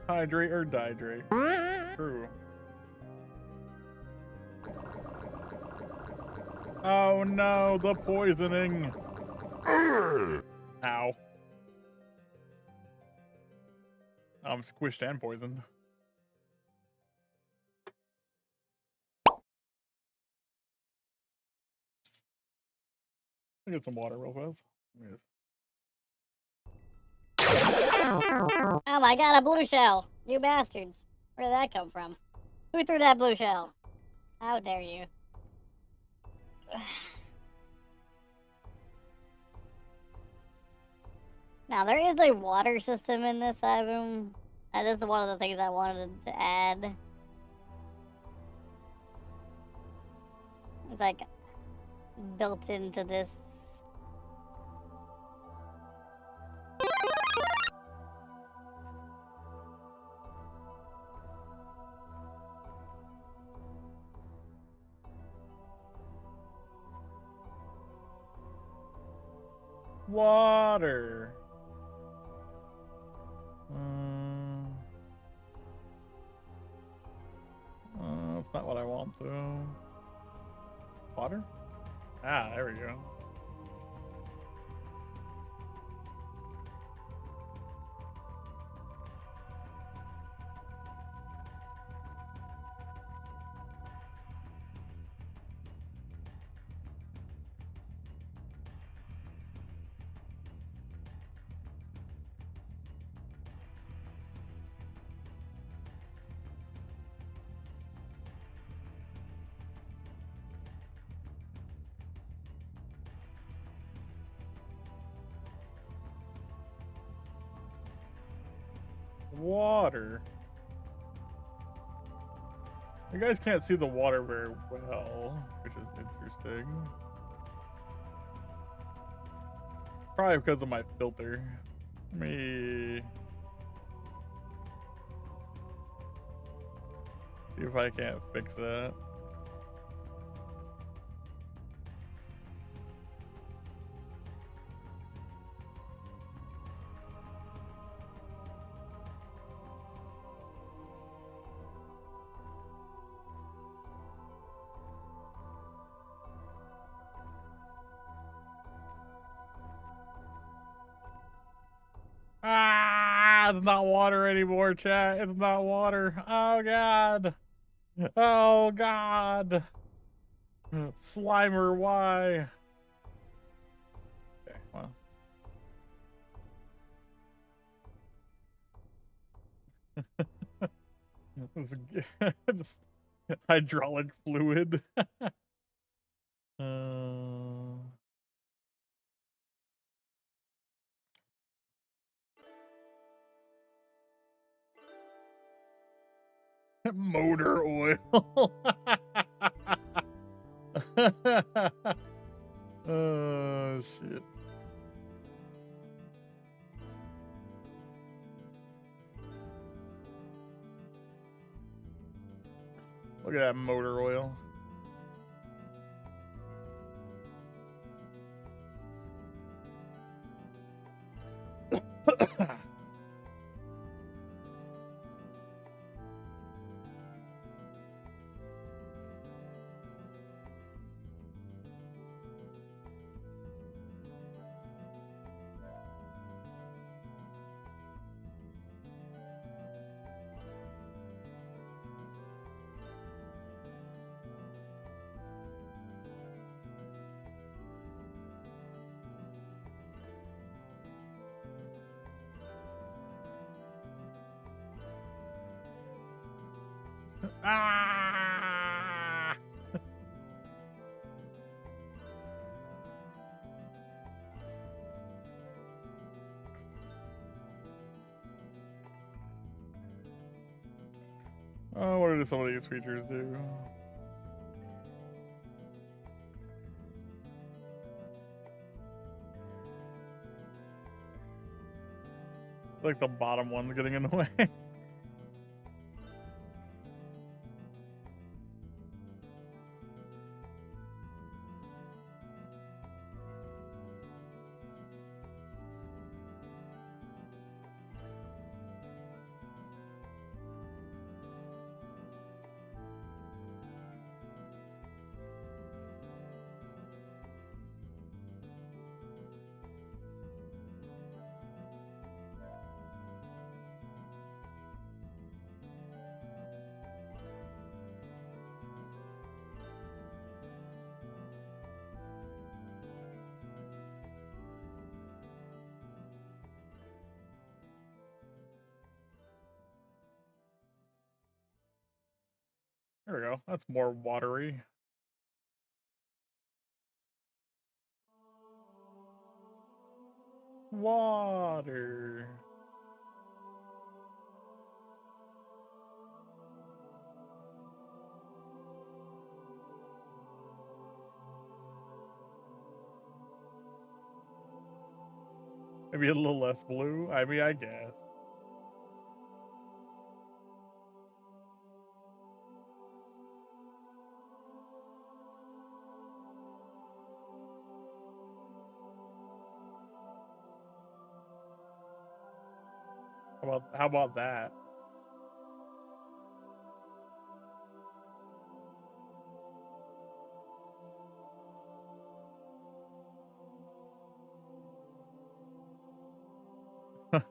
hydrate or dihydrate? True. Oh no, the poisoning. Ow. I'm squished and poisoned. Let me get some water real fast. Oh my god, a blue shell! You bastards. Where did that come from? Who threw that blue shell? How dare you? Now, there is a water system in this album. This is one of the things I wanted to add. It's like built into this. Water. That's not what I want though. Water? Ah, there we go. Water. You guys can't see the water very well, which is interesting. Probably because of my filter. Let me see if I can't fix that. Ah, it's not water anymore, chat. It's not water. Oh god. Oh god. Slimer, why? Okay, well. Just hydraulic fluid. Motor oil. Oh shit. Look at that motor oil. Ah! Oh, what do some of these features do? Like the bottom one's getting in the way. There we go. That's more watery. Water. Maybe a little less blue. I mean, I guess. How about that?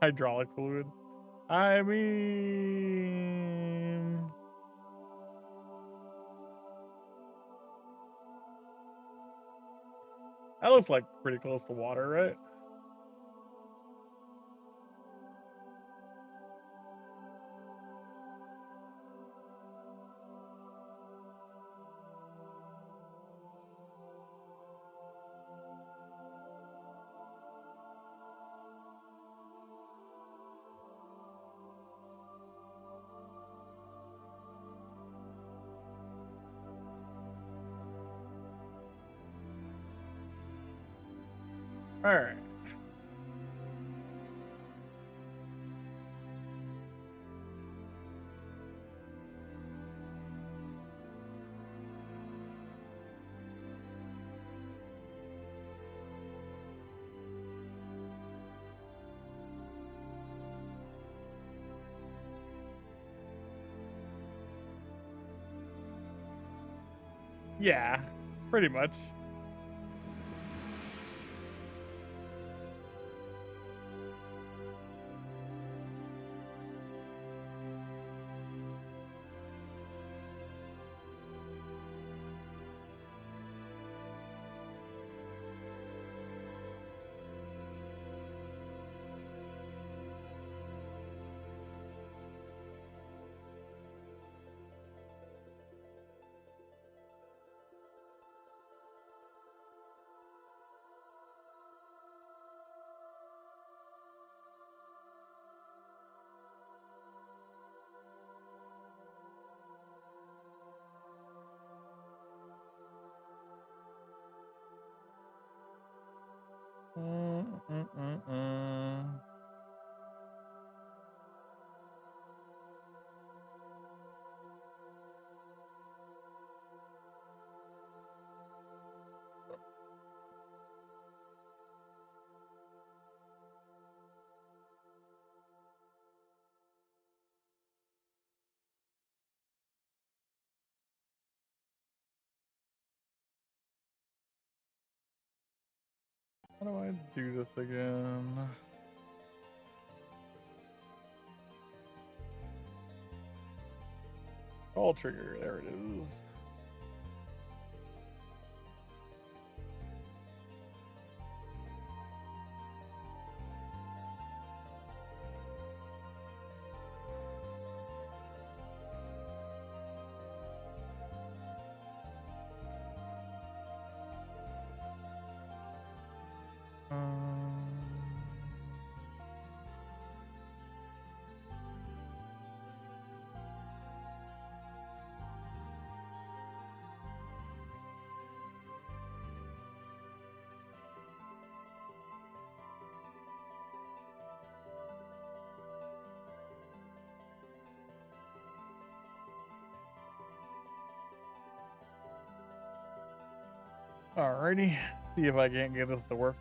Hydraulic fluid. I mean, that looks like pretty close to water, right? All right. Yeah, pretty much. How do I do this again? Call trigger, there it is. Alrighty, see if I can't get this to work.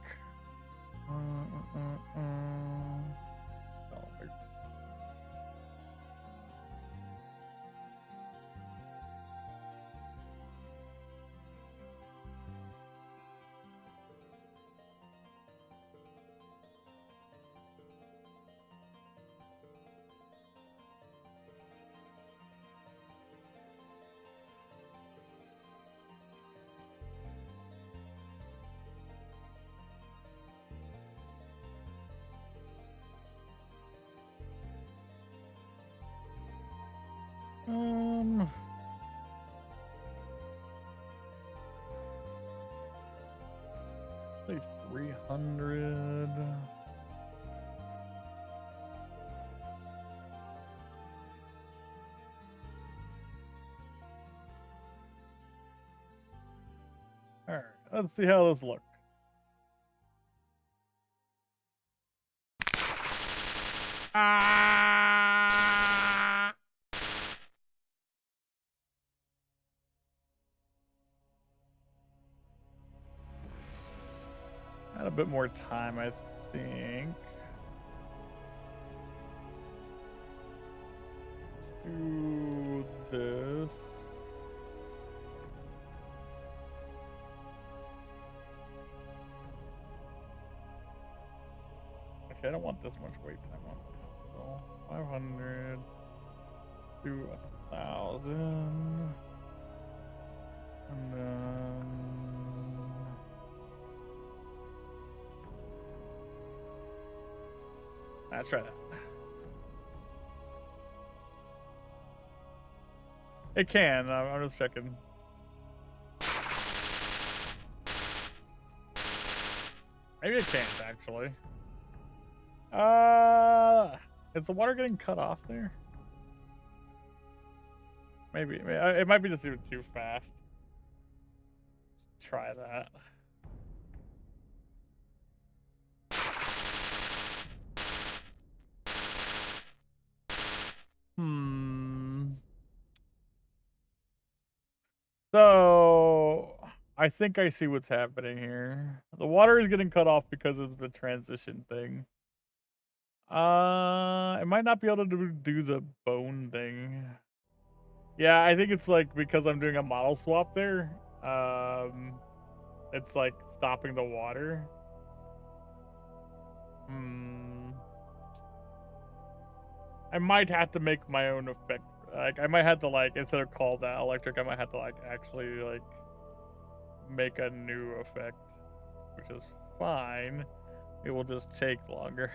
Say 300. All right, let's see how this looks. Had a bit more time, I think. Let's do this. Actually, I don't want this much wait time on the 500 to 1,000. And then let's try that. It can. I'm just checking. Maybe it can't actually. Is the water getting cut off there? Maybe. It might be just too fast. Let's try that. So I think I see what's happening here. The water is getting cut off because of the transition thing. It might not be able to do the bone thing. Yeah, I think it's like because I'm doing a model swap there. It's like stopping the water. I might have to make my own effect. Like I might have to like instead of call that electric, I might have to like actually like make a new effect, which is fine. It will just take longer.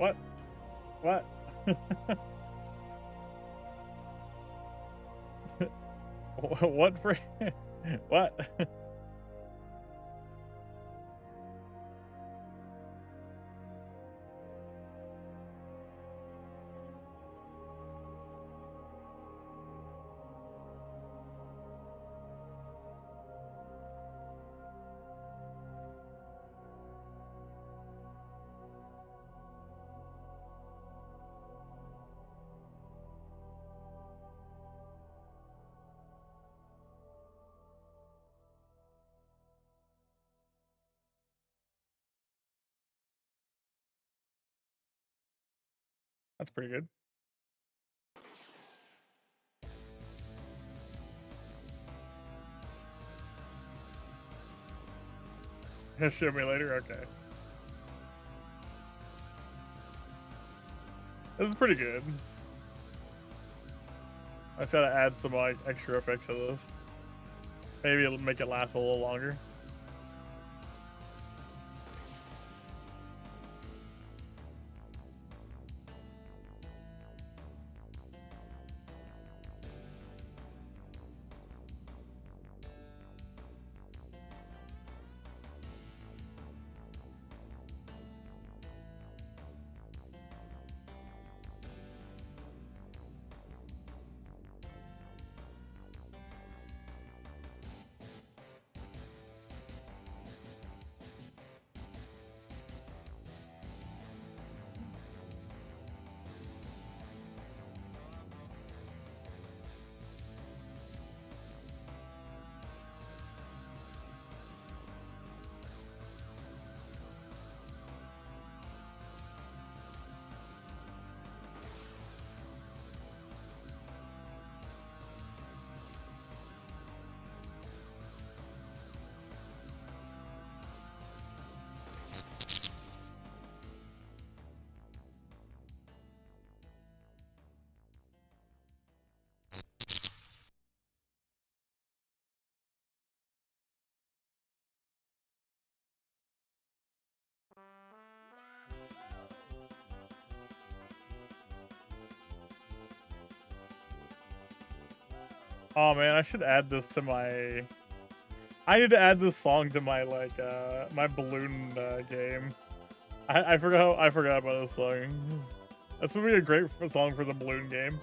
What? What? What for? What? That's pretty good. He'll show me later? Okay. This is pretty good. I just gotta add some like extra effects to this. Maybe it'll make it last a little longer. Oh man, I should add this to my... I need to add this song to my like my balloon game. I forgot about this song. This would be a great song for the balloon game.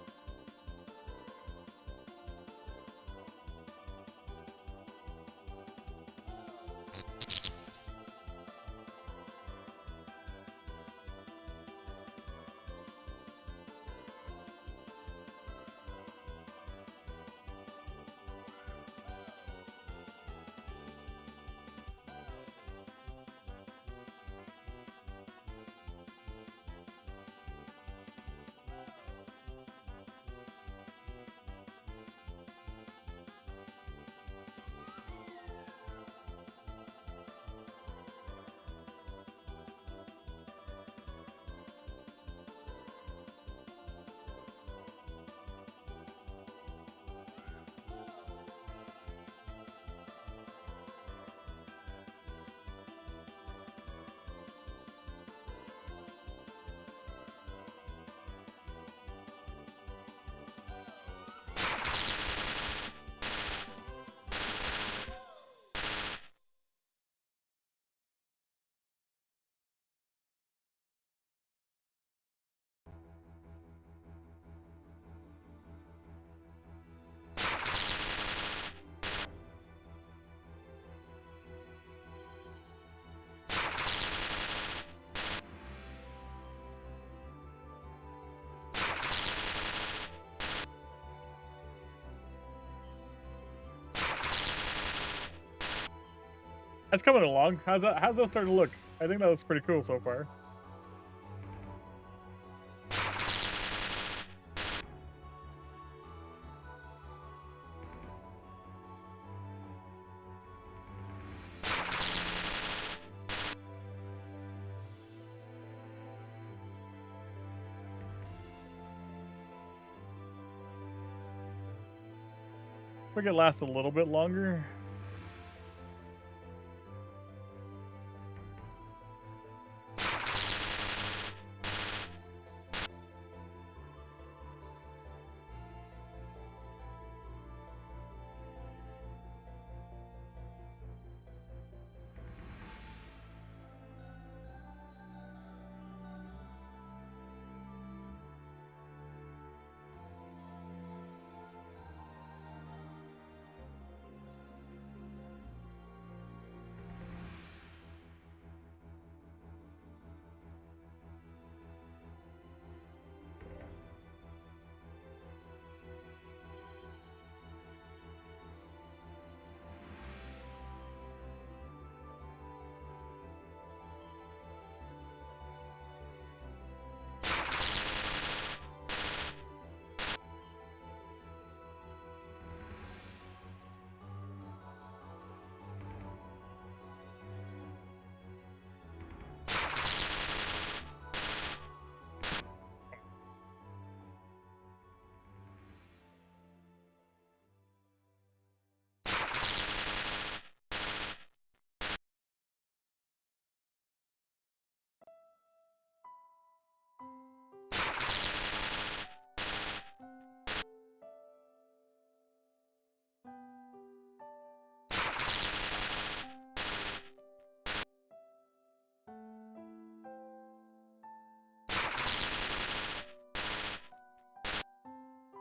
That's coming along. How's that starting to look? I think that looks pretty cool so far. We could last a little bit longer.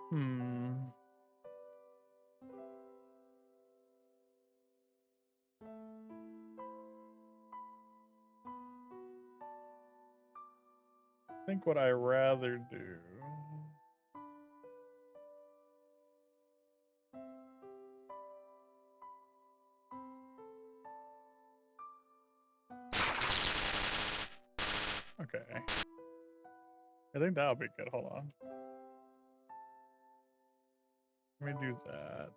I think what I rather do. Okay. I think that'll be good. Hold on. Let me do that.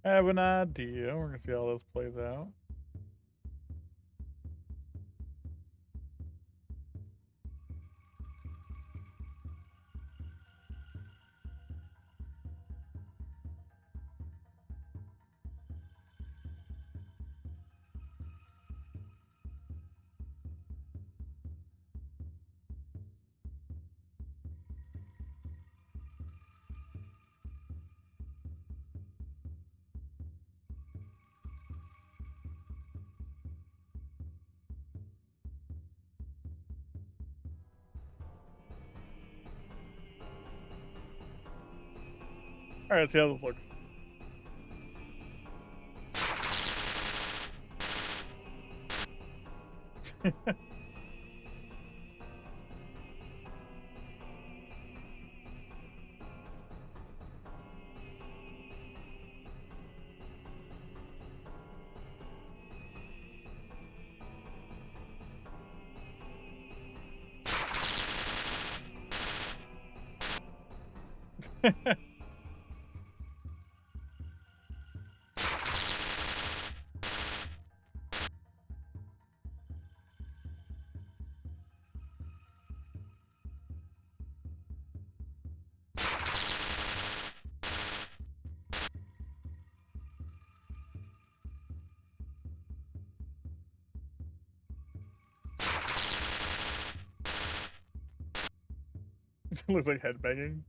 I have an idea. We're gonna see how this plays out. All right, let's see how this looks. Looks like headbanging.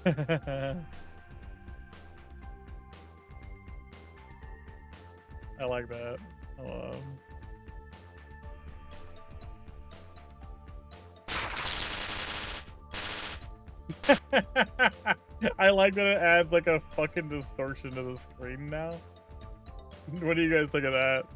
I like that. I like that it adds like a fucking distortion to the screen now. What do you guys think of that?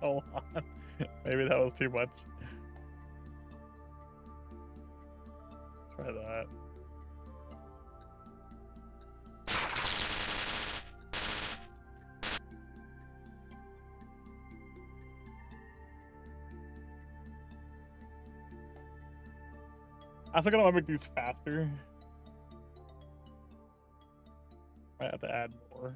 Hold on. Maybe that was too much. Try that. I was gonna make these faster. I have to add more.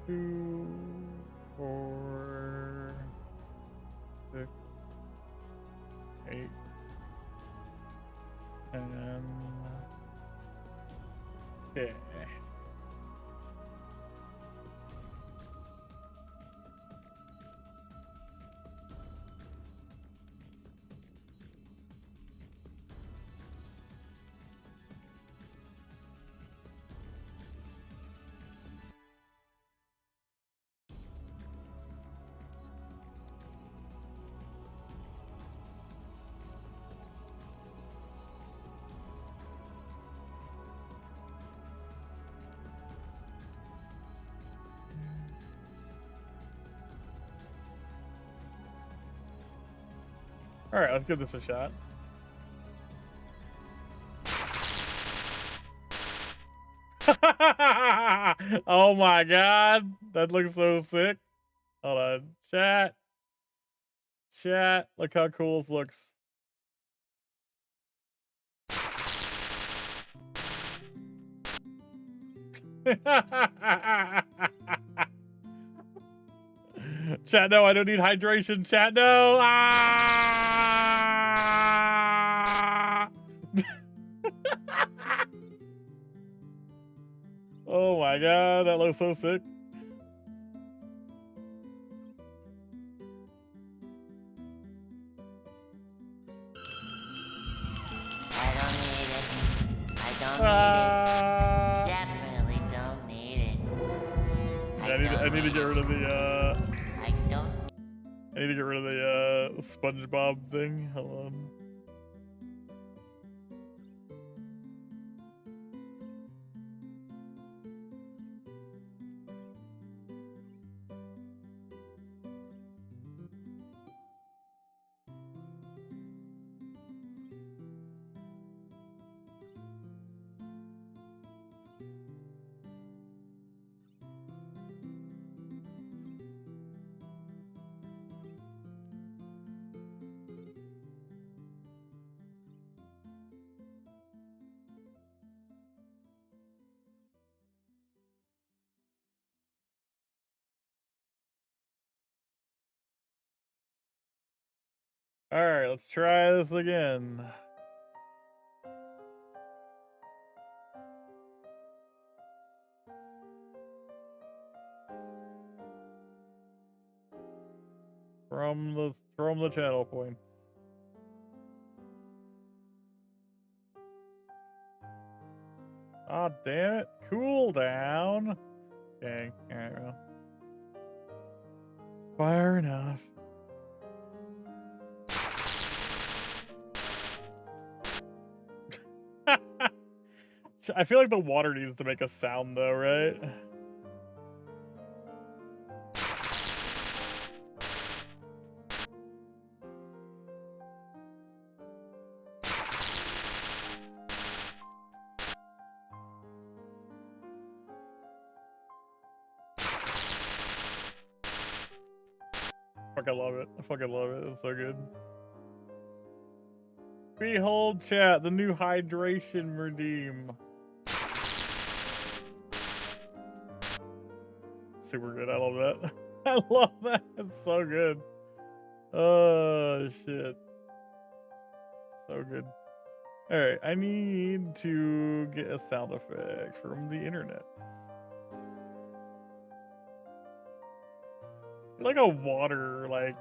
Two, 4, 6, 8, 10. Okay. All right, let's give this a shot. Oh my god, that looks so sick. Hold on, chat. Chat, look how cool this looks. Chat, no, I don't need hydration. Chat, no. Ah! Oh my god, that looks so sick. I don't need it. I don't need it. Definitely don't need it. I need to get rid of the I don't. I need to get rid of the SpongeBob thing. Hold on. All right, let's try this again. From the channel points. Ah, damn it. Cool down. Dang. All right, well. Fire enough. I feel like the water needs to make a sound though, right? Fucking love it. I fucking love it. It's so good. Behold, chat, the new hydration redeem. Super good. I love that. I love that. It's so good. Oh, shit. So good. Alright, I need to get a sound effect from the internet. Like a water, like,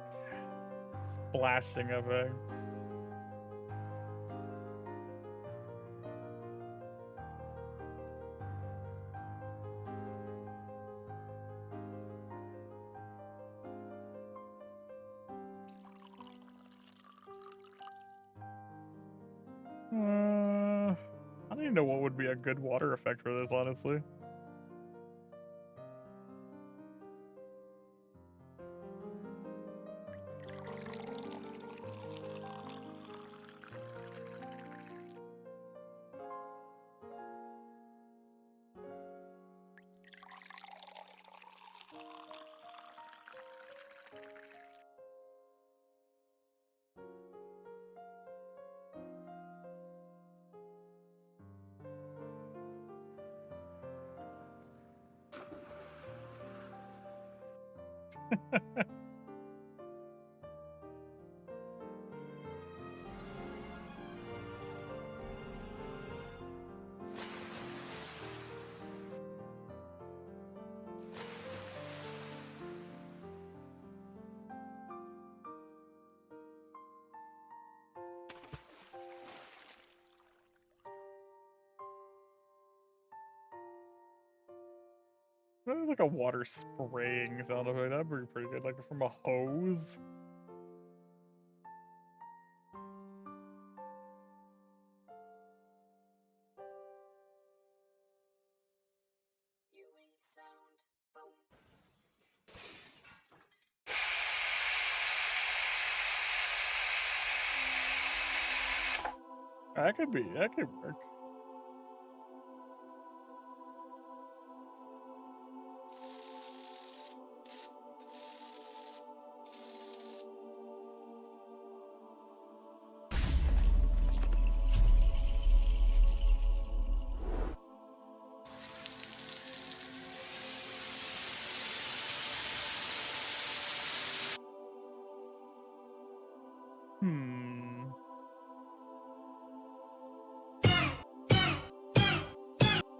splashing effect. I don't even know what would be a good water effect for this, honestly. Maybe like a water spraying sound effect. That'd be pretty good. Like from a hose. That could be. That could work.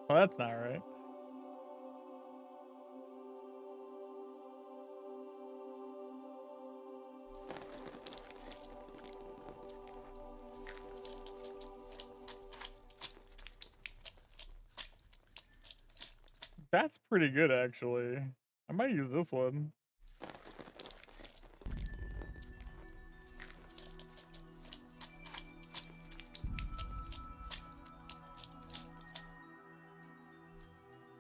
Well, that's not right. That's pretty good, actually. I might use this one.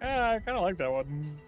Yeah, I kind of like that one.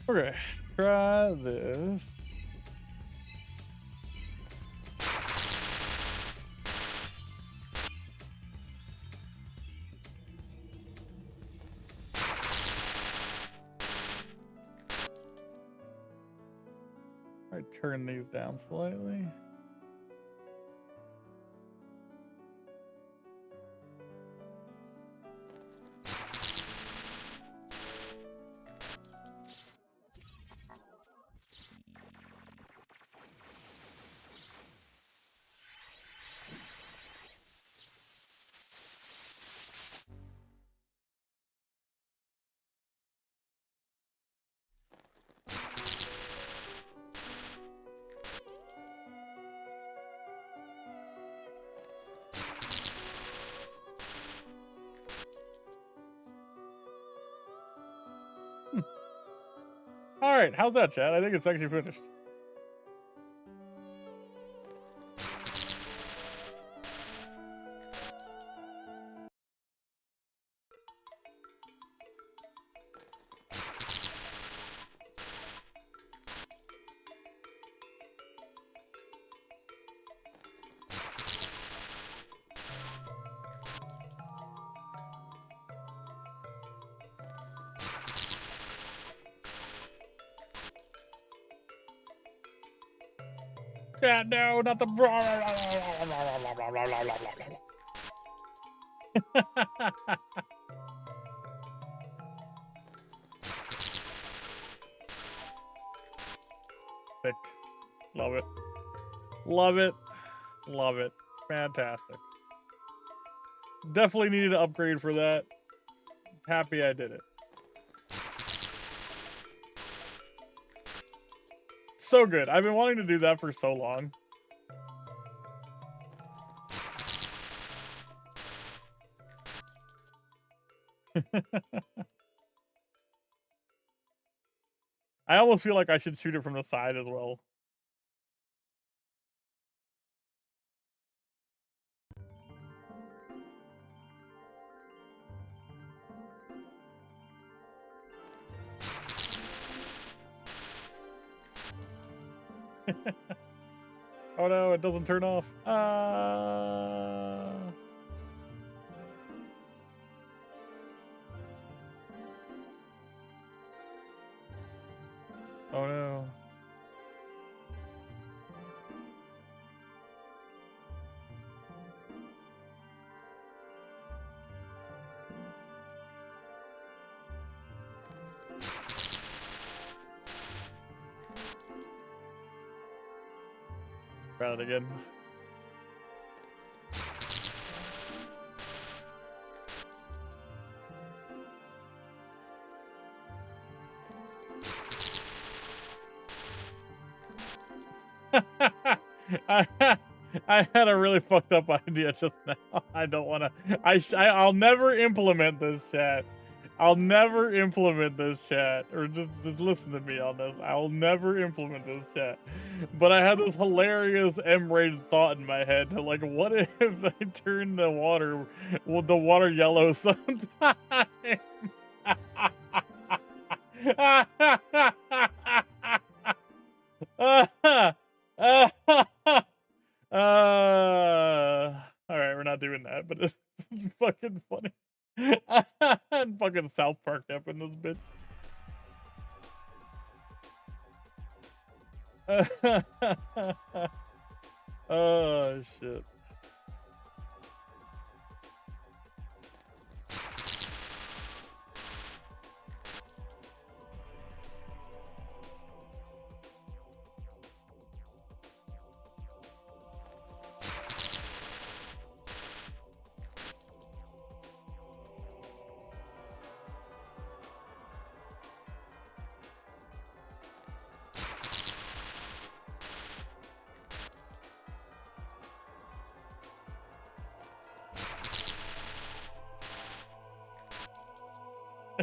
Okay, try this. I turn these down slightly. All right, how's that, chat? I think it's actually finished. Yeah, no, not the Thick. Love it. Love it. Love it. Fantastic. Definitely needed to upgrade for that. Happy I did it. So good. I've been wanting to do that for so long. I almost feel like I should shoot it from the side as well. Oh no, it doesn't turn off. Oh no. Try it again. I had a really fucked up idea just now. I don't want to. I'll never implement this, chat. I'll never implement this, chat. Or just listen to me on this. I'll never implement this, chat. But I had this hilarious M-rated thought in my head. Like, what if I turn the water yellow sometime? All right, we're not doing that, but it's fucking funny. And fucking South Park up in this bitch. Oh shit.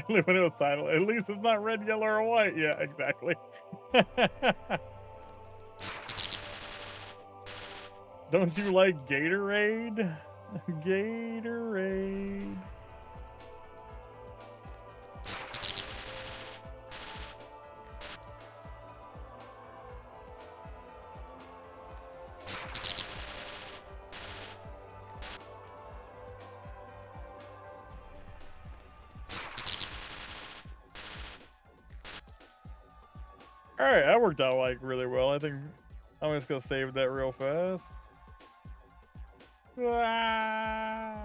When it was silent. At least it's not red, yellow, or white. Yeah, exactly. Don't you like Gatorade? Gatorade. All right, that worked out like really well. I think I'm just gonna save that real fast. Ah.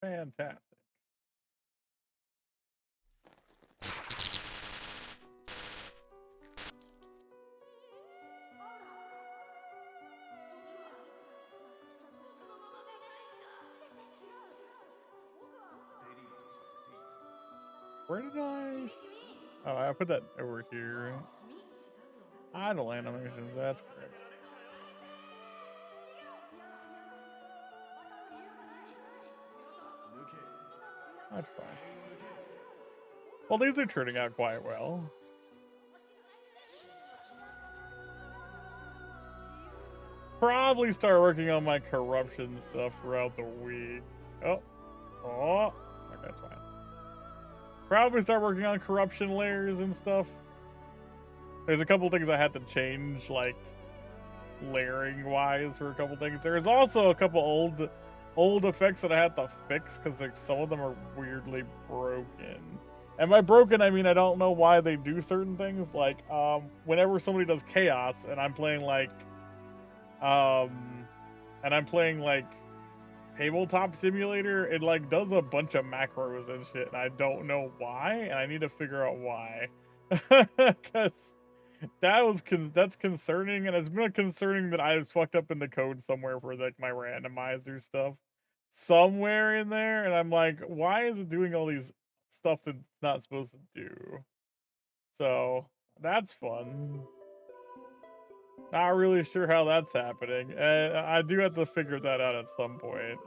Fantastic. Where did I? Oh, I put that over here. Idle animations, that's great. That's fine. Well, these are turning out quite well. Probably start working on my corruption stuff throughout the week. Oh. Okay, that's fine. Probably start working on corruption layers and stuff. There's a couple things I had to change, like layering wise for a couple things. There's also a couple old effects that I had to fix because some of them are weirdly broken. And by broken, I mean I don't know why they do certain things. Like whenever somebody does chaos and I'm playing like tabletop simulator, it like does a bunch of macros and shit, and I don't know why, and I need to figure out why. Because that's concerning, and it's been concerning that I was fucked up in the code somewhere for like my randomizer stuff somewhere in there, and I'm like, why is it doing all these stuff that it's not supposed to do? So that's fun. Not really sure how that's happening. I do have to figure that out at some point.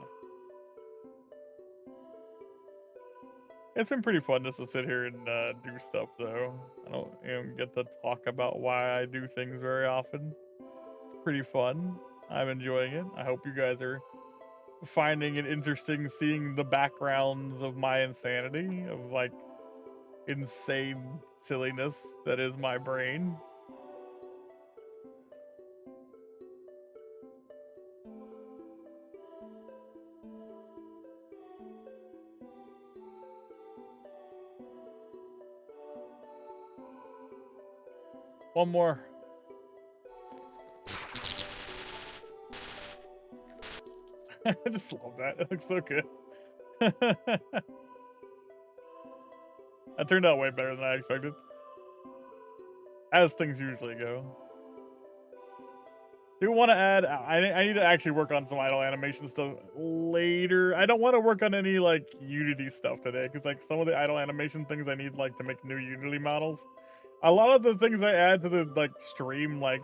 It's been pretty fun just to sit here and do stuff, though. I don't even get to talk about why I do things very often. It's pretty fun. I'm enjoying it. I hope you guys are finding it interesting seeing the backgrounds of my insanity, of like insane silliness that is my brain. One more. I just love that. It looks so good. That turned out way better than I expected. As things usually go. Do want to add, I need to actually work on some idle animation stuff later. I don't want to work on any like Unity stuff today, because like some of the idle animation things I need like to make new Unity models. A lot of the things I add to the like stream, like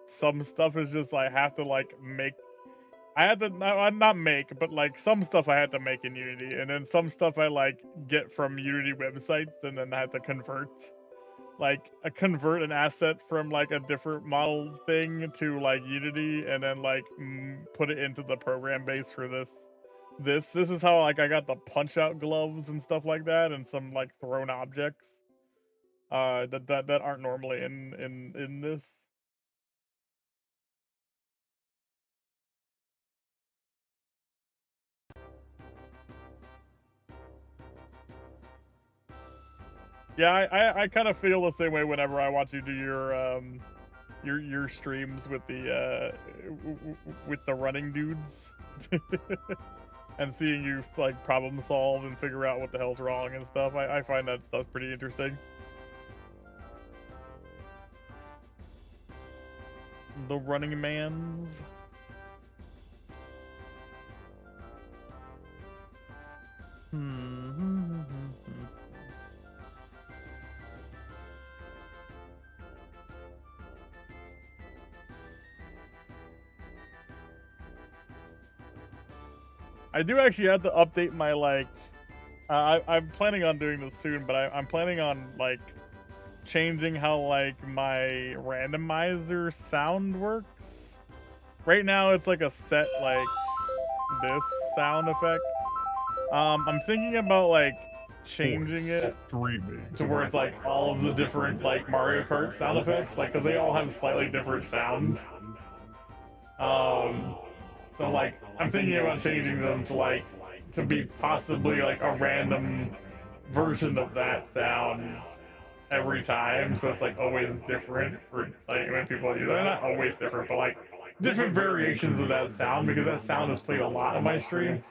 some stuff is just I have to like make. I had to not make, but like some stuff I had to make in Unity, and then some stuff I like get from Unity websites, and then I had to convert, like convert an asset from like a different model thing to like Unity, and then like put it into the program base for this. This is how like I got the punch out gloves and stuff like that, and some like thrown objects. That aren't normally in this. Yeah, I kind of feel the same way whenever I watch you do your streams with the running dudes. and seeing you like problem solve and figure out what the hell's wrong and stuff. I find that stuff pretty interesting. The Running Mans. I do actually have to update my like. I'm planning on doing this soon, but I'm planning on like changing how like my randomizer sound works. Right now it's like a set like this sound effect. I'm thinking about like changing it to where it's like all of the different like Mario Kart sound effects, like because they all have slightly different sounds. So like I'm thinking about changing them to like to be possibly like a random version of that sound every time, so it's like always different for like when people use it. They're not always different, but like different variations of that sound, because that sound is played a lot on my stream,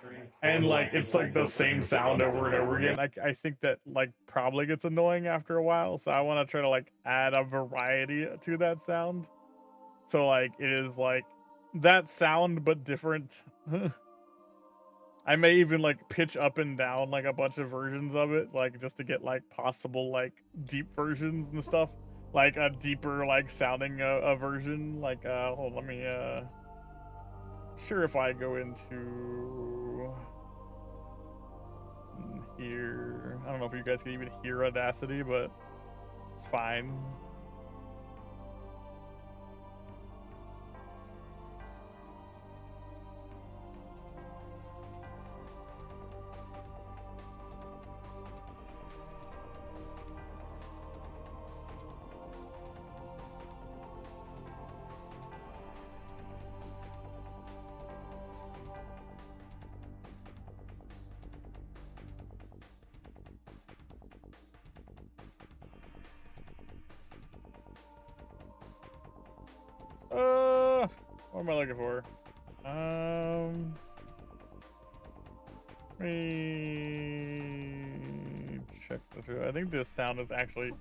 and like it's like the same sound over and over again. Like I think that like probably gets annoying after a while, so I want to try to like add a variety to that sound, so like it is like that sound but different. I may even like pitch up and down like a bunch of versions of it, like just to get like possible like deep versions and stuff, like a deeper like sounding a version. Like hold on, let me sure, if I go into here, I don't know if you guys can even hear Audacity, but it's fine. What am I looking for? Let me check this. I think this sound is actually.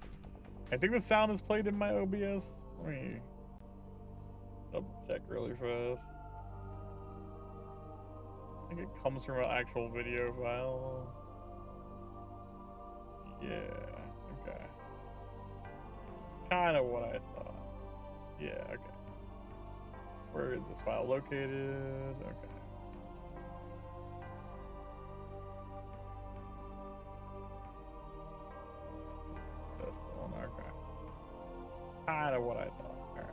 I think the sound is played in my OBS. Let me double check really fast. I think it comes from an actual video file. Yeah. Okay. Kind of what I thought. Yeah. Okay. Where is this file located? Okay. This one, okay. Kind of what I thought. All right.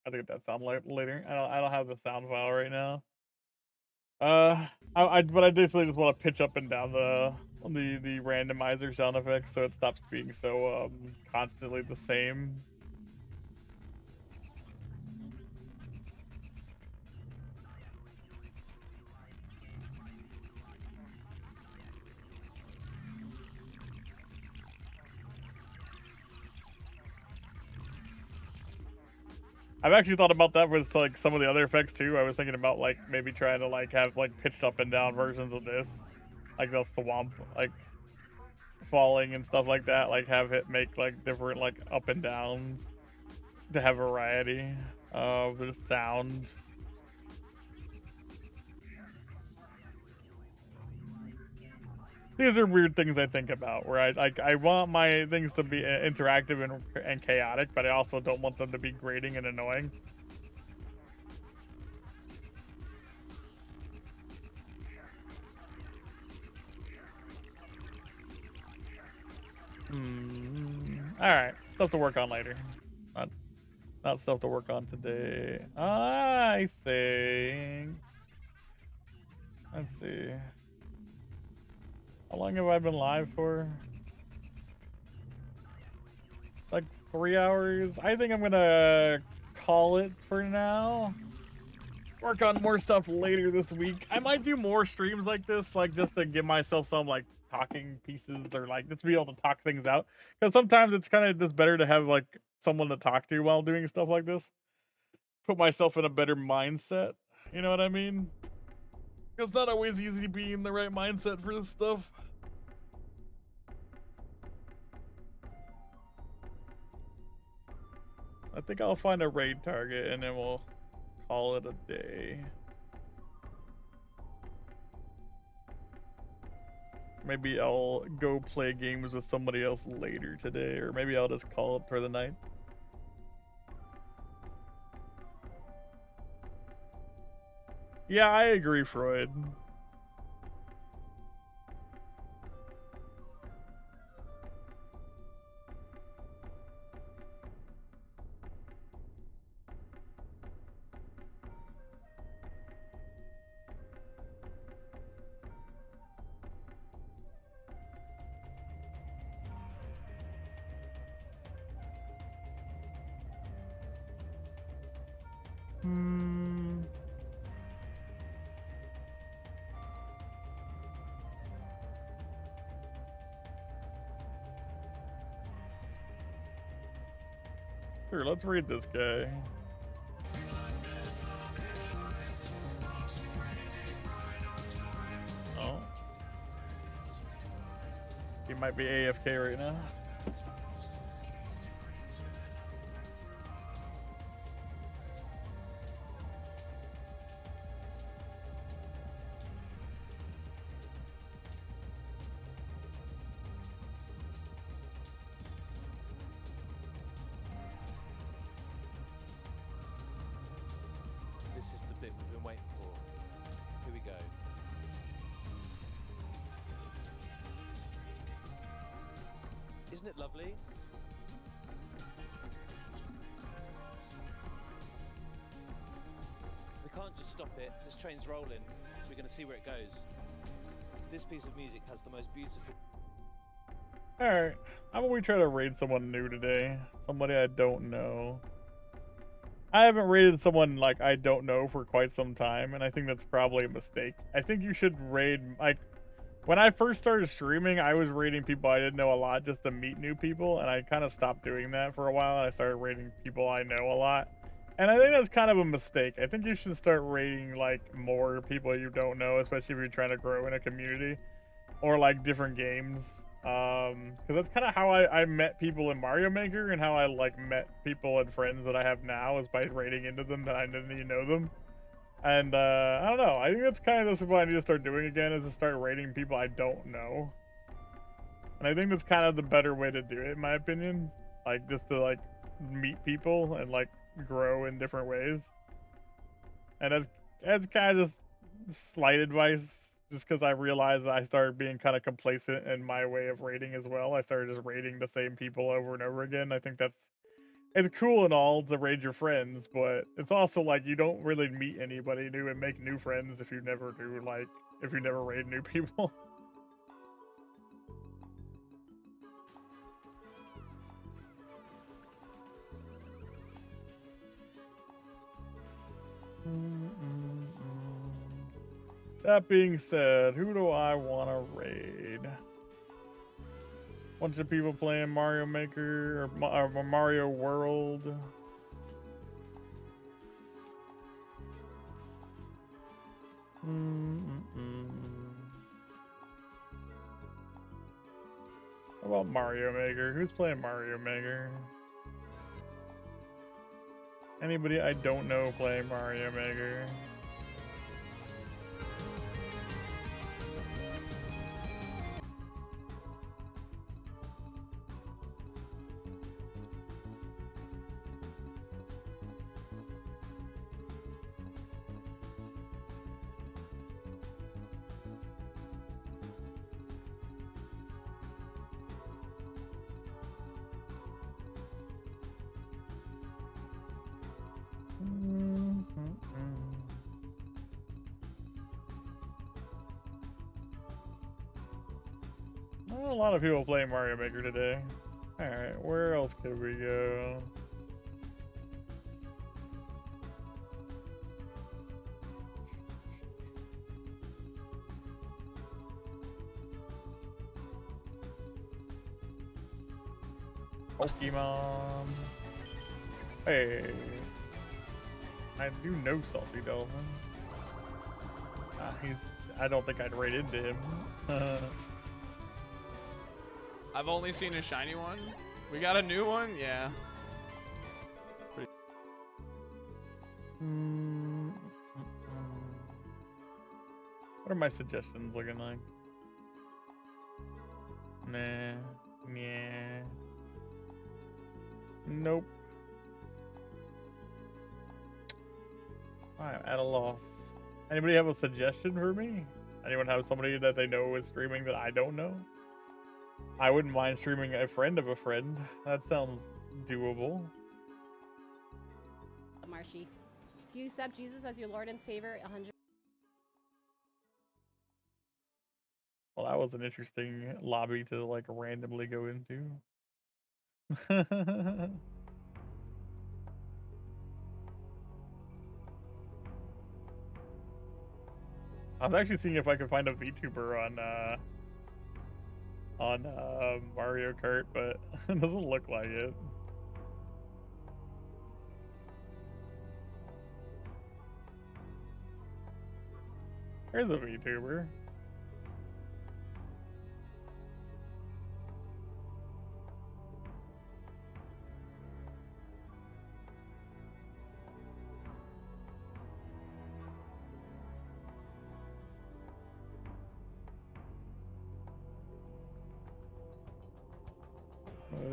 I have to get that sound later. I don't have the sound file right now. But I basically just want to pitch up and down the randomizer sound effects so it stops being so constantly the same. I've actually thought about that with like some of the other effects too. I was thinking about like maybe trying to like have like pitched up and down versions of this, like the swamp like falling and stuff like that. Like have it make like different like up and downs to have variety of the sound. These are weird things I think about, where I want my things to be interactive and chaotic, but I also don't want them to be grating and annoying. All right, stuff to work on later. Not stuff to work on today. I think. Let's see. How long have I been live for? like 3 hours. I think I'm gonna call it for now. Work on more stuff later this week. I might do more streams like this, like just to give myself some like talking pieces or like just be able to talk things out. Because sometimes it's kind of just better to have like someone to talk to while doing stuff like this. Put myself in a better mindset. You know what I mean? It's not always easy to be in the right mindset for this stuff. I think I'll find a raid target and then we'll call it a day. Maybe I'll go play games with somebody else later today, or maybe I'll just call it for the night. Yeah, I agree, Freud. Sure, let's read this guy. Oh. He might be AFK right now. This is the bit we've been waiting for. Here we go. Isn't it lovely? We can't just stop it. This train's rolling. We're going to see where it goes. This piece of music has the most beautiful... Alright, how about we try to raid someone new today? Somebody I don't know. I haven't raided someone like I don't know for quite some time, and I think that's probably a mistake. I think you should raid, like, when I first started streaming, I was raiding people I didn't know a lot just to meet new people, and I kind of stopped doing that for a while, and I started raiding people I know a lot. And I think that's kind of a mistake. I think you should start raiding, like, more people you don't know, especially if you're trying to grow in a community, or, like, different games. Because that's kind of how I met people in Mario Maker, and how I like met people and friends that I have now is by raiding into them that I didn't even know them. And I don't know, I think that's kind of what I need to start doing again, is to start raiding people I don't know. And I think that's kind of the better way to do it, in my opinion. Like, just to like meet people and like grow in different ways. And that's kind of just slight advice. Just because I realized that I started being kind of complacent in my way of raiding as well. I started just raiding the same people over and over again. I think it's cool and all to raid your friends, but it's also like you don't really meet anybody new and make new friends if you never raid new people. That being said, who do I want to raid? Bunch of people playing Mario Maker or Mario World. How about Mario Maker? Who's playing Mario Maker? Anybody I don't know playing Mario Maker? A lot of people playing Mario Maker today. Alright, where else could we go? Pokemon. Hey. I do know Salty Dolphin. I don't think I'd rate into him. I've only seen a shiny one. We got a new one? Yeah. What are my suggestions looking like? Nah. Yeah. Nope. I'm at a loss. Anybody have a suggestion for me? Anyone have somebody that they know is streaming that I don't know? I wouldn't mind streaming a friend of a friend. That sounds doable. Marshy, do you accept Jesus as your Lord and Savior? 100. Well, that was an interesting lobby to like randomly go into. I was actually seeing if I could find a VTuber on Mario Kart, but it doesn't look like it. There's a VTuber.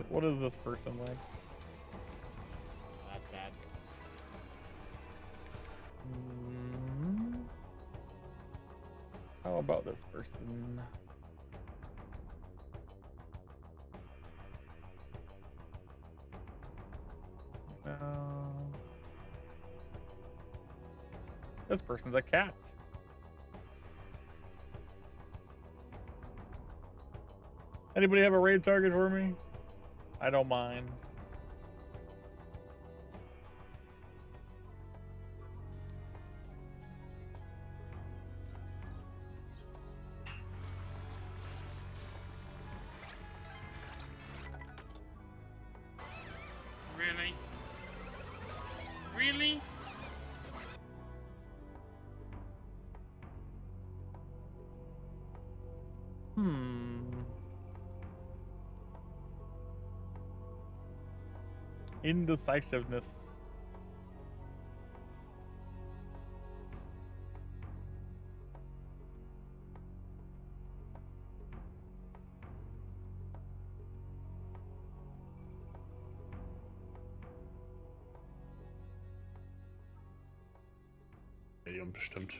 What is this person like? That's bad. How about this person? This person's a cat. Anybody have a raid target for me? I don't mind. Really? Really? Indecisiveness. Medium bestimmt.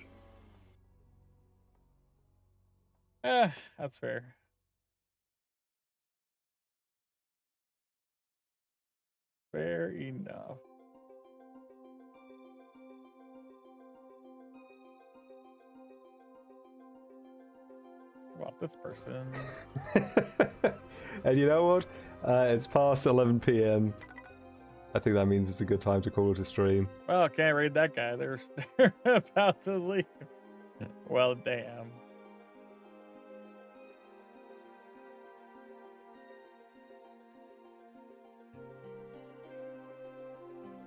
That's fair. Fair enough. Well, this person. And you know what? It's past 11 PM. I think that means it's a good time to call it a stream. Well, can't raid that guy. They're about to leave. Well, damn.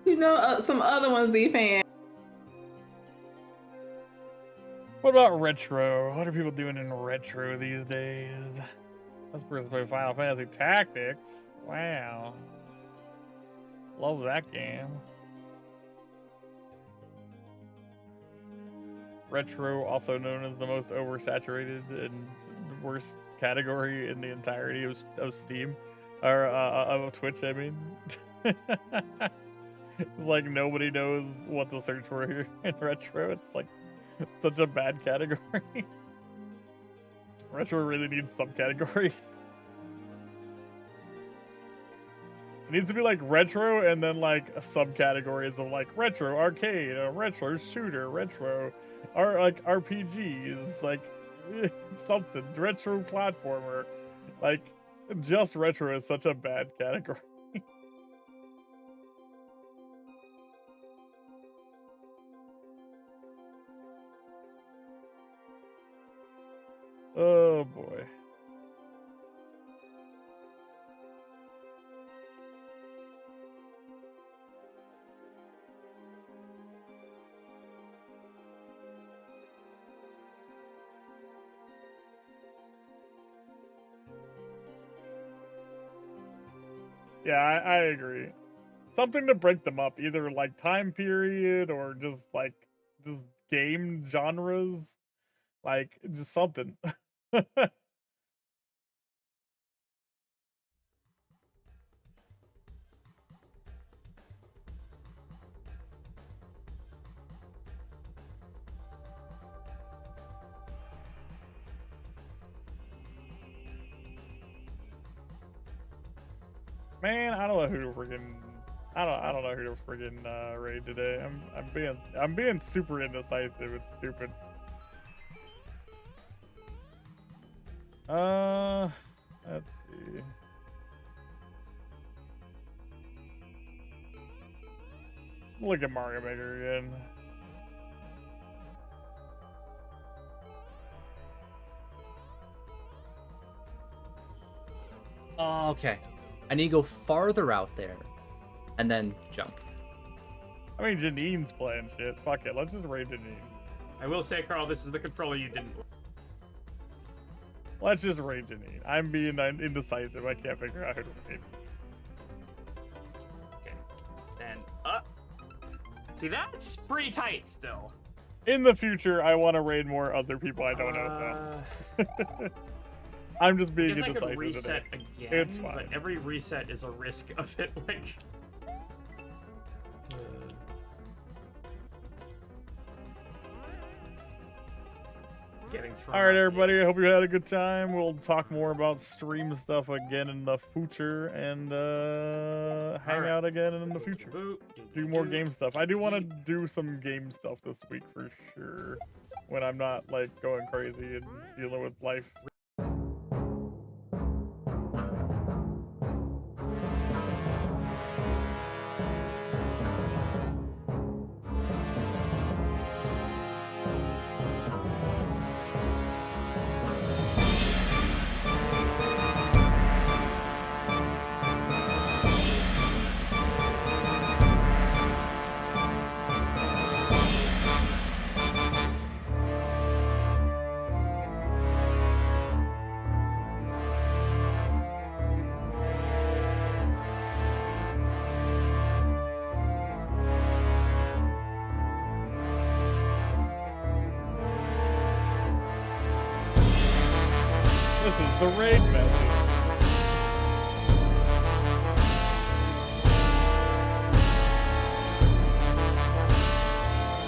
You know, some other ones, Z-Fan. What about retro? What are people doing in retro these days? This person play Final Fantasy Tactics. Wow. Love that game. Retro, also known as the most oversaturated and worst category in the entirety of Steam. Or of Twitch, I mean. It's like nobody knows what to search for here in retro. It's like such a bad category. Retro really needs subcategories. It needs to be like retro and then like subcategories of like retro arcade, retro shooter, retro like RPGs, like something, retro platformer. Like Just retro is such a bad category. Oh boy. Yeah, I agree. Something to break them up, either like time period or just game genres. Like just something. Man, I don't know who to freaking I don't know who to freaking raid today. I'm being super indecisive. It's stupid. Let's see. Look at Mario Maker again. Oh, okay. I need to go farther out there and then jump. I mean, Janine's playing shit. Fuck it. Let's just raid Janine. I will say, Carl, this is the controller you didn't. Let's just raid Janine. I'm being indecisive. I can't figure out who to raid. Okay. Then, see, that's pretty tight still. In the future, I want to raid more other people I don't know. Though. I'm just being I indecisive could reset today. again, It's fine. but every reset is a risk of it, like... getting thrown All right, off. everybody. I hope you had a good time. We'll talk more about stream stuff again in the future and hang out again in the future. Do more game stuff. I do want to do some game stuff this week for sure when I'm not like going crazy and dealing with life. This is the raid message.